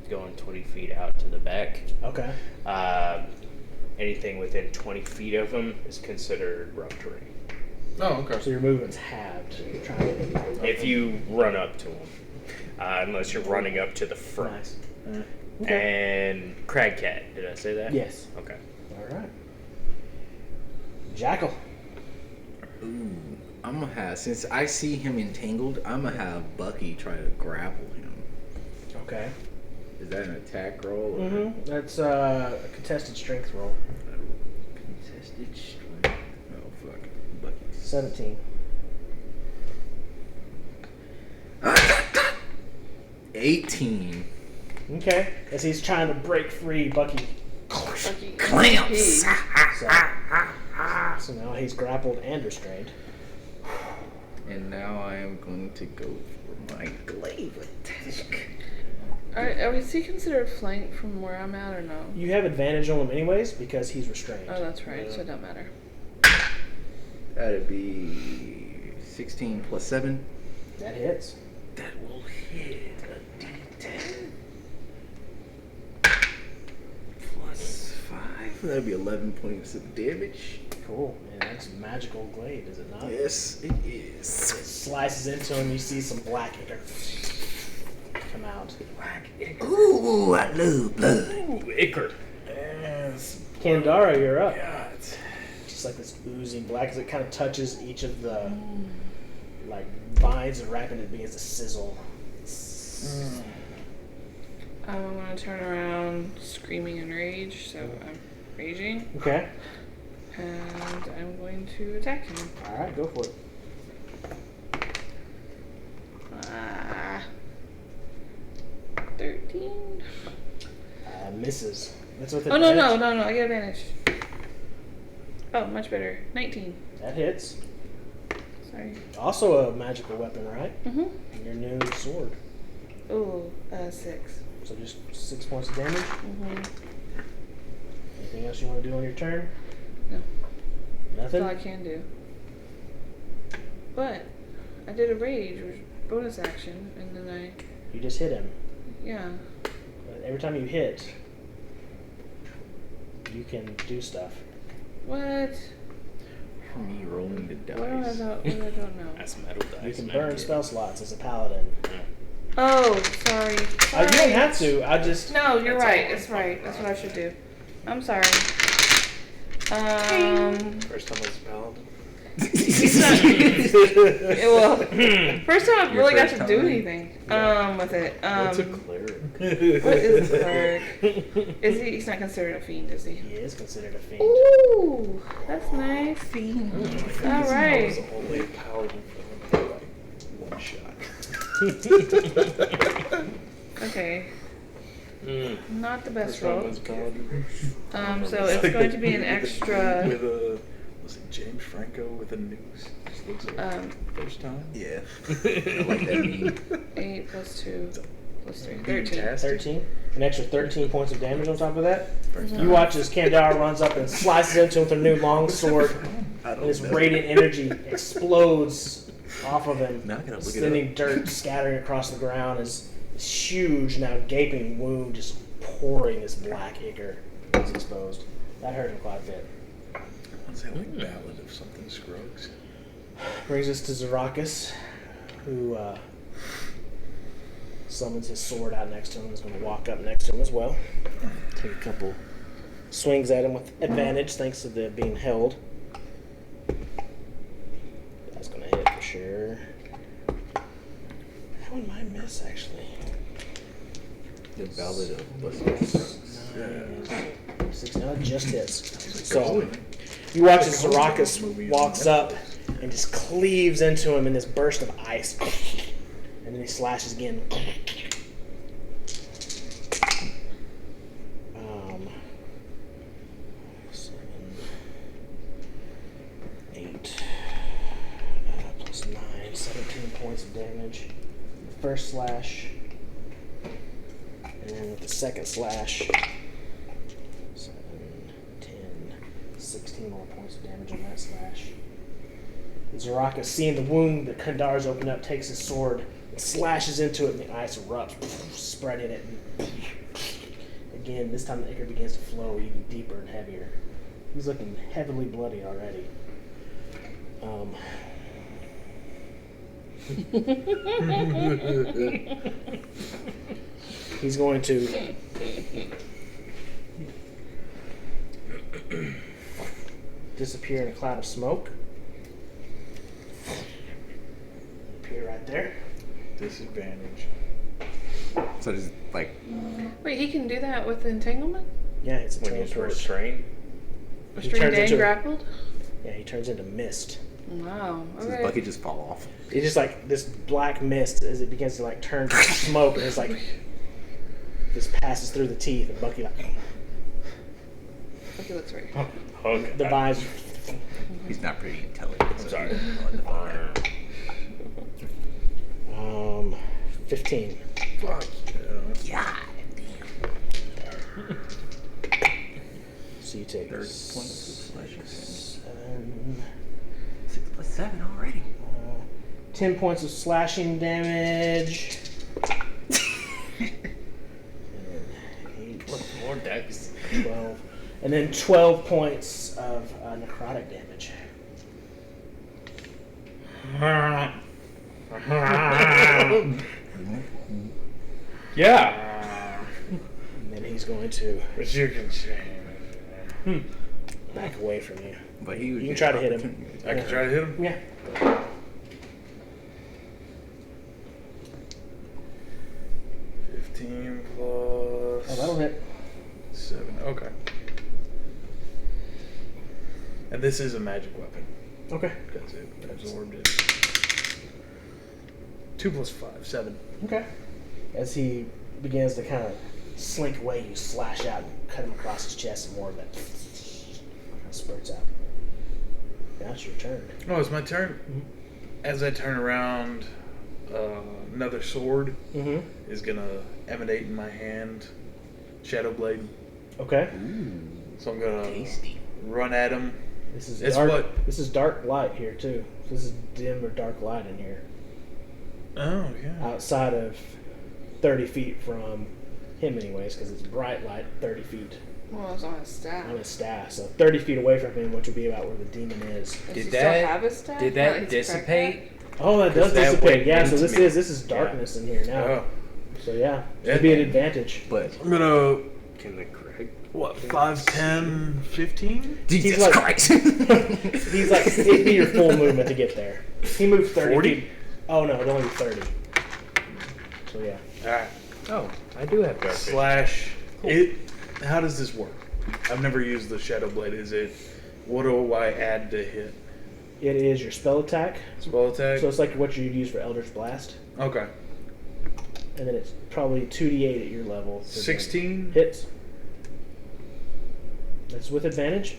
going 20 feet out to the back. Okay. Anything within 20 feet of him is considered rough terrain. Oh, okay. So your movement's halved. You're trying to... If you run up to him, unless you're running up to the front. Nice. Okay. And crag cat, did I say that? Yes. Okay. All right. Jackal. Ooh, I'm gonna have, since I see him entangled, I'm gonna have Bucky try to grapple him. Okay. Is that an attack roll? Or Mm-hmm. That's a contested strength roll. contested strength? Oh, fuck. Bucky. 17. 18. Okay. As he's trying to break free, Bucky. Lucky Clamps! So now he's grappled and restrained. And now I am going to go for my glaive attack. Is he considered flanked from where I'm at or no? You have advantage on him anyways because he's restrained. Oh, that's right. So it don't matter. That'd be 16 plus 7. That hits. That will hit a d10. Plus 5. That'd be 11 points of damage. Cool. And that's magical glaive, is it not? Yes, it It is. slices into him. You see some black ink come out. Ooh, I love blood. Ooh, Ickard. Yes. Kandara, you're up. God. It's Just like this oozing black as it kind of touches each of the like vines and wrapping it begins to sizzle. I'm gonna turn around screaming in rage, so I'm raging, Okay. and I'm going to attack him. All right, go for it. Ah, 13. Misses. That's with Oh no, advantage. I get advantage. Oh, much better. 19. That hits. Sorry. Also a magical weapon, right? Mhm. And your new sword. Ooh, 6. So just 6 points of damage. Mhm. Anything else you want to do on your turn? No. That's Nothing. all I can do. But I did a rage, which bonus action, and then You just hit him. yeah. Every time you hit, you can do stuff. What? Me rolling the What do I dice. don't know? That's metal dice. You can man. burn spell slots as a paladin. Oh, sorry. You Sorry. don't have to. I just. No, you're That's right. all. It's right. That's what I should do. I'm sorry. first time as a paladin. It's not. Well, first time I Your really got first to do time? anything. With it. What's a cleric? What is a cleric? Is he? He's not considered a fiend, is he? He is considered a fiend. Ooh, that's nice. Fiend. All I was right. only a paladin for like one shot. Okay. Not the best roll. Someone's God. So it's going to be an extra. With a was it James Franco with a noose? Just looks like first time. Yeah. I like that meme. 8 plus 2 plus 3. 13. Fantastic. 13. An extra 13 points of damage on top of that. You watch as Kandar runs up and slices into him with her new longsword, and his radiant energy explodes off of him, Now I gotta look it sending dirt scattering across the ground as this huge, now gaping wound just pouring this black ichor is exposed. That hurt him quite a bit. I'd say like Ballad of something Scruggs. Brings us to Zarakis, who summons his sword out next to him. He's going to walk up next to him as well. Take a couple swings at him with advantage thanks to the being held. That's going to hit for sure. That one might miss, actually. The Ballad of Buster Scruggs. 6, no, it just hits. So, you watch as Zarakis walks up and just cleaves into him in this burst of ice. And then he slashes again. 7, 8, plus 9, 17 points of damage. The first slash. And then with the second slash, 7, 10, 16 more points of damage on that slash. Zaraka, seeing the wound that Kandar's opened up, takes his sword and slashes into it, and the ice erupts, spreading it. And again, this time the ichor begins to flow even deeper and heavier. He's looking heavily bloody already. He's going to disappear in a cloud of smoke. Appear right there. Disadvantage. So just like Wait, he can do that with entanglement? Yeah, it's a When train he's sword. restrained. Restrained turns and into- grappled? Yeah, he turns into mist. Wow. does his Okay. bucket just fall off? It's just like this black mist as it begins to like turn to smoke, and it's like this passes through the teeth, and Bucky like Okay, that's right. Okay. the vines. He's not pretty intelligent. So sorry. 15. Fuck yeah. So you take 30 points of slashing 7, 6 plus 7 already. 10 points of slashing damage. And 8, More decks. 12, and then 12 points of necrotic damage. Yeah. And then he's going to But you can change. back away from you. But he would You can get try to hit him. opportunity. I can try to hit him. Yeah. 15 plus. Oh, that'll hit. 7. Okay. And this is a magic weapon Okay. because it absorbed it. 2 plus 5, 7. Okay. As he begins to kind of slink away, you slash out and cut him across his chest, and more of that kind of spurts out. Now it's your turn. Oh, it's my turn. As I turn around, another sword Mm-hmm. is gonna emanate in my hand. Shadow Blade. Okay. So I'm gonna Tasty. run at him. This is It's dark. what- This is dark light here too. This is dim or dark light in here. Oh yeah. Outside of 30 feet from him, anyways, because it's bright light 30 feet Well, it's on his staff. on his staff. So 30 feet away from him, which would be about where the demon is. Does Did he that- still have his staff? Did now that he's cracked dissipate? Oh, that does That dissipate. went Yeah. So into this me. is darkness in here now. Oh. So yeah, Yeah. it'd be an advantage. But I'm gonna Can the Craig? what? 5, 10, 15? Jesus like- Christ! He's like, it'd be your full movement to get there. He moved 30 40? feet. Oh no, it'd only be 30. So yeah. Alright. Oh, I do have dark vision. Slash. It. How does this work? I've never used the Shadow Blade. Is it? What do I add to hit? It is your spell attack. Spell attack? So it's like what you'd use for Eldritch Blast. Okay. and then it's probably 2d8 at your level. for 16. hits. That's with advantage.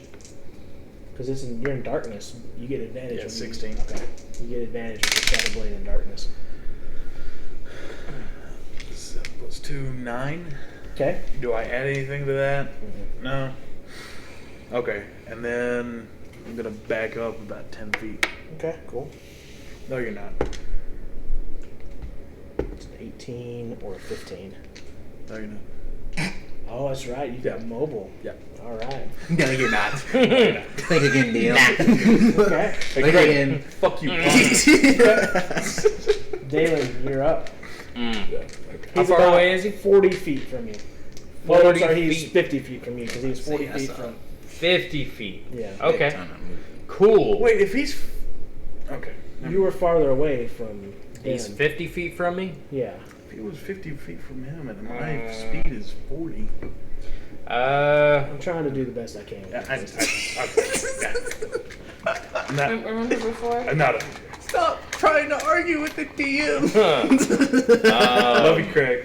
Because you're in darkness, you get advantage. Yeah, when 16. Okay, you get advantage with the Shadow Blade in darkness. 7 plus 2, 9. Okay. Do I add anything to that? No. Okay, and then I'm gonna back up about 10 feet. Okay. Cool. No, you're not. It's an 18 or a 15. No, you're not. Oh, that's right. You got Yeah. mobile. Yeah. All right. No, you're not. Think again, DM. Okay. Think again. Fuck you. Dalen, you're up. Mm. Yeah, okay. How He's far about away is he? 40 feet from you. Well, 40 sorry, he's feet. 50 feet from you because he's 40 feet that's from. 50 feet. Yeah. Okay. Time to move. Cool. Wait, if he's. Okay. You were farther away from. He's Dan. 50 feet from me? Yeah. If he was 50 feet from him and my speed is 40. I'm trying to do the best I can. Remember before? I'm not a. Stop trying to argue with the DM. Love you, Craig.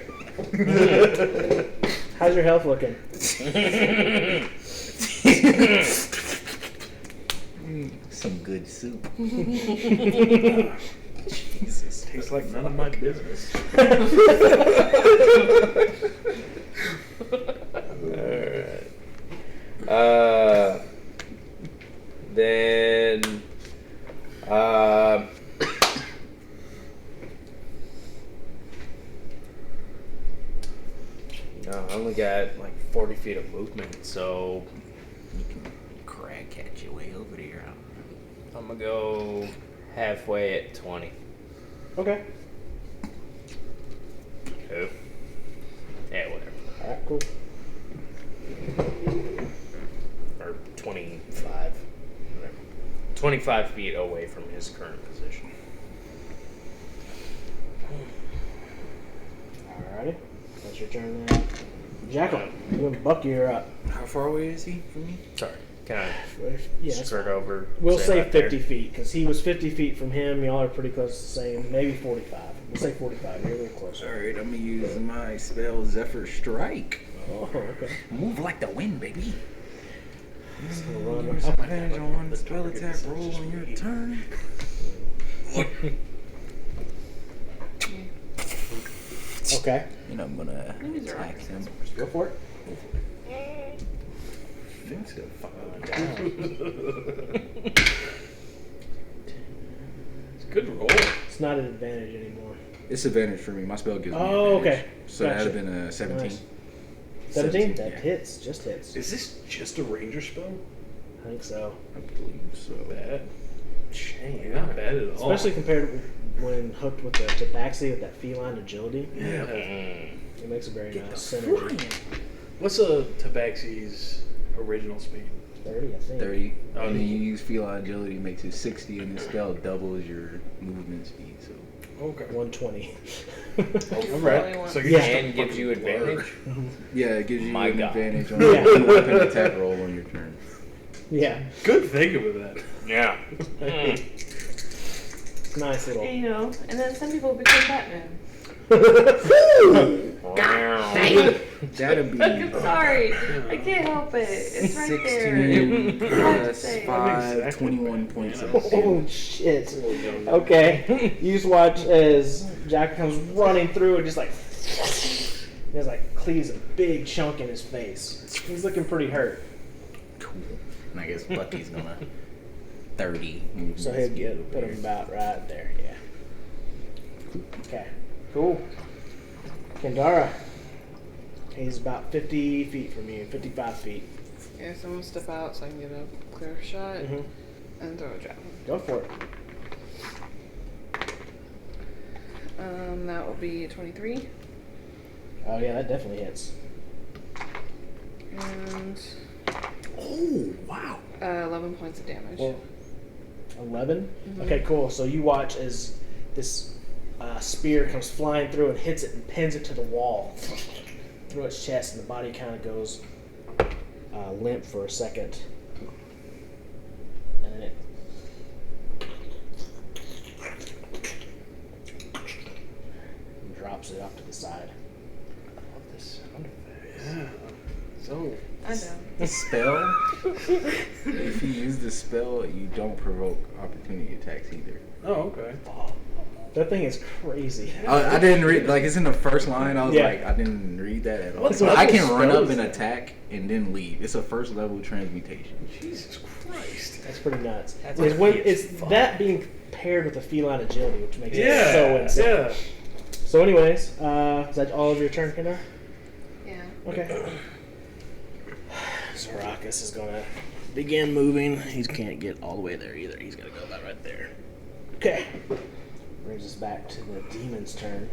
How's your health looking? Some good soup. Jesus, tastes like none of my business. Alright. Then. No, I only got like 40 feet of movement, so You can crab catch your way over there. I'm gonna go halfway at 20. Okay. Oh. Yeah, whatever. All right. Cool. Or 25. Whatever. 25 feet away from his current position. Alrighty. That's your turn then. Jackal, you and Bucky are up. How far away is he from me? Sorry. Can I Yeah, that's skirt fine. over? We'll say right there? 50 feet because he was 50 feet from him. Y'all are pretty close to the same. Maybe 45. We'll say 45. You're a little closer. Alright, I'm gonna use my spell Zephyr Strike. Oh, okay. Move like the wind, baby. Just gonna run Use up. advantage on one spell attack roll on your turn. Okay. And I'm gonna These are attack him. Go for it. Things get It's a good roll. It's not an advantage anymore. It's advantage for me. My spell gives me Oh, advantage. okay. So that Gotcha. would have been a 17. Nice. 17? That yeah. hits. Just hits. Is this just a ranger spell? I think so. I believe so. Bad. Shame, not bad at all. Especially compared to when hooked with the tabaxi with that feline agility. Yeah. It makes a very nice Flying. synergy. What's a Tabaxi's original speed? 30, I think. 30. Oh, And then yeah. you use feline agility, makes it 60, and this spell doubles your movement speed. So Okay. 120. Alright. So you're Yeah. just a And gives you fucking blur. advantage? yeah, it gives you My an God. advantage on Yeah. a weapon attack roll on your turn. Yeah. Good thinking of that. Yeah. Nice little. You know, and then some people become Batman. That'd be I'm sorry. I can't help it. It's right there. 16 plus say. 5, Exactly 21 points of Oh damage. shit. Okay. You just watch as Jack comes running through and just like there's like cleaves a big chunk in his face. He's looking pretty hurt. Cool. And I guess Bucky's gonna 30. So he'll get put him about right there, yeah. Okay. Cool. Kendara. He's about 50 feet from you, 55 feet. Yeah, so I'm gonna step out so I can get a clear shot Mm-hmm. and throw a javelin. Go for it. That will be 23 Oh yeah, that definitely hits. and Oh, wow. 11 points of damage. 11? Okay, cool. So you watch as this spear comes flying through and hits it and pins it to the wall through its chest, and the body kind of goes limp for a second. And then it drops it off to the side. spell, if you use the spell, you don't provoke opportunity attacks either. Oh, okay. That thing is crazy. I didn't read, like, it's in the first line. I was Yeah. like, I didn't read that at all. What So I level can run spell up is and that? attack and then leave. It's a first level transmutation. Jesus Christ. That's pretty nuts. That's It's when pretty it's fun. that being paired with the feline agility, which makes it Yeah. so insane. Yeah. So, anyways, is that all of your turn, Kendar? Yeah. Okay. Zaracus is gonna begin moving. He can't get all the way there either. He's gonna go about right there. Okay. Brings us back to the demon's turn.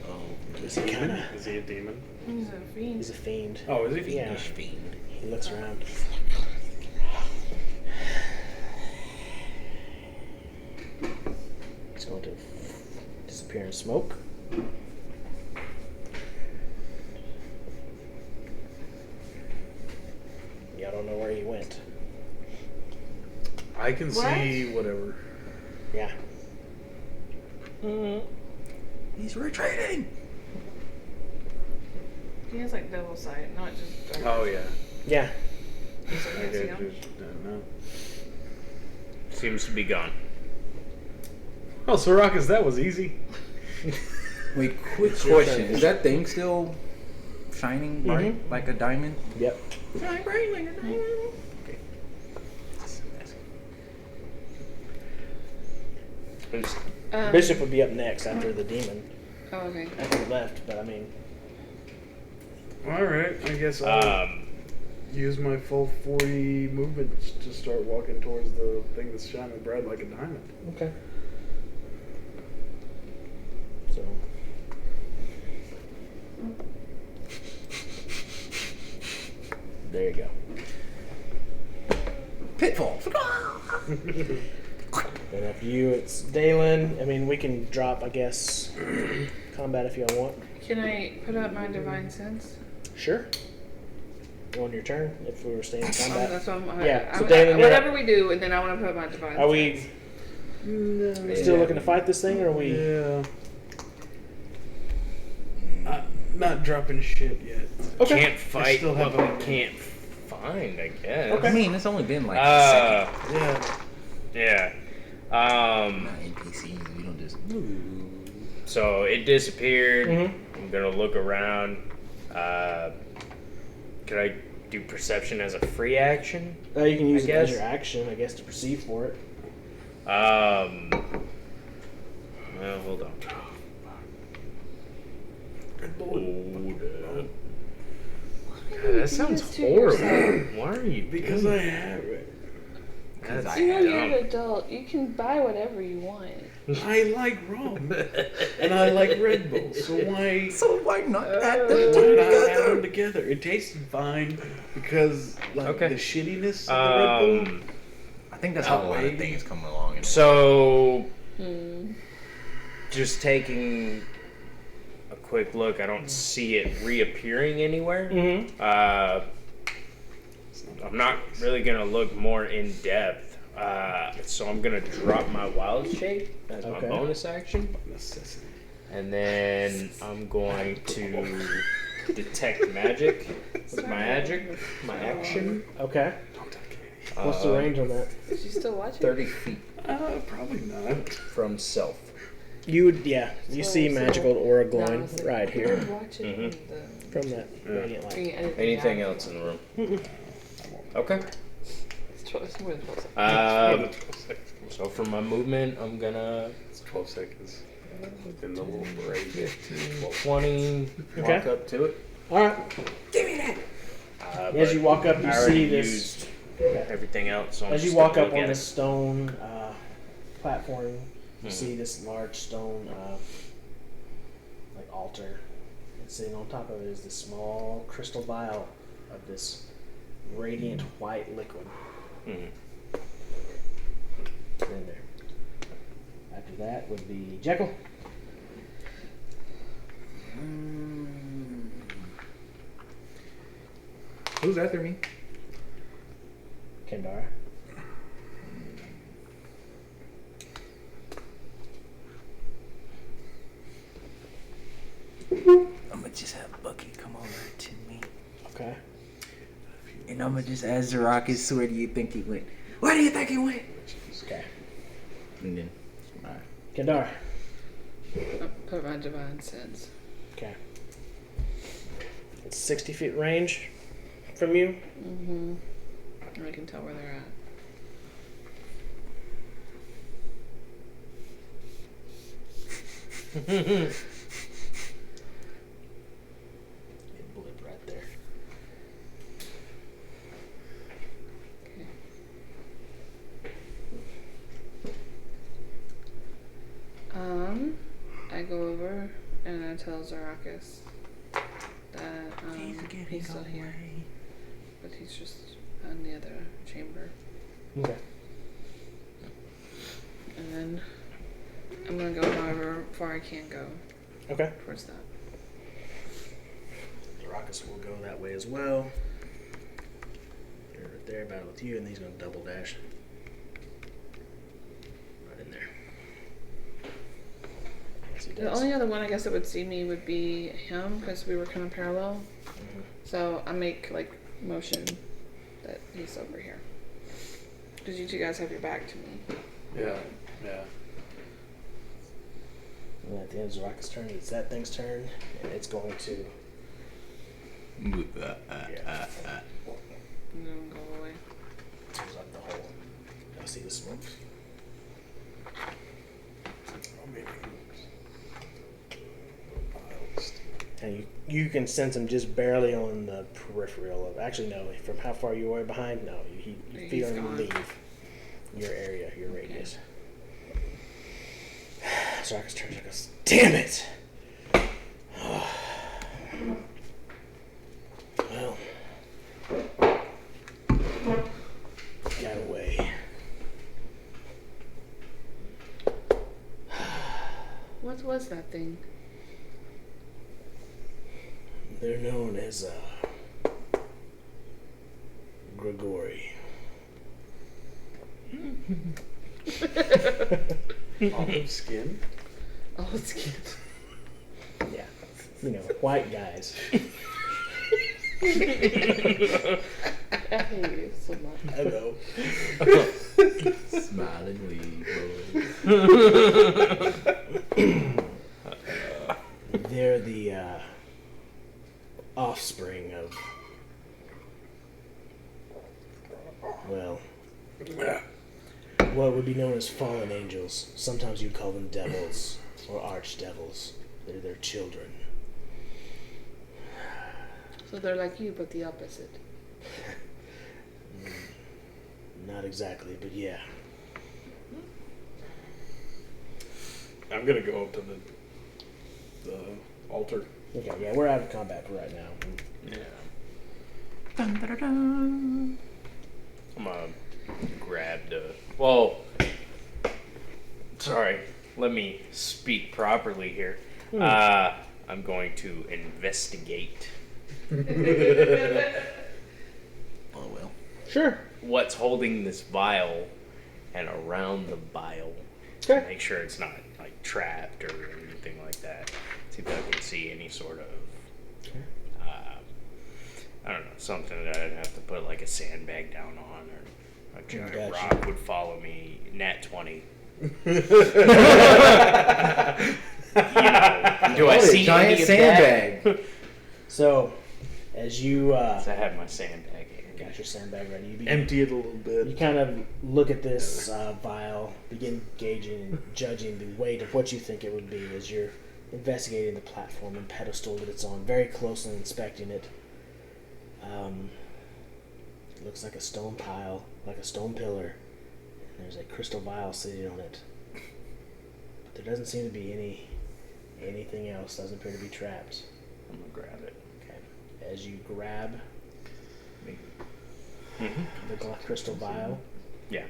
Oh, Is he kinda? Is he a demon? He's a fiend. He's a fiend. Oh, is he? Yeah. Fiend. He looks around. He's going to disappear in smoke. Yeah, I don't know where he went. I can What? see whatever. Yeah. He's retreating. He has like double sight, not just dark. Oh, yeah. Yeah. He's like, I can't see get him. just don't know. Seems to be gone. Oh, Soraka's, that was easy. Wait, quick your question. turn. Is that thing still shining bright like a diamond? Yep. Shine bright like a diamond. Okay. Bishop would be up next after the demon. Oh, okay. After he left, but I mean, Alright, I guess I'll Um, use my full 40 movements to start walking towards the thing that's shining bright like a diamond. okay. So. There you go. Pitfall. Then after you, it's Dalen. I mean, we can drop, I guess, combat if you all want. Can I put up my divine sense? Sure. On your turn, if we were staying in combat. That's what I'm. Yeah, so Dalen, you're whatever we do, and then I want to put up my divine. Are we sense. still looking to fight this thing, or are we? Yeah. Not dropping shit yet. Okay. Can't fight still what have we a- can't find, I guess. Okay. I mean, it's only been like a second. Yeah. Yeah. Not NPCs. We don't just. So it disappeared. Mhm. I'm gonna look around. Could I do perception as a free action? You can use I it as guess. your action, I guess, to perceive for it. Well, hold on. Hold up. God, that sounds this to horrible. yourself. Why are you? Because doing I have it. that? That's You know you're dumb. an adult. You can buy whatever you want. I like rum. And I like Red Bull. So why So why not add why them not add together? them together? It tasted fine because like Okay. the shittiness of the Red Bull. I think that's how a lot of things come along. In So, Hmm. just taking a quick look, I don't see it reappearing anywhere. Mm-hmm. I'm not really gonna look more in depth, so I'm gonna drop my wild shape as Okay. my bonus action, Necessity. and then I'm going to detect magic with my action. Okay. Don't tell Katie. What's the range on that? Is she still watching? 30 feet Probably not. from self. You would, yeah. You see magical aura glowing right here Watch it. Mhm. from that radiant light. Anything else in the room? Okay. It's more than 12 seconds. So for my movement, I'm gonna It's 12 seconds. In the little break. 20, walk Okay. up to it. All right. As you walk up, you I already see this. used everything else. So I'm As you just walk gonna up look on at this it. stone platform, you Mhm. see this large stone like altar. And sitting on top of it is this small crystal vial of this radiant white liquid. Mhm. In there. After that would be Jekyll. Who's after me? Kendara. I'm gonna just have Bucky come over to me. Okay. And I'm gonna just ask Zarakis, where do you think he went? Where do you think he went? Okay. And then, Kendar. I'll put my divine sense. Okay. It's 60 feet range from you. Mm-hmm. And I can tell where they're at. It blip right there. Okay. I go over and I tell Zarakis that he's still here, but he's just in the other chamber. Okay. And then I'm gonna go however far I can go Okay. towards that. Zarakis will go that way as well. You're right there, battle with you, and he's going to double dash. Right in there. Yes, he The does. only other one I guess that would see me would be him because we were kind of parallel. Mhm. So I make like motion that he's over here. Because you two guys have your back to me. Yeah, yeah. And at the end of Zarakis' turn, it's that thing's turn, and it's going to. And then go away. Close up the hole. Y'all see the smoke? And you can sense him just barely on the peripheral of. Actually, no. From how far you were behind, no. You He's feel him gone. leave your area, your radius. Zarakis turns and goes, "Damn it!" Well, got away. What was that thing? They're known as Grigori. Olive skin. Oh, it's cute. Yeah, you know, white guys. I hate you so much. Hello. Smiling They're the offspring of, well, what would be known as fallen angels. Sometimes you'd call them devils or archdevils. They're their children. So they're like you, but the opposite. Not exactly, but yeah. I'm gonna go up to the altar. Okay, yeah, we're out of combat for right now. Yeah. I'm gonna grab the. Well, sorry. Let me speak properly here. I'm going to investigate oh well. Sure. what's holding this vial and around the vial. Okay. Make sure it's not like trapped or anything like that. See if I can see any sort of. I don't know, something that I'd have to put like a sandbag down on, or a giant Gotcha. rock would follow me. Nat 20. Do I see giant any of sandbag. that? So, as you So I have my sandbag here. got your sandbag ready, you Empty it a little You bit. kind of look at this vial, begin gauging and judging the weight of what you think it would be as you're investigating the platform and pedestal that it's on, very closely inspecting it. It looks like a stone pile, like a stone pillar. And there's a crystal vial sitting on it. But there doesn't seem to be anything else. Doesn't appear to be trapped. I'm gonna grab it. Okay. As you grab Mm-hmm. the crystal vial, Yeah.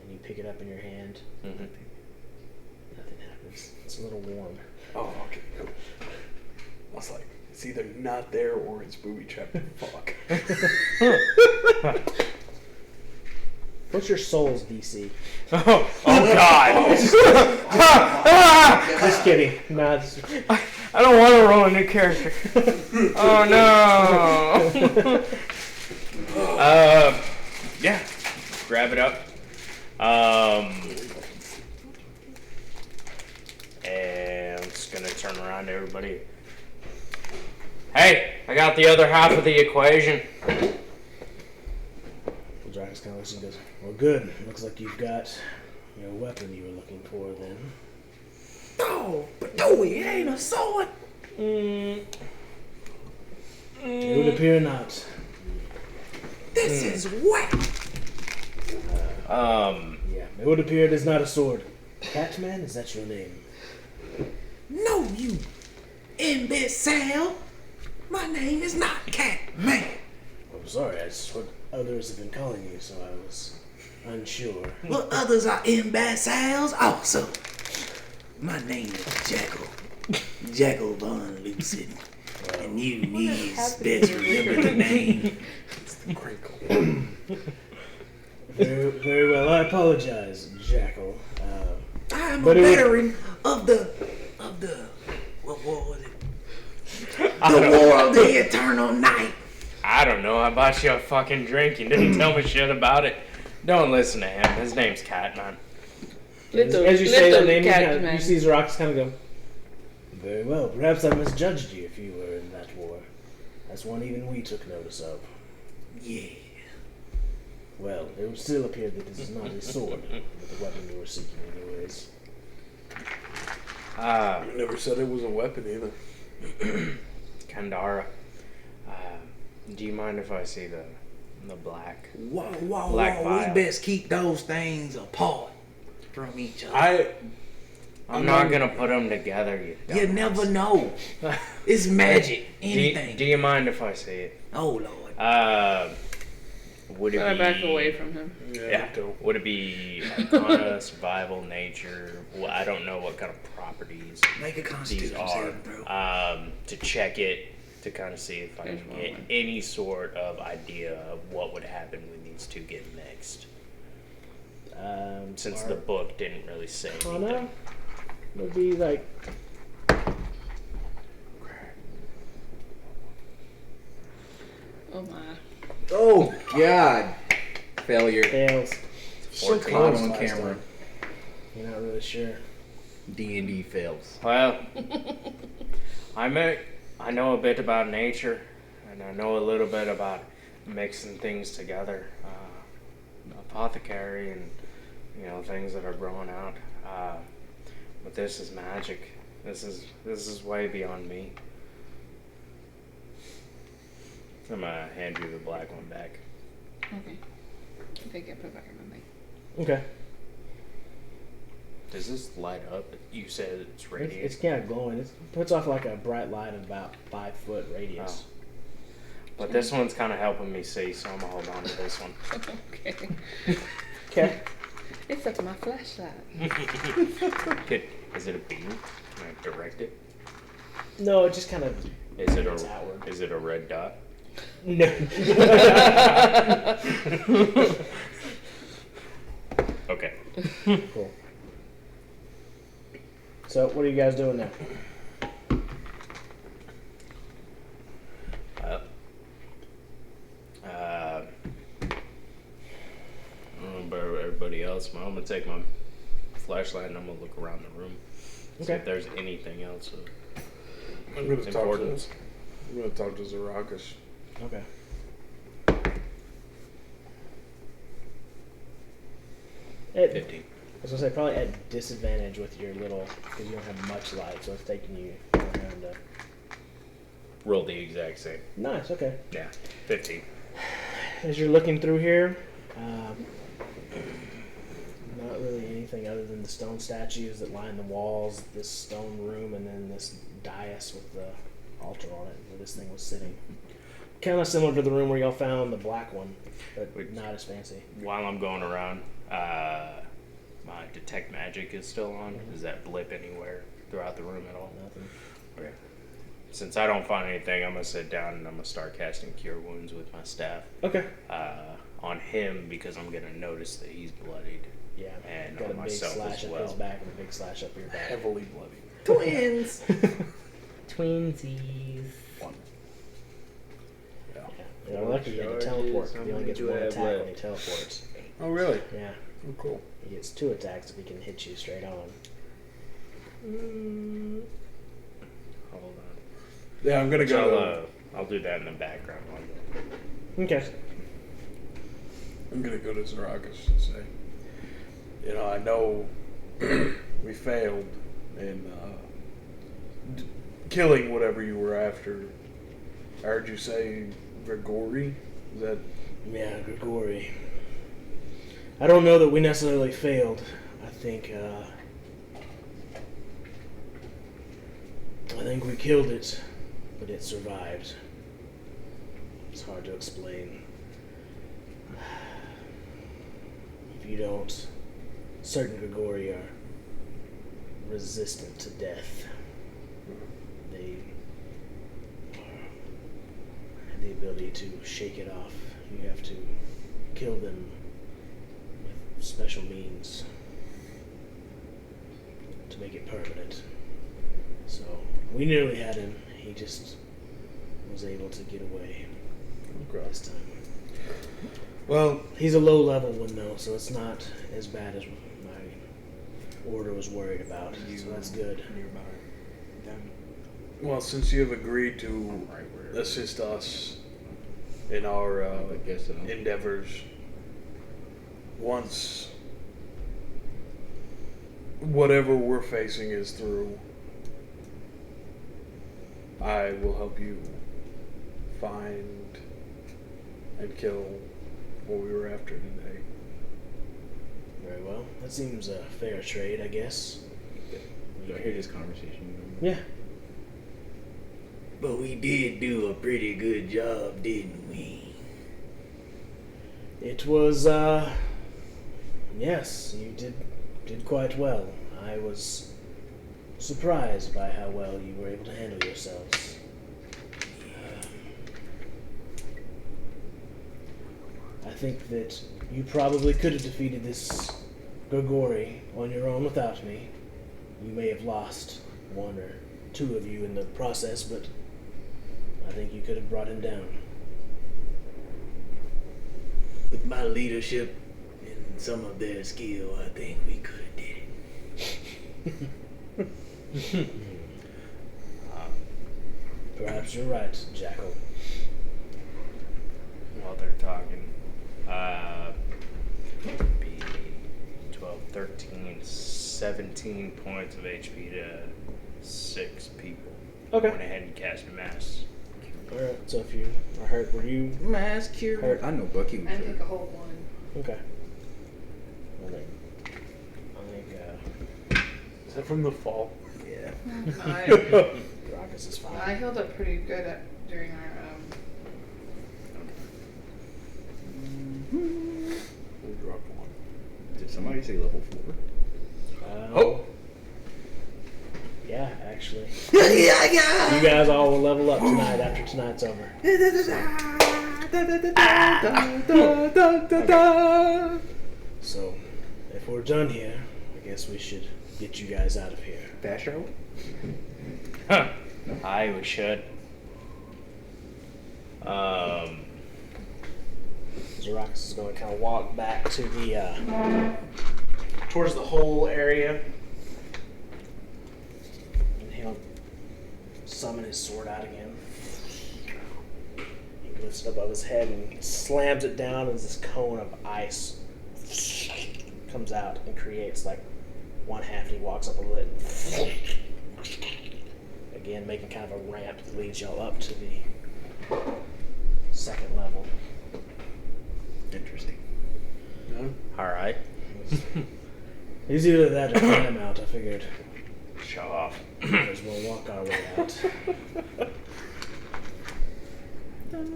and you pick it up in your hand, Mm-hmm. nothing happens. It's a little warm. Oh, okay, cool. I was like, it's either not there or it's booby trapped. Fuck. What's your soul's DC? Oh God! Just kidding. Nah, just, I don't want to roll a new character. Oh no! Yeah. Grab it up. And I'm just gonna turn around to everybody. Hey, I got the other half of the equation. Drax kind of looks and goes, well, good. Looks like you've got your weapon you were looking for then. Oh, but no, it ain't a sword. It would appear not. This is whack. Yeah, it would appear it is not a sword. Catman, is that your name? No, you imbecile. My name is not Catman. I'm sorry, that's what others have been calling you, so I was unsure. Well, others are imbeciles also. My name is Jackal. Jackal Von Lucid. And you needs best remember the name. It's the crinkle. Very, very well, I apologize, Jackal. I'm a But it would- veteran of the what war was it? The War of the Eternal Night. I don't know. I bought you a fucking drink. You didn't tell me shit about it. Don't listen to him. His name's Catman. As you say the name, Catman. you see Zorax kind of go, very well, perhaps I misjudged you if you were in that war. That's one even we took notice of. Yeah. Well, it would still appear that this is not a sword, but the weapon you were seeking anyways. You never said it was a weapon either. Kandara. Do you mind if I see the black? Whoa, Black we vial. best keep those things apart from each other. I'm not gonna put them together, you You dumbass. never know. It's magic. Anything. Do you mind if I see it? Oh, Lord. Would it I be? back away from him. Yeah. Would it be Arcana, survival, nature? Well, I don't know what kind of properties Make a these constitution are. saving throw. To check it, to kind of see if I There's can one get way. any sort of idea of what would happen when these two get mixed. Since the book didn't really say Arcana anything. would be like, Oh my. Oh God! Failure. fails. So close caught on last camera. time. You're not really sure. D&D fails. Well, I know a bit about nature, and I know a little bit about mixing things together. Apothecary and things that are growing out. But this is magic. This is way beyond me. I'm gonna hand you the black one back. Okay. Take it, put it back in my thing. Okay. Does this light up? You said it's radiant. It's kind of glowing. It puts off like a bright light of about 5 foot radius. But this one's kind of helping me see, so I'm gonna hold on to this one. Okay. Okay. It's like my flashlight. Is it a beam? Can I direct it? No, it just kind of. Is it It's outward. Is it a red dot? No. Okay. Cool. So, what are you guys doing now? I don't know about everybody else, but I'm gonna take my flashlight and I'm gonna look around the room. See Okay. if there's anything else of I'm gonna talk to importance. Zorakis. Okay. At, 15. I was gonna say probably at disadvantage with your little, because you don't have much light, so it's taking you around. Roll the exact same. Nice. Okay. Yeah, 15. As you're looking through here, not really anything other than the stone statues that line the walls, this stone room, and then this dais with the altar on it where this thing was sitting. Kind of similar to the room where y'all found the black one, but not as fancy. While I'm going around, my detect magic is still on. Does that blip anywhere throughout the room at all? Nothing. Okay. Since I don't find anything, I'm gonna sit down and I'm gonna start casting Cure Wounds with my staff Okay. on him because I'm gonna notice that he's bloodied. Yeah. And Got a on big myself slash as up his well. back and a big slash up your back. Heavily bloody. Twins. Twinsies. Yeah. Yeah, I like to get a teleport. He only gets one attack when he teleports. Oh, really? Yeah. Oh, cool. He gets 2 attacks if he can hit you straight on. Hold on. Yeah, I'm gonna go. I'll do that in the background. Okay. I'm gonna go to Zarakas and say, you know, I know we failed in killing whatever you were after. I heard you say Grigori. Is that? Yeah, Grigori. I don't know that we necessarily failed. I think we killed it, but it survived. It's hard to explain. If you don't, certain Grigori are resistant to death. They have the ability to shake it off. You have to kill them with special means to make it permanent. So we nearly had him. He just was able to get away this time. Well, He's a low level one though, so it's not as bad as my order was worried about. So that's good. well, since you have agreed to assist us in our I guess so. endeavors, once whatever we're facing is through, I will help you find and kill what we were after today. Very well. That seems a fair trade, I guess. Do I hear this conversation? Yeah. But we did do a pretty good job, didn't we? It was, yes, you did quite well. I was surprised by how well you were able to handle yourselves. I think that you probably could have defeated this Grigori on your own without me. You may have lost 1 or 2 of you in the process, but I think you could have brought him down. With my leadership and some of their skill, I think we could have did it. Perhaps you're right, Jackal. While they're talking, be 12, 13, 17 points of HP to 6 people. Okay. Went ahead and cast Mass. Alright, so if you are hurt, were you... Mass cure. Hurt. I know Bucky was I hurt. take a whole 1. Okay. I think, Is that from the fall? Yeah. Raucous is fine. I healed up pretty good during our We'll drop 1. Did somebody say level 4? Oh! Yeah, actually. Yeah. You guys all will level up tonight after tonight's over. So, if we're done here, I guess we should get you guys out of here. Fast travel? Aye, we should. Zarakas is going to kind of walk back to the, towards the whole area. And he'll summon his sword out again. He lifts it above his head and slams it down as this cone of ice comes out and creates like one half, and he walks up a little bit. Again, making kind of a ramp that leads y'all up to the 2nd level. Interesting. No? Alright. It's either that or climb out. I figured Show off. might as well walk our way out.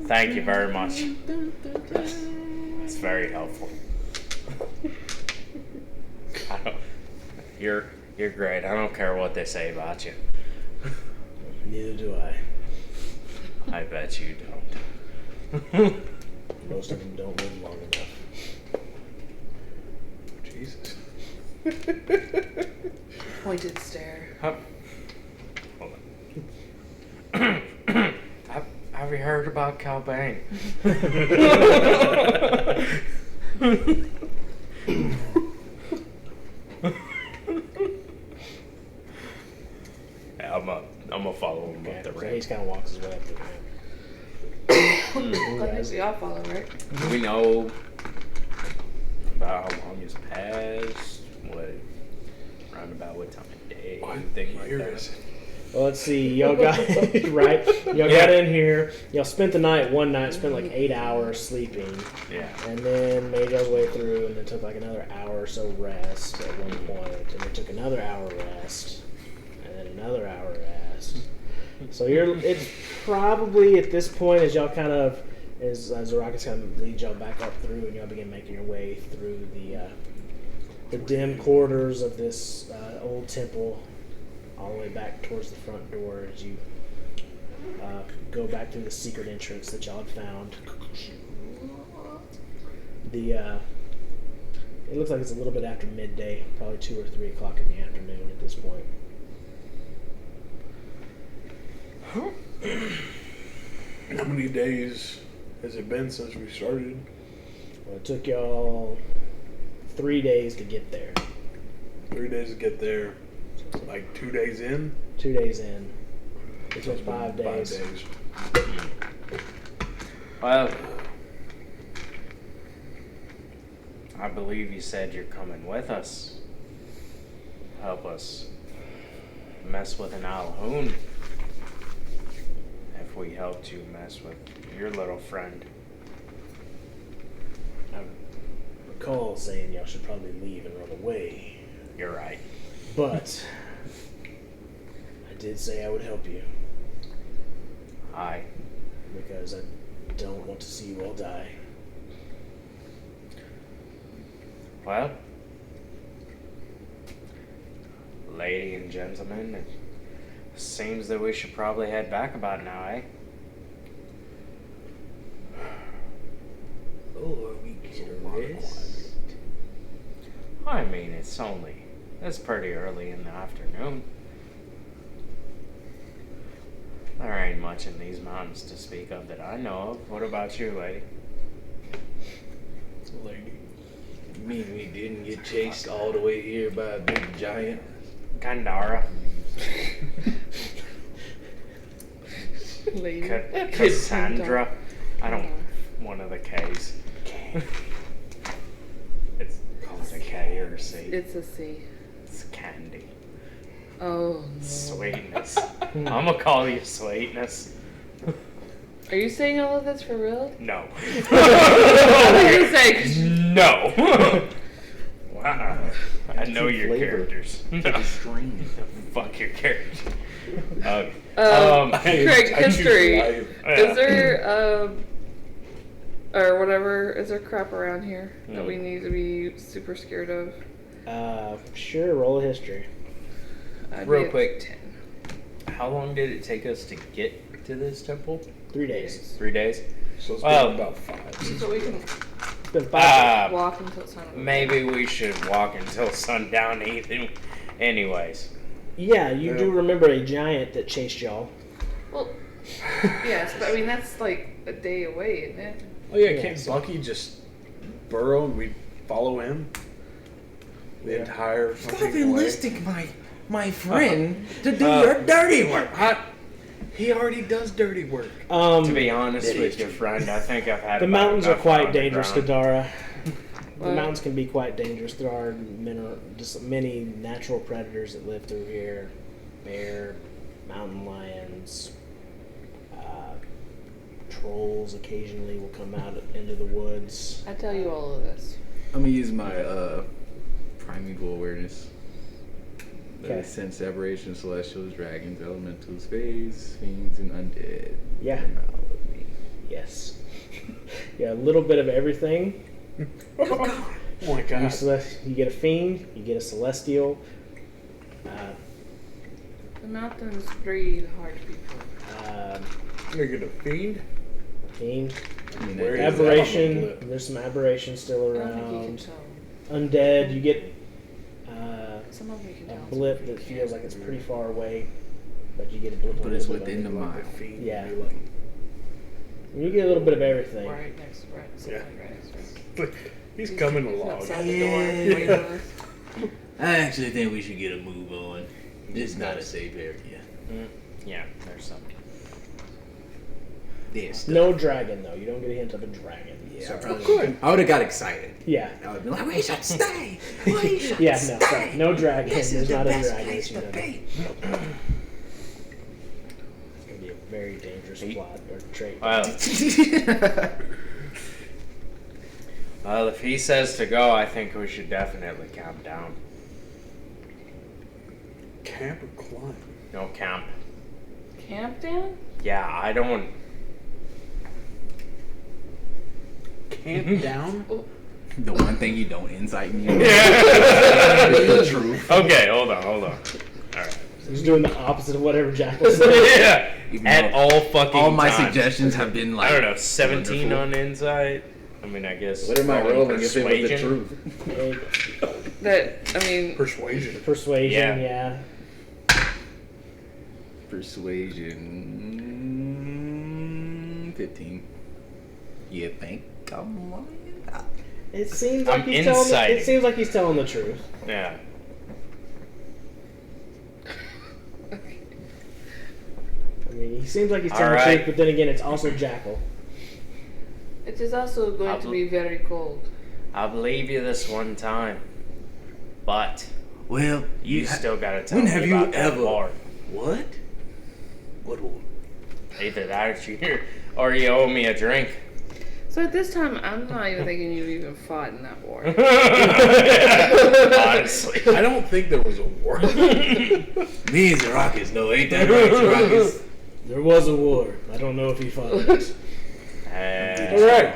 Thank you very much. That's very helpful. You're great. I don't care what they say about you. Neither do I. I bet you don't. Most of them don't live long enough. Jesus. pointed stare. Hold on. How you heard about Calbane? Yeah, I'm gonna follow him Okay, up the so ramp. he kind of walks his way up the ramp. I think we all follow, right? Do we know about how long has passed? Roundabout what time of day? Anything like that? Well, let's see. Y'all got right. Y'all got in here. Y'all spent the night. One night, spent like 8 hours sleeping, Yeah. and then made y'all's way through, and then took like another hour or so rest at one point, and then took another hour rest, and then another hour rest. So it's probably at this point as y'all kind of as the rockets kind of lead y'all back up through, and y'all begin making your way through the dim corridors of this old temple, all the way back towards the front door as you go back through the secret entrance that y'all had found. It looks like it's a little bit after midday, probably 2 or 3 o'clock in the afternoon at this point. How many days has it been since we started? Well, it took y'all 3 days to get there. 3 days to get there. Like 2 days in? 2 days in. It took 5 days. 5 days. Well, I believe you said you're coming with us. Help us mess with an Alhoun. If we helped you mess with your little friend. I recall saying y'all should probably leave and run away. You're right. But I did say I would help you. Aye. Because I don't want to see you all die. Well, lady and gentlemen, it seems that we should probably head back about now, eh? Or we could rest. I mean, it's pretty early in the afternoon. There ain't much in these mountains to speak of that I know of. What about you, lady? Lady. You mean we didn't get chased all the way here by a big giant? Kandara. Lady. Cassandra. I don't. One of the K's. It's a K or a C. It's a C. It's Candy. Oh. No. Sweetness. I'm gonna call you Sweetness. Are you saying all of this for real? No. What did you say? No. I know your flavor. characters. It's like a string. Fuck your characters. Okay. Craig, I choose history. life. Is there, or whatever, is there crap around here that we need to be super scared of? Sure, roll a history. I'd Real be at quick. 10. How long did it take us to get to this temple? 3 days. 3 days? So it's Well- been about 5. So we can It's been 5 days. walk until sunrise. Maybe we should walk until sundown even. Anyways. Yeah, you do remember a giant that chased y'all. Well, yes, but I mean, that's like a day away, isn't it? Oh yeah, Yeah, can't so- Bucky just burrow and we follow him? The entire Stop fucking way? enlisting my friend to do your dirty work. He already does dirty work. To be honest That with is your true. friend, I think I've had The about mountains are enough quite on the dangerous, ground. Kadara. The What? mountains can be quite dangerous. There are just many natural predators that live through here. Bear, mountain lions, trolls occasionally will come out into the woods. I tell you all of this. I'm gonna use my primeval awareness. Okay. Sense aberrations, celestials, dragons, elementals, fays, fiends, and undead. Yeah. Come out of me. Yes. Yeah, a little bit of everything. Oh my god. You get a fiend, you get a celestial. The mountains breed hard people. You're gonna feed? Fiend. I mean, Where that- is that on the Aberration. blip? There's some aberration still I don't think you can around. tell. Undead. You get Some of them you can a tell. blip that feels like it's pretty far away, but you get a blip. But it's within the mile. Feed Yeah. and be like, You get a little bit of everything. Right next, right, Yeah. right next, right. He's coming along. Outside the door, Yeah. waiting for us. I actually think we should get a move on. It's not a safe area. Yeah, there's some. There's No dragon, though. You don't get a hint of a dragon. Yeah, Sorry. of course. I would have got excited. Yeah. I would have been like, we should stay. We should Yeah, stay. no, sorry. No dragon. This There's is the not a best dragon. place You to know. be. It's going to be a very dangerous plot or trait. Well, if he says to go, I think we should definitely camp down. Camp or climb? No camp. Camp down? Yeah, I don't. Camp down? The one thing you don't insight me. The truth. Okay, hold on. Alright. He's doing the opposite of whatever Jackal said. Yeah. Even At though all fucking all my times. suggestions have been like I don't know, 17 wonderful. on insight. I mean, I guess. What am I rolling if it was the persuasion? truth? That, I mean, Persuasion. Persuasion, Yeah. yeah. Persuasion 15. You think I'm lying? It seems like I'm he's telling. inciting. It seems like he's telling the truth. Yeah. I mean, he seems like he's telling Alright. the truth, but then again, it's also Jackal. it is also going to be very cold. I'll believe you this one time. But Well, you still gotta tell when me have you about that ever- war. What? What war? Either that or you owe me a drink. So at this time, I'm not even thinking you even fought in that war. Honestly. I don't think there was a war. Me and Zarakis know, ain't that right, Zarakis? There was a war. I don't know if he fought it. Alright.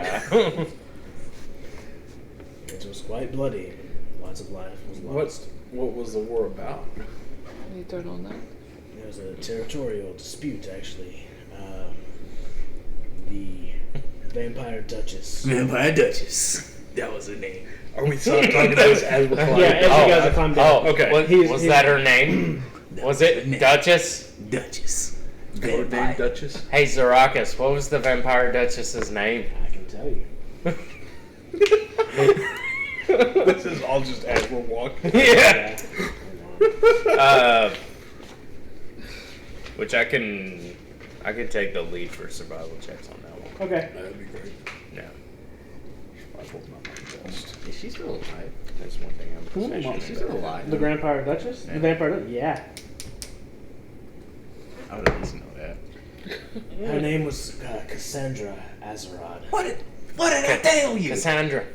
It was quite bloody. Lots of life was lost. What was the war about? You don't know that? It was a territorial dispute, actually. The Vampire Duchess. Vampire Duchess. That was her name. Are we talking about this as we're climbing? Yeah, as you guys are climbing down. Oh, Okay. Was that her name? Was it Duchess? Duchess. Code name Duchess? Hey, Zarakis, what was the Vampire Duchess's name? I can tell you. This is all just as we're walking. Yeah. Which I can take the lead for survival checks on that one. Okay. That'd be great. Yeah. Survival's not my best. Is she still alive? That's one thing I'm proficient She's in. still alive. The Vampire Duchess? The Vampire Duchess? Yeah. I would at least know that. Her name was Cassandra Azarad. What did I tell you? Cassandra.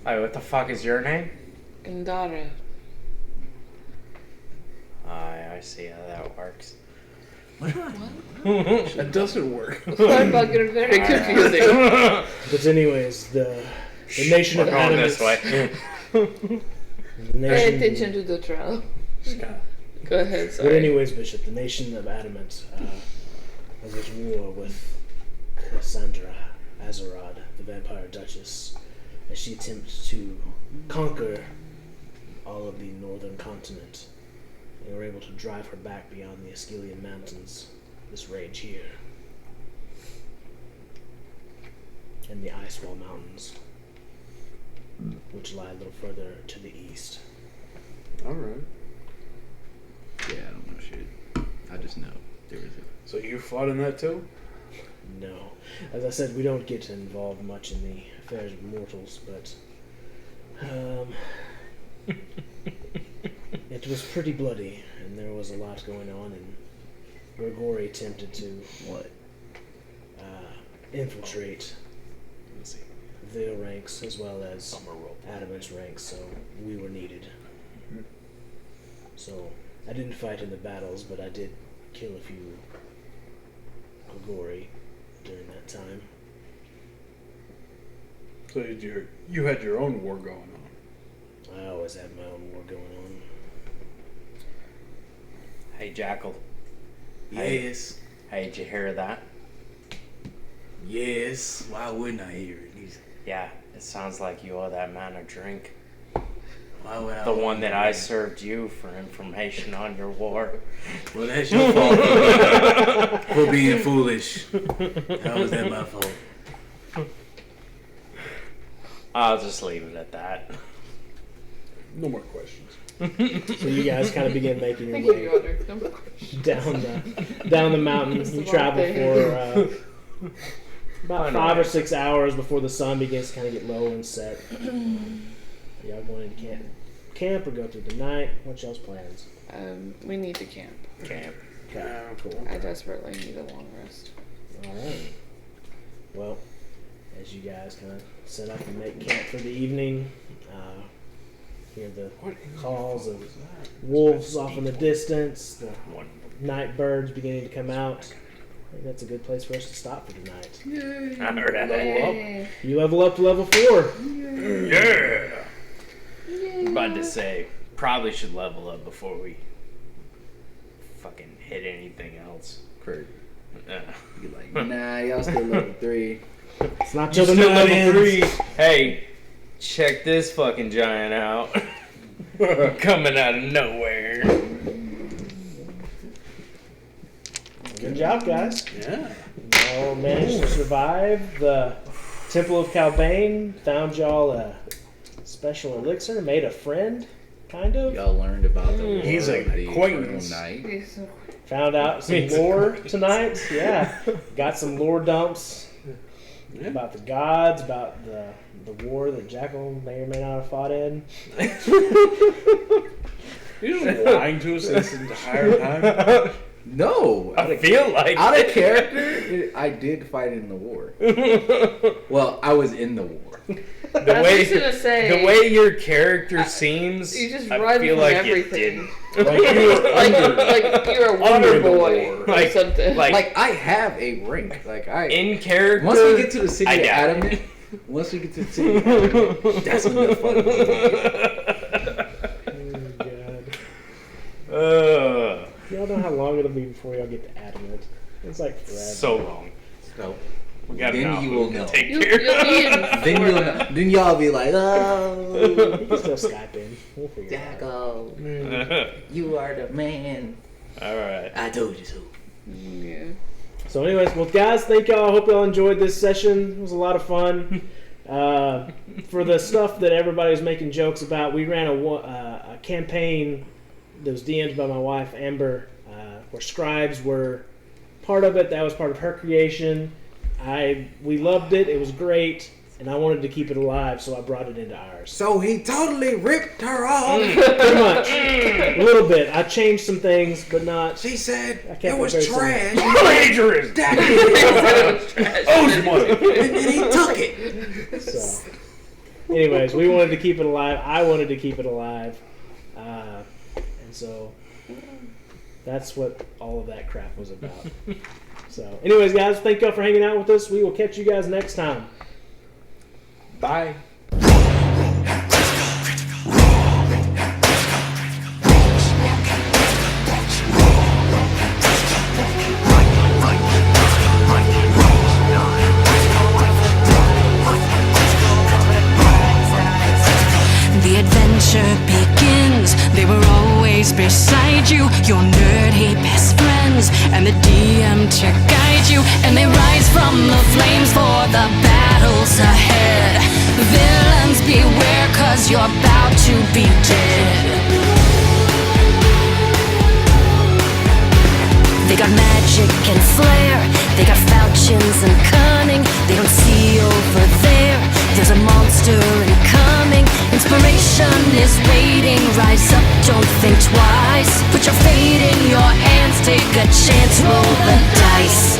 Wait, what the fuck is your name? Indara. I see how that works. That doesn't work. I'm getting very confusing. But anyways, the nation We're of going Adamant. this way. The Pay nation, attention to the trial. Go ahead, But sorry. anyways, Bishop, the nation of Adamant was at war with Cassandra Azarad, the Vampire Duchess, as she attempts to conquer all of the northern continent. They were able to drive her back beyond the Ascelian Mountains, this range here, and the Icewall Mountains, which lie a little further to the east. Alright. Yeah, I don't know shit. I just know there was a. So you fought in that too? No. As I said, we don't get involved much in the affairs of mortals, but it was pretty bloody, and there was a lot going on, and Grigori attempted to infiltrate their ranks as well as Adamant's ranks, so we were needed. So I didn't fight in the battles, but I did kill a few Grigori during that time. So you had your own war going on. I always had my own war going on. Hey, Jackal. Yes. Hey, did you hear that? Yes. Why wouldn't I hear it? Yeah, it sounds like you owe that man a drink. Why would I The want one that to I win? served you for information on your war. Well, that's your fault for being foolish. How was that my fault? I'll just leave it at that. No more questions. So you guys kind of begin making Thank your you, way Yoder. No more questions. down the mountain. That's You the travel wrong for about Fine 5 or way. 6 hours before the sun begins to kind of get low and set. Y'all going into camp or go through the night? What's y'all's plans? We need to camp. Camp. Okay, cool. I desperately need a long rest. All right. Well, as you guys kind of set up and make camp for the evening, hear the calls of wolves off in the distance, the night birds beginning to come out. I think that's a good place for us to stop for tonight. Alright. Yay. You level up to level 4. Yeah. I'm about to say, probably should level up before we fucking hit anything else. Kurt, Uh, you like, nah, y'all still level 3. It's not till the new level 3. Hey, check this fucking giant out. Coming out of nowhere. Good job, guys. Yeah. Y'all managed to survive. The Temple of Calbane found y'all a special elixir, made a friend, kind of. Y'all learned about the war He's an of the acquaintance. Eternal Night. Okay, so Found out some lore tonight. Yeah. Got some lore dumps Yeah. about the gods, about the war that Jackal may or may not have fought in. You're just lying to us this entire time. No, I feel like out of character, I did fight in the war. Well, I was in the war. the I was way just gonna say, the way your character seems, you just I run feel from like everything. you Like, you were like you're a Under wonder the boy war. or Like- something. like- I have a rank. Like in character. once we get to the city I of doubt it. Adamant, once we get to the city of Adamant, that's when the fun will begin. Oh, God. Uh, Y'all know how long it'll be before y'all get to Adamant. It's like forever. so long. So, We got then you will know. Take you, care. you'll be in Then you'll know. Then y'all be like, oh, You can still Skype in. We'll figure it out. Jacko, you are the man. All right. I told you so. Yeah. So, anyways, well, guys, thank y'all. I hope y'all enjoyed this session. It was a lot of fun. For the stuff that everybody was making jokes about, we ran a campaign that was DM'd by my wife, Amber, where scribes were part of it. That was part of her creation. We loved it. It was great, and I wanted to keep it alive, so I brought it into ours. So he totally ripped her off. Pretty much, a little bit. I changed some things, but not. She said I kept it was it very trash. Plagiarism. Owes money. And then he took it. So, anyways, we wanted to keep it alive. I wanted to keep it alive, and so that's what all of that crap was about. So, anyways, guys, thank y'all for hanging out with us. We will catch you guys next time. Bye. The adventure begins. They were always beside you, your nerdy best friends, and the DM to guide you. And they rise from the flames for the battles ahead. Villains beware, 'cause you're about to be dead. They got magic and flair. They got falchions and cunning. They don't see over there. There's a monster incoming. Inspiration is waiting. Rise up, don't think twice. Put your fate in your hands. Take a chance, roll the dice.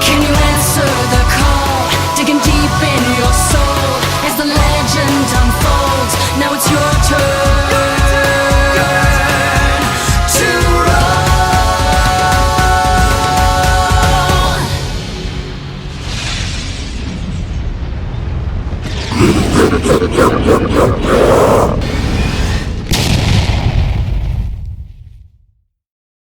Can you answer the call? Digging deep in your soul as the legend unfolds. Now it's your turn to roll.